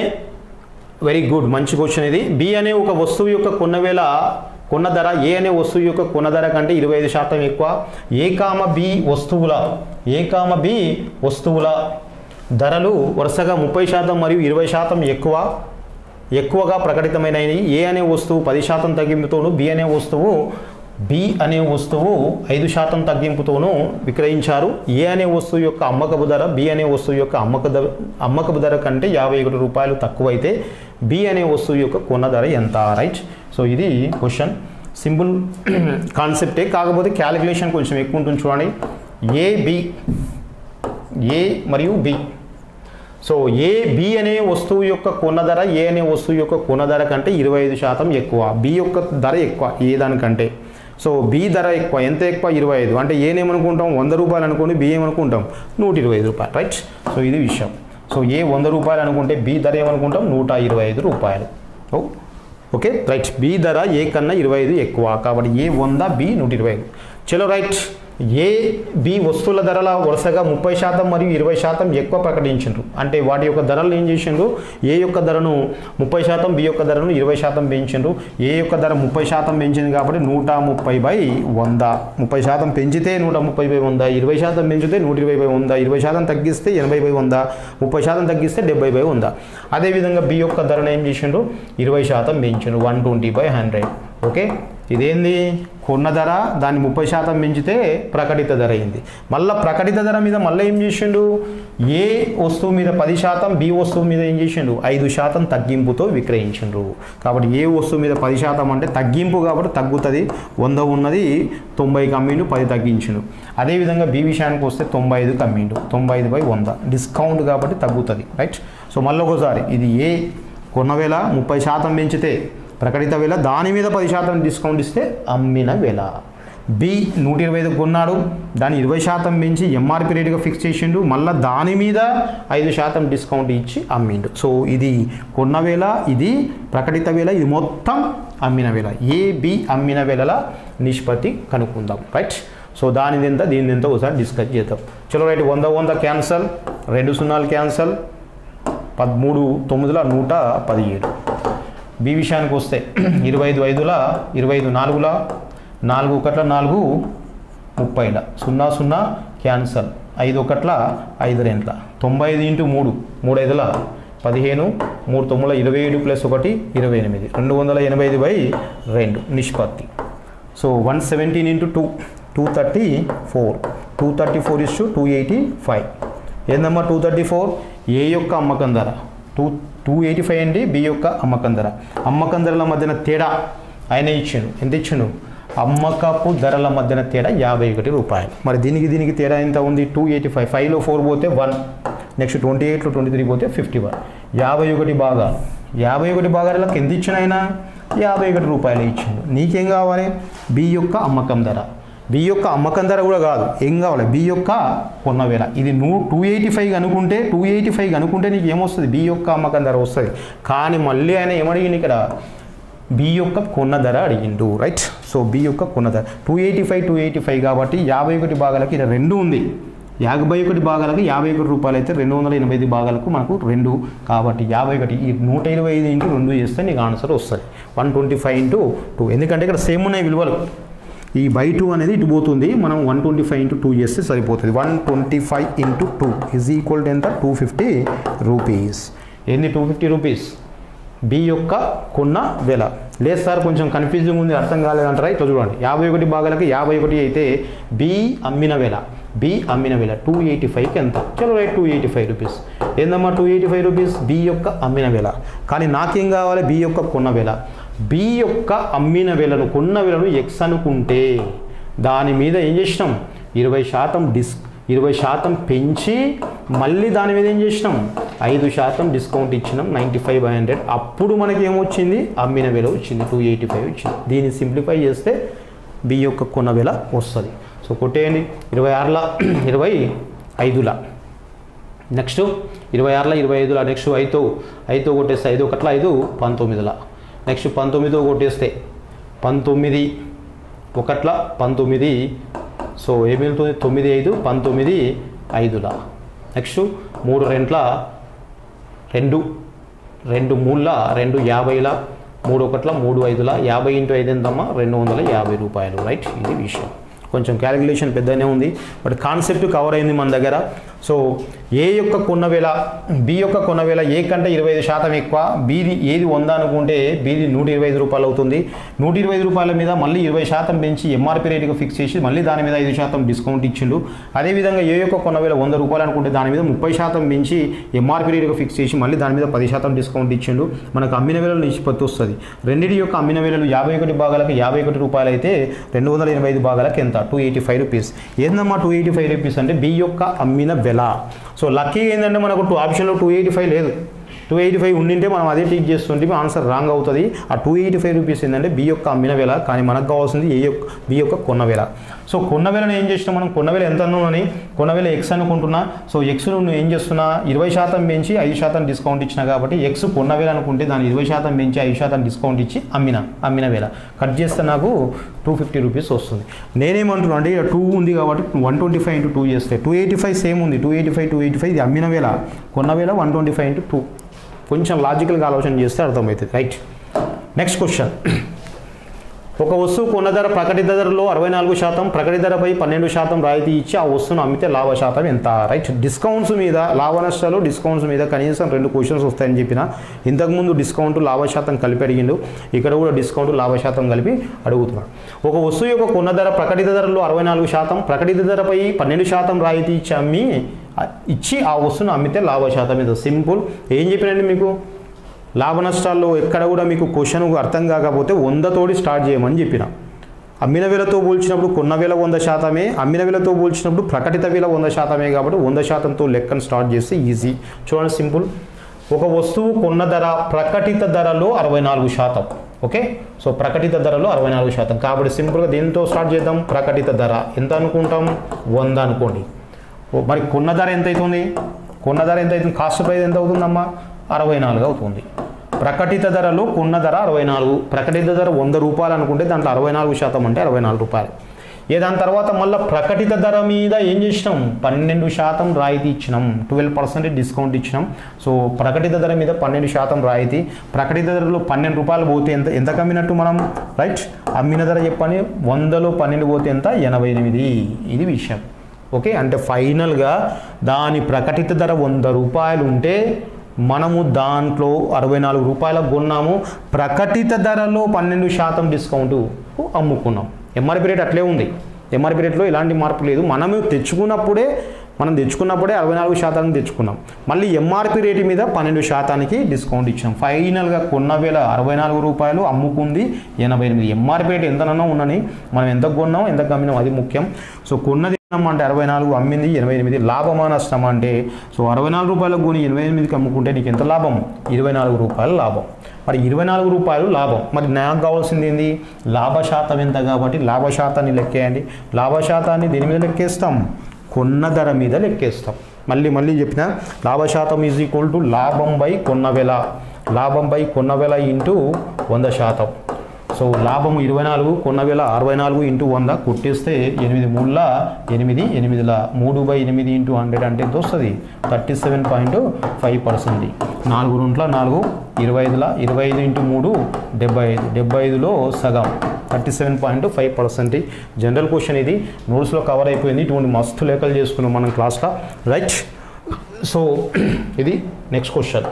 Speaker 1: వెరీ గుడ్ మంచి క్వశ్చన్ ఇది. బి అనే ఒక వస్తువు యొక్క కొన్న ధర ఏ అనే వస్తువు యొక్క కొన్న ధర కంటే 25% ఎక్కువ. ఏ కామ బి వస్తువుల ధరలు వరుసగా 30% మరియు 20% ఎక్కువగా ప్రకటితమైనవి. ఏ అనే వస్తువు 10% తగ్గింపుతోను బి అనే వస్తువు 5% తగ్గింపుతోనూ విక్రయించారు. ఏ అనే వస్తువు యొక్క అమ్మకపు ధర బి అనే వస్తువు యొక్క అమ్మకపు ధర కంటే 51 రూపాయలు తక్కువైతే బి అనే వస్తువు యొక్క కొన్న ధర ఎంత రైట్. సో ఇది క్వశ్చన్, సింపుల్ కాన్సెప్టే, కాకపోతే క్యాలిక్యులేషన్ కొంచెం ఎక్కువ ఉంటుంది చూడండి. ఏ మరియు బి. సో బి అనే వస్తువు యొక్క కొన్న ధర ఏ అనే వస్తువు యొక్క కొన్న ధర కంటే 25% ఎక్కువ, బి యొక్క ధర ఎక్కువ ఏ దానికంటే. సో బి ధర ఎక్కువ, ఎంత ఎక్కువ 25, అంటే ఏమనుకుంటాం 100 రూపాయలు అనుకోండి, బి ఏమనుకుంటాం 125 రూపాయలు రైట్. సో ఇది విషయం. సో 100 రూపాయలు అనుకుంటే బి ధర ఏమనుకుంటాం 125 రూపాయలు. Okay right. బి ధర ఏ కన్నా 25 ఎక్కువ, కాబట్టి 100 బి 125. చలో రైట్. బి వస్తువుల ధరల వరుసగా 30% మరియు 20% ఎక్కువ ప్రకటించారు. అంటే వాటి యొక్క ధరలు ఏం చేసిండ్రు, ఏ యొక్క ధరను 30%, బి యొక్క ధరను 20% పెంచిండ్రు. ఏ యొక్క ధర 30% పెంచింది కాబట్టి 130/100, 30% పెంచితే 130/100, 20% పెంచితే 120/100, 20% తగ్గిస్తే 80/100, 30% తగ్గిస్తే 70/100. అదేవిధంగా బి యొక్క ధరను ఏం చేసిండ్రు 20% పెంచిండ్రు 120/100. ఓకే, ఇదేంది కొన్న ధర, దాన్ని 30% పెంచితే ప్రకటిత ధర అయింది. మళ్ళీ ప్రకటిత ధర మీద మళ్ళీ ఏం చేసిండు, ఏ వస్తువు మీద 10%, బి వస్తువు మీద ఏం చేసిండు 5% తగ్గింపుతో విక్రయించిండ్రు. కాబట్టి ఏ వస్తువు మీద 10% అంటే తగ్గింపు కాబట్టి తగ్గుతుంది, 100 ఉన్నది 90 కమ్మిండు, 10 తగ్గించిండు. అదేవిధంగా బి విషయానికి వస్తే 95 కమ్మిండు, 95/100 డిస్కౌంట్ కాబట్టి తగ్గుతుంది రైట్. సో మళ్ళీ ఒకసారి ఇది ఏ కొన్న వేళ 30% పెంచితే ప్రకటిత వేళ, దాని మీద 10% డిస్కౌంట్ ఇస్తే అమ్మిన వేళ. బి 125 కొన్నాడు, దాన్ని 20% పెంచి ఎంఆర్పి రేటుగా ఫిక్స్ చేసిండు, మళ్ళీ దాని మీద 5% డిస్కౌంట్ ఇచ్చి అమ్మిండు. సో ఇది కొన్న వేళ, ఇది ప్రకటిత వేళ, ఇది మొత్తం అమ్మిన వేళ. బి అమ్మిన వేళల నిష్పత్తి కనుక్కుందాం రైట్. సో దానిది ఎంత దీనిది ఎంత ఒకసారి డిస్కస్ చేద్దాం. చలో రైట్. 100 క్యాన్సల్, 2 సున్నాలు క్యాన్సల్, 13 9 117. బి విషయానికి వస్తే 25 5 25 4 4 1 4 30 0 0 క్యాన్సల్, 5 1 5 2 95 × 3 3 5 15 3 9 27 + 1 28 285/2 నిష్పత్తి. సో 117 × 2 234 234 285. ఏందమ్మా 234 ఏ యొక్క అమ్మకం ధర, 285 అండి బి యొక్క అమ్మకం ధర. అమ్మకం ధరల మధ్యన తేడా ఆయన ఇచ్చాడు, ఎంత ఇచ్చాడు, అమ్మకపు ధరల మధ్యన తేడా 51 రూపాయలు. మరి దీనికి తేడా ఎంత ఉంది 285, 5లో 4 పోతే 1, నెక్స్ట్ 28లో 23 పోతే 51, 51 భాగాలు. 51 భాగాలకు ఎంత ఇచ్చిన ఆయన 51 రూపాయలు ఇచ్చిండు. నీకేం కావాలి బి యొక్క అమ్మకం ధర. బి యొక్క అమ్మకం ధర కూడా కాదు, ఏం కావాలి బి యొక్క కొన్న వేళ. ఇది 285 అనుకుంటే నీకు ఏమొస్తుంది బి యొక్క అమ్మకం ధర వస్తుంది. కానీ మళ్ళీ ఆయన ఏమడిగింది ఇక్కడ బి యొక్క కొన్న ధర అడిగిండు రైట్. సో బి యొక్క కొన్న ధర 285 కాబట్టి 51 భాగాలకి ఇక్కడ 2 ఉంది. 51 భాగాలకు 51 రూపాయలు అయితే 285 భాగాలకు మనకు 2 కాబట్టి 51. ఈ 125 × 2 చేస్తే నీకు ఆన్సర్ వస్తుంది 125 × 2. ఎందుకంటే ఇక్కడ సేమ్ ఉన్నాయి విలువలు. ఈ /2 అనేది ఇటు పోతుంది, మనం 125 × 2 చేస్తే సరిపోతుంది. 125 × 2 = ఎంత 250 రూపీస్. ఏంది 250 రూపీస్ బి యొక్క కొన్న వేళ. లేదు సార్ కొంచెం కన్ఫ్యూజింగ్ ఉంది అర్థం కాలేదంటారా, ఇట్లా చూడండి 51 భాగాలకి 51 అయితే బి అమ్మిన వేల 285కి ఎంత, చలో రైట్ 285 రూపీస్. ఏందమ్మా 285 రూపీస్ బి యొక్క అమ్మిన వేల. కానీ నాకేం కావాలి, బి యొక్క కొన్న వేల. బి యొక్క అమ్మిన వేలను కొన్న వేలను ఎక్స్ అనుకుంటే దాని మీద ఏం చేసినాం 20% పెంచి మళ్ళీ దాని మీద ఏం చేసినాం 5% డిస్కౌంట్ ఇచ్చినాం 95/100. అప్పుడు మనకి ఏమొచ్చింది అమ్మిన వేల వచ్చింది 285 వచ్చింది. దీన్ని సింప్లిఫై చేస్తే బి యొక్క కొన్న వేల వస్తుంది. సో కొట్టేయండి 26/25. నెక్స్ట్ 26/25. నెక్స్ట్ 5తో కొట్టేస్తే 5 1 5 19. నెక్స్ట్ 19తో కొట్టేస్తే 19 1 19. సో ఏమి వెళ్తుంది 9 5 19 5. నెక్స్ట్ 3 2 2 2 3 2 50. 3 1 3 5 50 × 5 ఎంతమ్మా 250 రూపాయలు. రైట్, ఇది విషయం. కొంచెం క్యాలిక్యులేషన్ పెద్దనే ఉంది, బట్ కాన్సెప్ట్ కవర్ అయింది మన దగ్గర. సో ఏ యొక్క కొన్న వేల బి యొక్క కొన్న వేల ఏ కంటే 25% ఎక్కువ, బీది ఏది 100 అనుకుంటే బీది 125 రూపాయలు అవుతుంది. 125 రూపాయల మీద మళ్ళీ 20% పెంచి ఎంఆర్పి రేటుగా ఫిక్స్ చేసి మళ్ళీ దాని మీద 5% డిస్కౌంట్ ఇచ్చిండు. అదేవిధంగా ఏ యొక్క కొన్న వేల 100 రూపాయలు అనుకుంటే దాని మీద 30% పెంచి ఎంఆర్పి రేటుగా ఫిక్స్ చేసి మళ్ళీ దాని మీద 10% డిస్కౌంట్ ఇచ్చిండు. మనకు అమ్మిన వేలలో నిష్పత్తి వస్తుంది. రెండింటి యొక్క అమ్మిన వేలలు 51 భాగాలకు 51 రూపాయలు అయితే 285 భాగాలకు ఎంత 285 రూపీస్. ఏందమ్మా 285 రూపీస్ అంటే బి యొక్క అమ్మిన వేల. సో లక్కీ ఏంటంటే మనకు ఆప్షన్లో 285 లేదు. 285 ఉండింటే మనం అదే టీక్ చేస్తుంటే ఆన్సర్ రాంగ్ అవుతుంది. ఆ 285 రూపీస్ ఏంటంటే బి యొక్క అమ్మిన వేల, కానీ మనకు కావాల్సింది బి యొక్క కొన్న వేల. సో కొన్న వేలను ఏం చేసినా మనం కొన్న వేల ఎంత అన్నామని కొన్న వేల ఎక్స్ అనుకుంటున్నా. సో ఎక్స్ నువ్వు ఏం చేస్తున్నా 20% పెంచి 5% డిస్కౌంట్ ఇచ్చిన కాబట్టి ఎక్స్ కొన్న వేల అనుకుంటే దాన్ని 20% పెంచి 5% డిస్కౌంట్ ఇచ్చి అమ్మిన వేల కట్ చేస్తే నాకు 250 రూపీస్ వస్తుంది. నేనేమంటున్నా అంటే 2 ఉంది కాబట్టి 125 × 2 చేస్తే 285 సేమ్ ఉంది. 285 ఇది అమ్మిన వేల, కొన్న వేల 125 × 2. కొంచెం లాజికల్గా ఆలోచన చేస్తే అర్థమవుతుంది. Right, next question. ఒక వస్తువు కొన్న ధర ప్రకటిత ధరలో 64%, ప్రకటిత ధరపై 12% రాయితీ ఇచ్చి ఆ వస్తువును అమ్మితే లాభ శాతం ఎంత. రైట్, డిస్కౌంట్స్ మీద లాభ నష్టాలు డిస్కౌంట్స్ మీద కనీసం 2 క్వశ్చన్స్ వస్తాయని చెప్పిన. ఇంతకుముందు డిస్కౌంట్ లాభ శాతం కలిపి అడిగిండు, ఇక్కడ కూడా డిస్కౌంట్ లాభ శాతం కలిపి అడుగుతున్నాడు. ఒక వస్తువు యొక్క కొన్న ధర ప్రకటిత ధరలో 64%, ప్రకటిత ధరపై 12% రాయితీ ఇచ్చి ఆ వస్తువును అమ్మితే లాభ శాతం మీద. సింపుల్. ఏం చెప్పినండి మీకు లాభ నష్టాల్లో ఎక్కడ కూడా మీకు క్వశ్చన్ అర్థం కాకపోతే 100 తోటి స్టార్ట్ చేయమని చెప్పిన. అమ్మిన వేలతో పోల్చినప్పుడు కొన్న వేల 100%, అమ్మిన వేలతో పోల్చినప్పుడు ప్రకటిత వేల 100% కాబట్టి 100%తో లెక్కను స్టార్ట్ చేస్తే ఈజీ. చూడండి సింపుల్. ఒక వస్తువు కొన్న ధర ప్రకటిత ధరలో 64%. ఓకే, సో ప్రకటిత ధరలో 64% కాబట్టి సింపుల్గా దీంతో స్టార్ట్ చేద్దాం. ప్రకటిత ధర ఎంత అనుకుంటాం 100 అనుకోండి. మరి కొన్న ధర ఎంత అవుతుంది, కాస్ట్ ప్రైస్ ఎంత అవుతుందమ్మా 64 అవుతుంది. ప్రకటిత ధరలో కొన్న ధర 64, ప్రకటిత ధర 100 రూపాయలు అనుకుంటే దాంట్లో 64% అంటే 64 రూపాయలు. దాని తర్వాత మళ్ళీ ప్రకటిత ధర మీద ఏం చేసినాం 12% రాయితీ ఇచ్చినాం, 12% డిస్కౌంట్ ఇచ్చినాం. సో ప్రకటిత ధర మీద 12% రాయితీ, ప్రకటిత ధరలో 12 రూపాయలు పోతే ఎంత కమ్మినట్టు మనం. రైట్, అమ్మిన ధర చెప్పని 100లో 12 పోతే ఎంత 88. ఇది విషయం. ఓకే, అంటే ఫైనల్గా దాని ప్రకటిత ధర 100 రూపాయలు ఉంటే మనము దాంట్లో 64 రూపాయలకు కొన్నాము, ప్రకటిత ధరలో 12% డిస్కౌంట్ అమ్ముకున్నాం. ఎంఆర్పి రేట్ అట్లే ఉంది, ఎంఆర్పి రేట్లో ఎలాంటి మార్పు లేదు. మనం తెచ్చుకున్నప్పుడే 64% తెచ్చుకున్నాం, మళ్ళీ ఎంఆర్పి రేటు మీద 12% డిస్కౌంట్ ఇచ్చాం. ఫైనల్గా కొన్న వేల 64 రూపాయలు, అమ్ముకుంది 88. ఎంఆర్పి రేట్ ఎంతనన్నా ఉన్నని మనం ఎంత కొన్నాం ఎంత అమ్మినాం అది ముఖ్యం. సో కొన్నది అంటే 64, అమ్మింది 88. లాభమా నష్టమా అంటే సో 64 రూపాయలకు కొని 88కి అమ్ముకుంటే నీకు ఎంత లాభం 24 రూపాయలు లాభం. మరి 24 రూపాయలు లాభం. మరి నాకు కావాల్సింది ఏంది లాభ శాతం ఎంత కాబట్టి లాభ శాతాన్ని లెక్కేయండి. లాభ శాతాన్ని దేని మీద లెక్కేస్తాం కొన్న ధర మీద లెక్కేస్తాం. మళ్ళీ చెప్పిన లాభ శాతం ఈజ్ ఈక్వల్ టు లాభం బై కొన్న వేల, లాభం బై కొన్న వేల ఇంటూ 100%. సో లాభం 24, కొన్న వేల 64 ఇంటూ 100 కొట్టేస్తే 8 3 8, 8 3/8 ఇంటూ 100 అంటే ఎంత వస్తుంది 37.5%. 4 2 4 25, 25 ఇంటూ 3 75, 75లో సగం 37.5%. జనరల్ క్వశ్చన్ ఇది, నోట్స్లో కవర్ అయిపోయింది. ఇటువంటి మస్తు లెక్కలు చేసుకున్నాం మనం క్లాస్లో. రైట్, సో ఇది next question.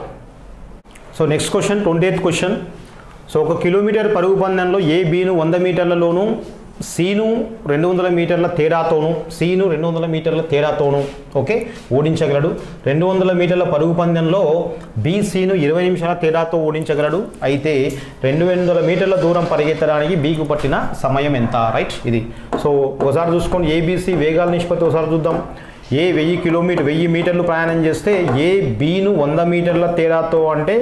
Speaker 1: So next question 28th question. So 1 kilometre పరుగు పందెంలో ఏ బీను 100 మీటర్లలోను సీను 200 మీటర్ల తేడాతోను సీను 200 మీటర్ల తేడాతోను ఓకే ఓడించగలడు. 200 మీటర్ల పరుగు పందెంలో బి సీను 20 నిమిషాల తేడాతో ఓడించగలడు. అయితే 200 మీటర్ల దూరం పరిగెత్తడానికి బీకు పట్టిన సమయం ఎంత? రైట్, ఇది. సో ఒకసారి చూసుకోండి, ఏబిసి వేగాల నిష్పత్తి ఒకసారి చూద్దాం. ఏ 1000 మీటర్లు ప్రయాణం చేస్తే ఏ బీను 100 మీటర్ల తేడాతో, అంటే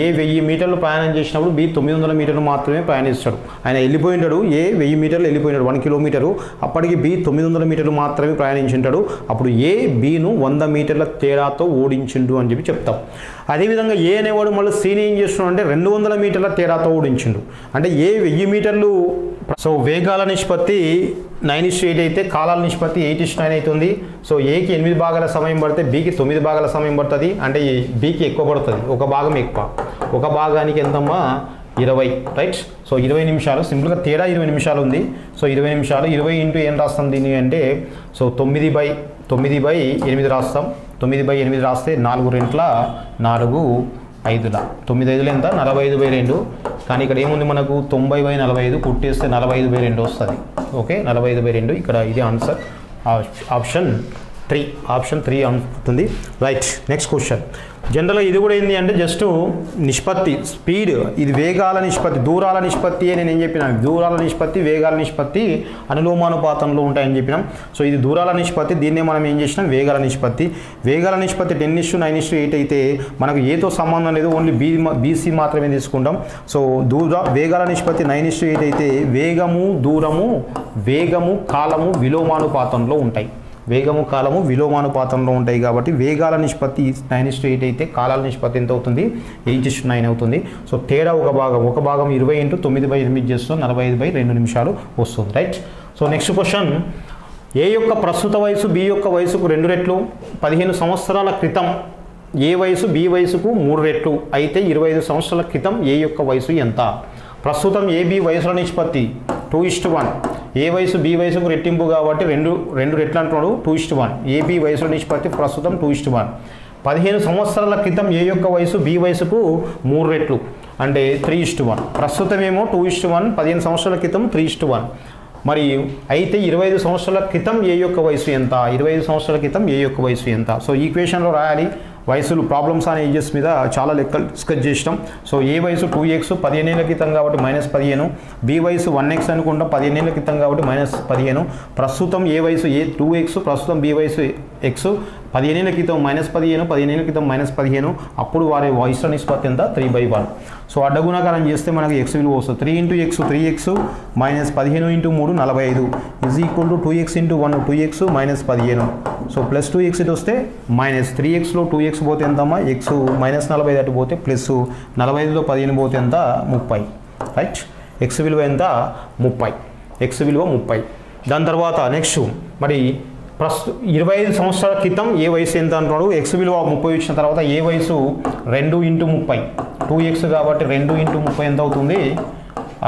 Speaker 1: ఏ 1000 మీటర్లు ప్రయాణం చేసినప్పుడు బి 900 మీటర్లు మాత్రమే ప్రయాణిస్తాడు. ఆయన వెళ్ళిపోయింటాడు, ఏ 1000 మీటర్లు వెళ్ళిపోయినాడు 1 కిలోమీటరు, అప్పటికి బి 900 మీటర్లు మాత్రమే ప్రయాణించుంటాడు. అప్పుడు ఏ బీను 100 మీటర్ల తేడాతో ఓడించిండు అని చెప్పి చెప్తాం. అదేవిధంగా ఏ అనేవాడు మళ్ళీ సీని ఏం చేస్తున్నాడు అంటే 200 మీటర్ల తేడాతో ఓడించిండు. అంటే ఏ 1000 మీటర్లు. సో వేగాల నిష్పత్తి 9:8 అయితే కాలాల నిష్పత్తి 8:9 అవుతుంది. సో ఏకి 8 భాగాల సమయం పడితే బీకి 9 భాగాల సమయం పడుతుంది. అంటే బీకి ఎక్కువ పడుతుంది, ఒక భాగం ఎక్కువ. ఒక భాగానికి ఎంతమ్మా? 20. రైట్. సో 20 నిమిషాలు, సింపుల్గా తేడా 20 నిమిషాలు ఉంది. సో 20 నిమిషాలు 20 ఇంటూ ఏం రాస్తాం దీన్ని అంటే, సో 9/8 రాస్తాం. 9/8 రాస్తే 4 రెంట్ల 4 5ల 9 5లు ఎంత? 45/2. కానీ ఇక్కడ ఏముంది మనకు? 90/45 కుట్టేస్తే 45/2 వస్తుంది. ఓకే, 45/2. ఇక్కడ ఇది ఆన్సర్ ఆప్షన్ 3. ఆప్షన్ 3 అవుతుంది. రైట్. Next question. జనరల్గా ఇది కూడా ఏంటి అంటే జస్ట్ నిష్పత్తి, స్పీడ్. ఇది వేగాల నిష్పత్తి, దూరాల నిష్పత్తి నేను ఏం చెప్పినాను? దూరాల నిష్పత్తి వేగాల నిష్పత్తి అనులోమానుపాతంలో ఉంటాయని చెప్పినాం. సో ఇది దూరాల నిష్పత్తి, దీన్నే మనం ఏం చేసినాం? వేగాల నిష్పత్తి. వేగాల నిష్పత్తి 10:9:8 అయితే మనకు ఏతో సంబంధం లేదు, ఓన్లీ బీసీ మాత్రమే తీసుకుంటాం. సో వేగాల నిష్పత్తి 9:8 అయితే వేగము, దూరము, వేగము, కాలము విలోమానుపాతంలో ఉంటాయి. వేగము, కాలము విలోమానుపాతంలో ఉంటాయి కాబట్టి వేగాల నిష్పత్తి 9:8 అయితే కాలాల నిష్పత్తి ఎంత అవుతుంది? 8:9 అవుతుంది. సో తేడా ఒక భాగం 20 ఇంటూ 9/8 చేస్తూ 45/2 నిమిషాలు వస్తుంది. Right. So next question. A యొక్క ప్రస్తుత వయసు బి యొక్క వయసుకు 2 రెట్లు. 15 సంవత్సరాల క్రితం ఏ వయసు బి వయసుకు 3 రెట్లు అయితే 25 సంవత్సరాల క్రితం ఏ యొక్క వయసు ఎంత? ప్రస్తుతం ఏబి వయసుల నిష్పత్తి 2:1. ఏ వయసు బి వయసుకు రెట్టింపు కాబట్టి రెండు రెట్లు అంటున్నాడు. 2:1. ఏబి వయసుల నిష్పత్తి ప్రస్తుతం 2:1. 15 సంవత్సరాల క్రితం ఏ యొక్క వయసు బి వయసుకు 3 రెట్లు అంటే 3:1. ప్రస్తుతం ఏమో 2:1, 15 సంవత్సరాల క్రితం 3:1. మరి అయితే 25 సంవత్సరాల క్రితం ఏ యొక్క వయసు ఎంత? 25 సంవత్సరాల క్రితం ఏ యొక్క వయసు ఎంత? సో ఈక్వేషన్లో రాయాలి. వయసులు ప్రాబ్లమ్స్ అనే ఏజెస్ మీద చాలా లెక్కలు డిస్కస్ చేసినాం. సో ఏ వయసు 2x 15 ఏళ్ళ క్రితం కాబట్టి -15, బి వయసు 1x అనుకుంటాం 15 ఏళ్ళ క్రితం కాబట్టి -15. ప్రస్తుతం ఏ వయసు 2x, ప్రస్తుతం బి వయసు x, 15 ఏళ్ళ క్రితం -15, 15 ఏళ్ళ క్రితం -15. అప్పుడు వారి వయసుల నిష్పత్తి ఎంత? 3/1. సో అడ్డగుణాకారం చేస్తే మనకి x విలువ వస్తుంది. 3 × x 3x -15 × 3 45 = 2x × 1 2x -15. So +2x ఇటు వస్తే -3xలో 2x పోతే ఎంతమ్మా? x -45 అటు పోతే +45లో 15 పోతే ఎంత? 30. రైట్. x విలువ ఎంత? 30. x విలువ 30. దాని తర్వాత నెక్స్ట్ మరి 25 సంవత్సరాల క్రితం ఏ వయసు ఎంత అంటున్నాడు? x విలువ 30 ఇచ్చిన తర్వాత ఏ వయసు 2 × 30 2x కాబట్టి 2 × 30 ఎంత అవుతుంది?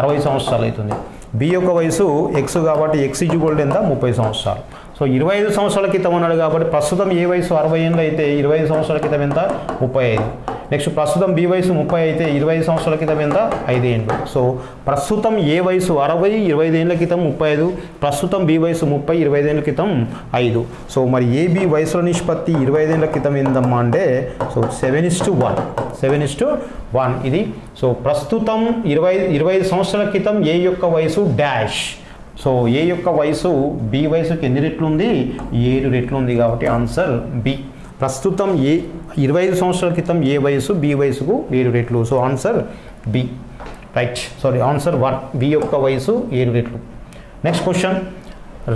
Speaker 1: 60 సంవత్సరాలు అవుతుంది. బి యొక్క వయసు x కాబట్టి x = ఎంత? 30 సంవత్సరాలు. సో 25 సంవత్సరాల క్రితం అన్నాడు కాబట్టి ప్రస్తుతం ఏ వయసు 60 ఏళ్ళు అయితే 25 సంవత్సరాల క్రితం ఎంత? 35. నెక్స్ట్ ప్రస్తుతం బి వయసు 30 అయితే 25 సంవత్సరాల క్రితం ఎంత? 5 ఏళ్ళు. సో ప్రస్తుతం ఏ వయసు 60 25 ఏళ్ళ క్రితం 35, ప్రస్తుతం బి వయసు 30 25 ఏళ్ళ క్రితం 5. సో మరి ఏబి వయసుల నిష్పత్తి 25 ఏళ్ళ క్రితం ఏందమ్మా అంటే సో 7:1. 7:1 ఇది. సో ప్రస్తుతం 25 సంవత్సరాల క్రితం ఏ యొక్క వయసు డాష్. సో ఏ యొక్క వయసు బి వయసుకి ఎన్ని రెట్లు ఉంది? 7 రెట్లు ఉంది కాబట్టి ఆన్సర్ బి. ప్రస్తుతం 25 సంవత్సరాల క్రితం ఏ వయసు బి వయసుకు 7 రెట్లు. So answer B. Right. Sorry, answer 1. B యొక్క వయసు 7 రెట్లు. Next question.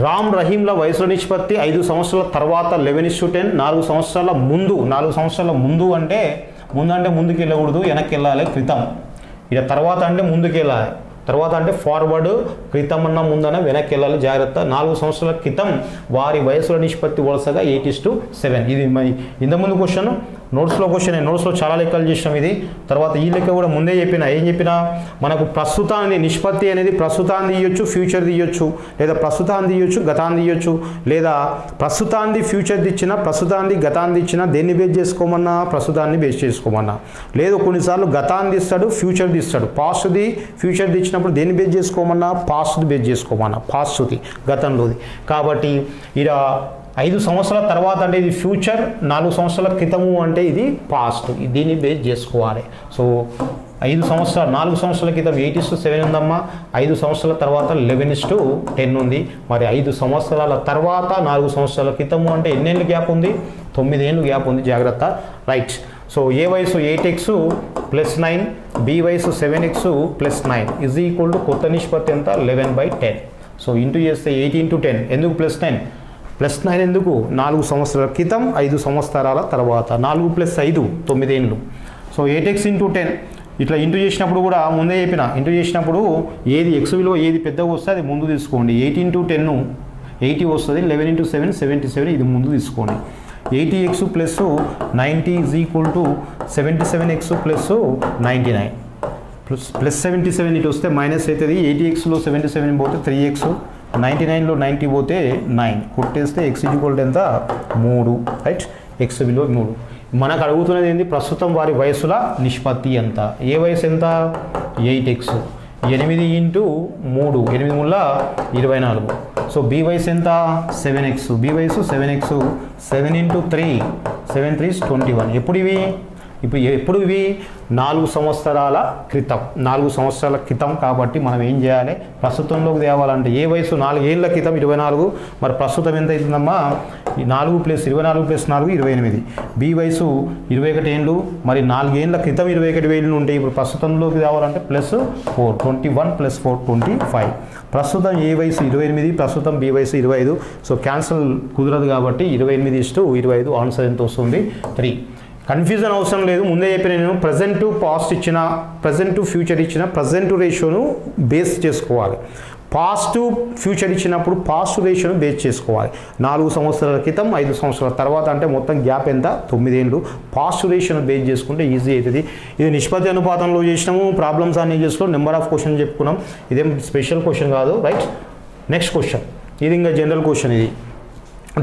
Speaker 1: రామ్ రహీంల వయసుల నిష్పత్తి 5 సంవత్సరాల తర్వాత 11:10. 4 సంవత్సరాల ముందు. 4 సంవత్సరాల ముందు అంటే ముందుకు వెళ్ళకూడదు, వెనక్కి వెళ్ళాలి. క్రితం ఇక తర్వాత అంటే ముందుకు వెళ్ళాలి, తర్వాత అంటే ఫార్వర్డ్, క్రితం అన్న ముందన వెనక్కి వెళ్ళాలి. జాగ్రత్త. 4 సంవత్సరాల క్రితం వారి వయసుల నిష్పత్తి వరుసగా 8:7. ఇది ఇంతకుముందు క్వశ్చన్ నోట్స్లో క్వశ్చన్, నోట్స్లో చాలా లెక్కలు చేసినాం ఇది. తర్వాత ఈ లెక్క కూడా ముందే చెప్పిన, ఏం చెప్పినా మనకు ప్రస్తుతాన్ని నిష్పత్తి అనేది ప్రస్తుతాన్ని తీయొచ్చు, ఫ్యూచర్ తీయొచ్చు, లేదా ప్రస్తుతాన్ని తీయొచ్చు, గతాన్ని తీయొచ్చు, లేదా ప్రస్తుతాన్ని ఫ్యూచర్ ఇచ్చినా, ప్రస్తుతాన్ని గతాన్ని ఇచ్చినా దేన్ని బేస్ చేసుకోమన్నా ప్రస్తుతాన్ని బేస్ చేసుకోమన్నా, లేదు కొన్నిసార్లు గతాన్ని తీస్తాడు, ఫ్యూచర్ తీస్తాడు. పాస్ట్ది ఫ్యూచర్ ఇచ్చినప్పుడు దేన్ని బేస్ చేసుకోమన్నా పాస్ట్ది బేస్ చేసుకోమన్నా, పాస్ట్ది గతంలోది. కాబట్టి ఇలా 5 సంవత్సరాల తర్వాత అంటే ఇది ఫ్యూచర్, 4 సంవత్సరాల క్రితము అంటే ఇది పాస్ట్, దీన్ని బేస్ చేసుకోవాలి. సో 5 సంవత్సరాలు 4 సంవత్సరాల క్రితం 8:7 ఉందమ్మా, 5 సంవత్సరాల తర్వాత 11:10 ఉంది. మరి 5 సంవత్సరాల తర్వాత 4 సంవత్సరాల క్రితము అంటే ఎన్నేళ్ళు గ్యాప్ ఉంది? 9 ఏళ్ళు గ్యాప్ ఉంది, జాగ్రత్త. రైట్. సో ఏ వయసు 8x + 9, బి వయసు 7x + 9 ఈజ్ ఈక్వల్ టు కొత్త నిష్పత్తి ఎంత? 11/10. సో ఇంటూ చేస్తే 8 × 10. ఎందుకు +9? +9 ఎందుకు? 4 సంవత్సరాల క్రితం 5 సంవత్సరాల తర్వాత. 4 + 5 9 ఏళ్ళు. సో 8x × 10 ఇట్లా ఇంటూ చేసినప్పుడు కూడా ముందే చెప్పిన, ఇంటూ చేసినప్పుడు ఏది ఎక్స్ విలువ ఏది పెద్దగా వస్తే అది ముందు తీసుకోండి. 8 × 10 80 వస్తుంది, 11 × 7 77, ఇది ముందు తీసుకోండి. 80x + 90 is equal to 77x + 99 +77 ఇటు వస్తే మైనస్ అవుతుంది. 80xలో 77 పోతే 3x, 99లో 90 పోతే 9, కొట్టేస్తే x ఈక్వల్ ఎంత? 3. రైట్. x విలువ 3. మనకు అడుగుతున్నది ఏంటి? ప్రస్తుతం వారి వయసుల నిష్పత్తి ఎంత? ఏ వయసు ఎంత? 8x. 8 × 3 8 × 24. సో బి వయసు ఎంత? 7x. బి వయసు 7x. 7 × 3 7 3 21. ఎప్పుడు ఇవి 4 సంవత్సరాల క్రితం. 4 సంవత్సరాల క్రితం కాబట్టి మనం ఏం చేయాలి? ప్రస్తుతంలోకి తేవాలంటే ఏ వయసు? 4 ఏళ్ళ క్రితం 24. మరి ప్రస్తుతం ఎంత అవుతుందమ్మా? 4 + 24 + 4 28. బి వయసు 21 ఏళ్ళు. మరి 4 ఏళ్ళ క్రితం 21 ఏళ్ళు ఉంటే ఇప్పుడు ప్రస్తుతంలోకి తేవాలంటే +4 21 + 4 25. ప్రస్తుతం ఏ వయసు? 28. ప్రస్తుతం బి వయసు 25. సో క్యాన్సల్ కుదరదు కాబట్టి 28:25. ఆన్సర్ ఎంత వస్తుంది? 3. కన్ఫ్యూజన్ అవసరం లేదు, ముందే చెప్పిన నేను. ప్రజెంట్ టు పాస్ట్ ఇచ్చిన, ప్రజెంట్ టు ఫ్యూచర్ ఇచ్చిన ప్రజెంట్ రేషియోను బేస్ చేసుకోవాలి. పాస్ట్ టు ఫ్యూచర్ ఇచ్చినప్పుడు పాస్ట్ రేషియోను బేస్ చేసుకోవాలి. 4 సంవత్సరాల క్రితం 5 సంవత్సరాల తర్వాత అంటే మొత్తం గ్యాప్ ఎంత? 9 ఏళ్ళు. పాస్ట్ రేషియోను బేస్ చేసుకుంటే ఈజీ అవుతుంది. ఇది నిష్పత్తి అనుపాతంలో చేసినాము. ప్రాబ్లమ్స్ అన్ని చేసుకున్నాం, నెంబర్ ఆఫ్ క్వశ్చన్ చెప్పుకున్నాం. ఇదేం స్పెషల్ క్వశ్చన్ కాదు. రైట్. నెక్స్ట్ క్వశ్చన్, ఇది ఇంకా జనరల్ క్వశ్చన్. ఇది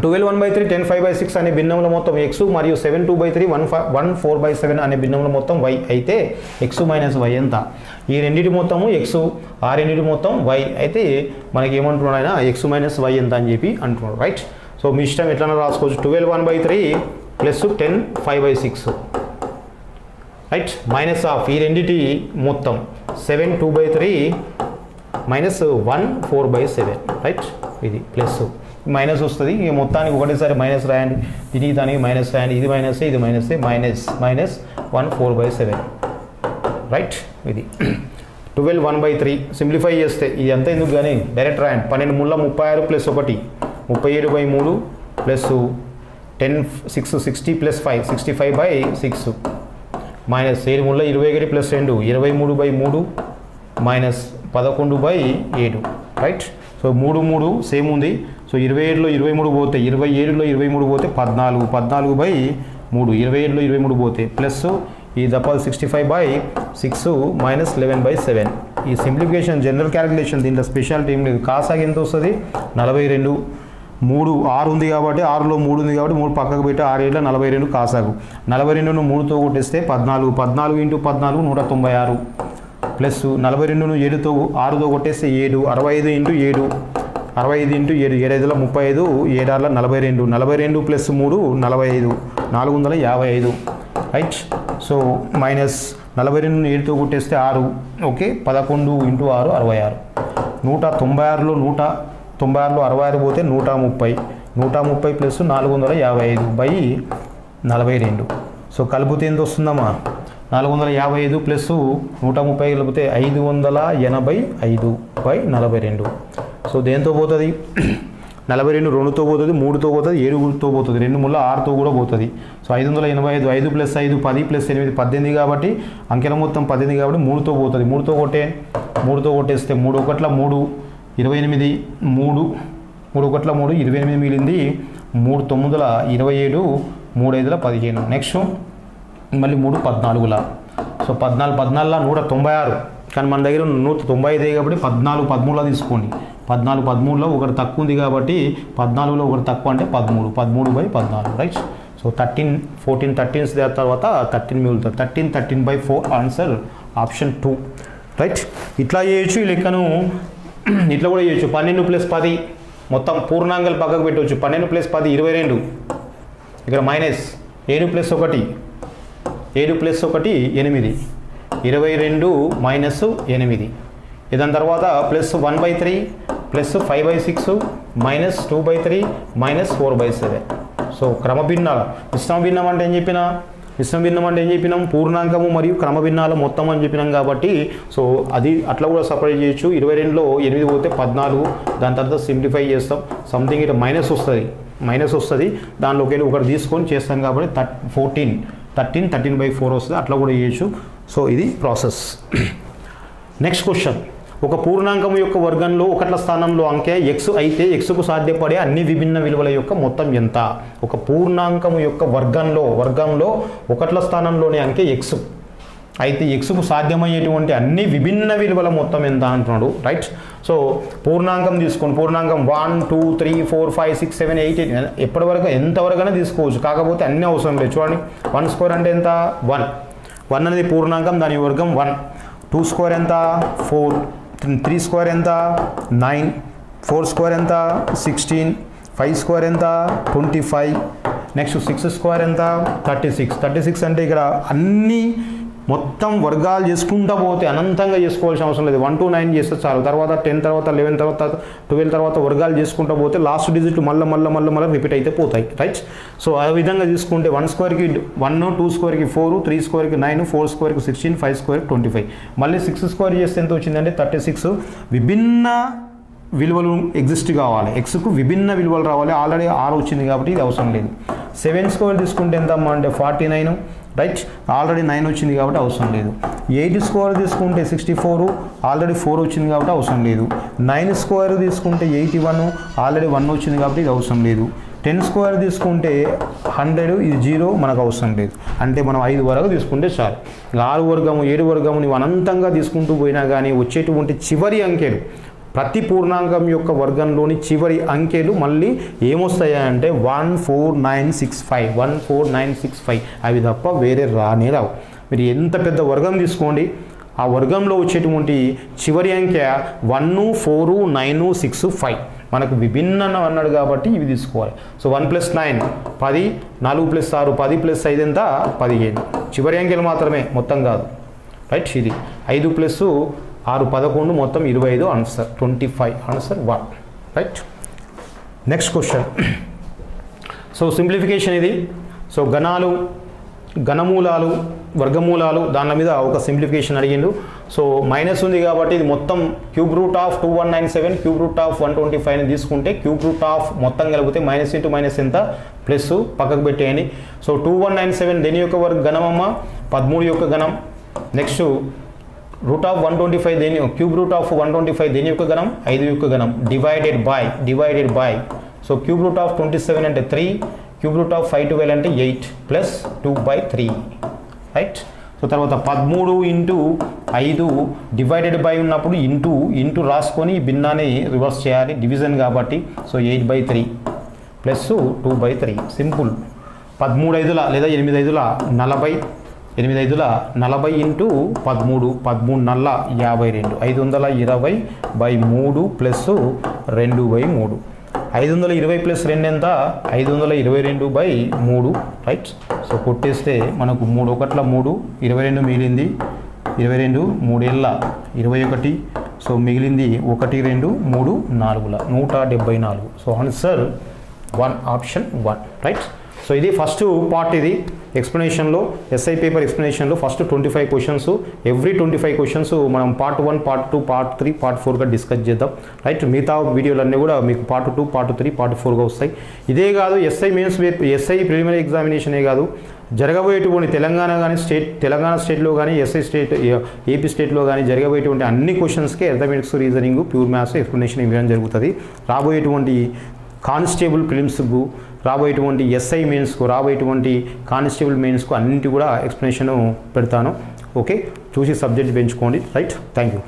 Speaker 1: 12 1/3 10 5/6 అనే భిన్నంలో మొత్తం x మరియు 7 2/3 1 4/7 అనే భిన్నంలో మొత్తం y అయితే x - y ఎంత? ఈ రెండింటి మొత్తము x, ఆ రెండింటి మొత్తం y అయితే మనకి ఏమంటున్నాడు ఆయన? x - y ఎంత అని చెప్పి అంటున్నాడు. రైట్. సో మీ ఇష్టం ఎట్లన్నా రాసుకోవచ్చు. 12 1/3 + 10 5/6 రైట్, మైనస్ ఆఫ్ ఈ రెండింటి మొత్తం 7 2/3 - 1 4/7 రైట్. ఇది ప్లస్ మైనస్ వస్తుంది. ఇక మొత్తానికి ఒకటేసారి మైనస్ రాయండి, దానికి మైనస్ రాయండి. ఇది మైనస్, ఇది మైనస్, -1 4/7 రైట్. ఇది 12 1/3 సింప్లిఫై చేస్తే ఇది అంతా ఎందుకు కానీ డైరెక్ట్ రాయండి. 12 3 36 + 1 37/3 ప్లస్ 10 6 60 + 5 65/6 -7 3 21 + 2 23/3 -11/7 రైట్. సో 3 3 సేమ్ ఉంది. సో 27లో 23 పోతే 27లో 23 పోతే 14 14/3 27లో 23 పోతే ప్లస్ ఈ దప్పాలు 65/6 -11/7. ఈ సింప్లిఫికేషన్ జనరల్ క్యాలిక్యులేషన్, దీంట్లో స్పెషాలిటీ ఏం లేదు. కాసాగి ఎంత వస్తుంది? 42. 3 6 ఉంది కాబట్టి 6లో 3 ఉంది కాబట్టి 3 పక్కకు పెట్టి 6 ఏళ్ళ 42 కాసాగు. 42ను 3తో కొట్టేస్తే 14 14 × 14 196 ప్లస్ 42ను 7తో 6తో కొట్టేస్తే 7 65 × 7 65 × 7 7 5 35 7 6 42 42 + 3 45 455 రైట్. సో మైనస్ 42ను 7తో కొట్టేస్తే 6 ఓకే. 11 × 6 66 196లో 66 పోతే 130 130 + 455/42. సో కలిపితే ఎంత వస్తుందమ్మా? 455 + 130 కలిపితే 585/42. సో దేంతో పోతుంది? 42 2తో పోతుంది, 3తో పోతుంది, 7తో పోతుంది, 2 3 6తో కూడా పోతుంది. సో 585 5 + 5 10 + 8 18 కాబట్టి అంకెల మొత్తం 18 కాబట్టి 3తో పోతుంది. 3తో కొట్టేస్తే 3 1 3 28 3 3 1 3 28 మిగిలింది. 3 9 27 3 5 15. నెక్స్ట్ మళ్ళీ 3 14లా. సో 14 14లా 196, కానీ మన దగ్గర 195 కాబట్టి 14 13లా తీసుకోండి. 14 13లో ఒకటి తక్కువ ఉంది కాబట్టి 14లో ఒకటి తక్కువ అంటే 13, 13/14, రైట్. సో 13 14 13s తర్వాత 13 మిగులుతుంది. 13 13/4 ఆన్సర్ ఆప్షన్ 2, రైట్. ఇట్లా చేయొచ్చు ఈ లెక్కను, ఇట్లా కూడా చేయొచ్చు. 12 + 10 మొత్తం పూర్ణాంకాలు పక్కకు పెట్టవచ్చు. 12 + 10 22, ఇక్కడ మైనస్ 7 + 1 7 + 1 8, 22 - 8. దాని తర్వాత +1/3 +5/6 -2/3 -4/7. సో క్రమభిన్నాలు. మిశ్రమ భిన్నం అంటే ఏం చెప్పినా, మిశ్రమ భిన్నం అంటే ఏం చెప్పినాం, పూర్ణాంకము మరియు క్రమభిన్నాలు మొత్తం అని చెప్పినాం కాబట్టి సో అది అట్లా కూడా సపరేట్ చేయొచ్చు. 22లో 8 పోతే 14, దాని తర్వాత సింప్లిఫై చేస్తాం. సంథింగ్ ఇట్లా మైనస్ వస్తుంది, దానిలోకి వెళ్ళి ఒకటి తీసుకొని చేస్తాం కాబట్టి 13 13/4 వస్తుంది. అట్లా కూడా చేయొచ్చు. సో ఇది ప్రాసెస్. Next question. ఒక పూర్ణాంకం యొక్క వర్గంలో ఒకట్ల స్థానంలో అంకె x అయితే xకు సాధ్యపడే అన్ని విభిన్న విలువల యొక్క మొత్తం ఎంత? ఒక పూర్ణాంకం యొక్క వర్గంలో ఒకట్ల స్థానంలోని అంకె x అయితే xకు సాధ్యమయ్యేటువంటి అన్ని విభిన్న విలువల మొత్తం ఎంత అంటున్నాడు, రైట్. సో పూర్ణాంకం తీసుకోండి. పూర్ణాంకం 1 2 3 4 5 6 7 8 ఎప్పటి వరకు ఎంతవరకైనా తీసుకోవచ్చు, కాకపోతే అన్నీ అవసరం లేదు. చూడండి 1² అంటే ఎంత 1 అనేది పూర్ణాంకం, దాని వర్గం 1. 2² ఎంత 4, 3² ఎంత 9, 4² ఎంత 16, 5² ఎంత 25, నెక్స్ట్ 6² ఎంత 36. 36 అంటే ఇక్కడ అన్ని మొత్తం వర్గాలు చేసుకుంటూ పోతే అనంతంగా చేసుకోవాల్సిన అవసరం లేదు. 1 to 9 చేస్తే చాలు. తర్వాత 10 తర్వాత 11 తర్వాత 12 తర్వాత వర్గాలు చేసుకుంటూ పోతే లాస్ట్ డిజిట్ మళ్ళీ రిపీట్ అయితే పోతాయి, రైట్. సో ఆ విధంగా తీసుకుంటే 1² 1, 2² 4, 3² 9, 4² 16, 5² 25, మళ్ళీ 6² చేస్తే ఎంత వచ్చిందంటే 36. విభిన్న విలువలు ఎగ్జిస్ట్ కావాలి, ఎక్స్కు విభిన్న విలువలు రావాలి. ఆల్రెడీ 6 వచ్చింది కాబట్టి ఇది అవసరం లేదు. 7² తీసుకుంటే ఎంత అమ్మా అంటే 49, రైట్. ఆల్రెడీ 9 వచ్చింది కాబట్టి అవసరం లేదు. 8² తీసుకుంటే 64, ఆల్రెడీ 4 వచ్చింది కాబట్టి అవసరం లేదు. 9² తీసుకుంటే 81, ఆల్రెడీ 1 వచ్చింది కాబట్టి ఇది అవసరం లేదు. 10² తీసుకుంటే 100, ఇది 0, మనకు అవసరం లేదు. అంటే మనం 5 వరకు తీసుకుంటే చాలు. 6 వర్గము 7 వర్గము నువ్వు అనంతంగా తీసుకుంటూ పోయినా కానీ వచ్చేటువంటి చివరి అంకెలు, ప్రతి పూర్ణాంకం యొక్క వర్గంలోని చివరి అంకెలు మళ్ళీ ఏమొస్తాయంటే 14965, 14965 అవి తప్ప వేరే రానే రావు. మీరు ఎంత పెద్ద వర్గం తీసుకోండి, ఆ వర్గంలో వచ్చేటువంటి చివరి అంకె 1 4 9 6 5 మనకు విభిన్నం అన్నాడు కాబట్టి ఇవి తీసుకోవాలి. సో 1 + 9 10, 4 + 6 10 + 5 ఎంత 15. చివరి అంకెలు మాత్రమే, మొత్తం కాదు, రైట్. ఇది 5 + 6 11 మొత్తం 25, answer 25, answer 1, right. Next question. So simplification ఇది. సో ఘనమూలాలు వర్గమూలాలు దాని మీద ఒక సింప్లిఫికేషన్ అడిగిండు. సో మైనస్ ఉంది కాబట్టి ఇది మొత్తం √2 2197 √125 అని తీసుకుంటే √, మొత్తం కలిపితే మైనస్ ఇంటూ మైనస్ ఎంత ప్లస్ పక్కకు పెట్టేయండి. సో 2197 దేని యొక్క ఘనమమ్మ 13 యొక్క ఘనం. నెక్స్ట్ √125 దేని √125 దేని యొక్క ఘనం 5 యొక్క ఘనం. డివైడెడ్ బై సో √27 అంటే 3, √512 అంటే 8 ప్లస్ 2/3, రైట్. సో తర్వాత 13 × 5 డివైడెడ్ బై ఉన్నప్పుడు ఇంటూ రాసుకొని భిన్నాన్ని రివర్స్ చేయాలి, డివిజన్ కాబట్టి. So 8/3 plus 2/3, simple. 13 5 లేదా 8 5 40, 8 5 40 × 13, 13 నల్ల 52, 520/3 ప్లస్ 2/3. 520 ప్లస్ 2 ఎంత 522/3, రైట్. సో కొట్టేస్తే మనకు 3 1 3, 22 మిగిలింది. 22 3 ఏళ్ళ 21, సో మిగిలింది 1 2 3 4 174. So answer 1, option 1, right. So ఇది ఫస్ట్ పార్ట్. ఇది ఎక్స్ప్లెనేషన్లో ఎస్ఐ పేపర్ ఎక్స్ప్లెనేషన్లో ఫస్ట్ 25 క్వశ్చన్స్. ఎవ్రీ 25 క్వశ్చన్స్ మనం పార్ట్ 1, పార్ట్ 2, పార్ట్ 3, పార్ట్ 4గా డిస్కస్ చేద్దాం, రైట్. మిగతా వీడియోలన్నీ కూడా మీకు పార్ట్ 2, పార్ట్ 3, పార్ట్ 4గా వస్తాయి. ఇదే కాదు ఎస్ఐ మెయిన్స్, ఎస్ఐ ప్రిలిమినరీ ఎగ్జామినేషనే కాదు, జరగబోయేటువంటి తెలంగాణ స్టేట్లో కానీ ఏపీ స్టేట్లో కానీ జరగబోయేటువంటి అన్ని క్వశ్చన్స్కి arithmetics, reasoning, pure maths explanation ఇవ్వడం జరుగుతుంది. రాబోయేటువంటి కానిస్టేబుల్ ప్రిలిమ్స్కు, రాబోయేటువంటి ఎస్ఐ మెయిన్స్కు, రాబోయేటువంటి కానిస్టేబుల్ మెయిన్స్కు అన్నింటి కూడా ఎక్స్ప్లెనేషన్ పెడతాను. ఓకే, చూసి సబ్జెక్ట్ పెంచుకోండి. Right, thank you.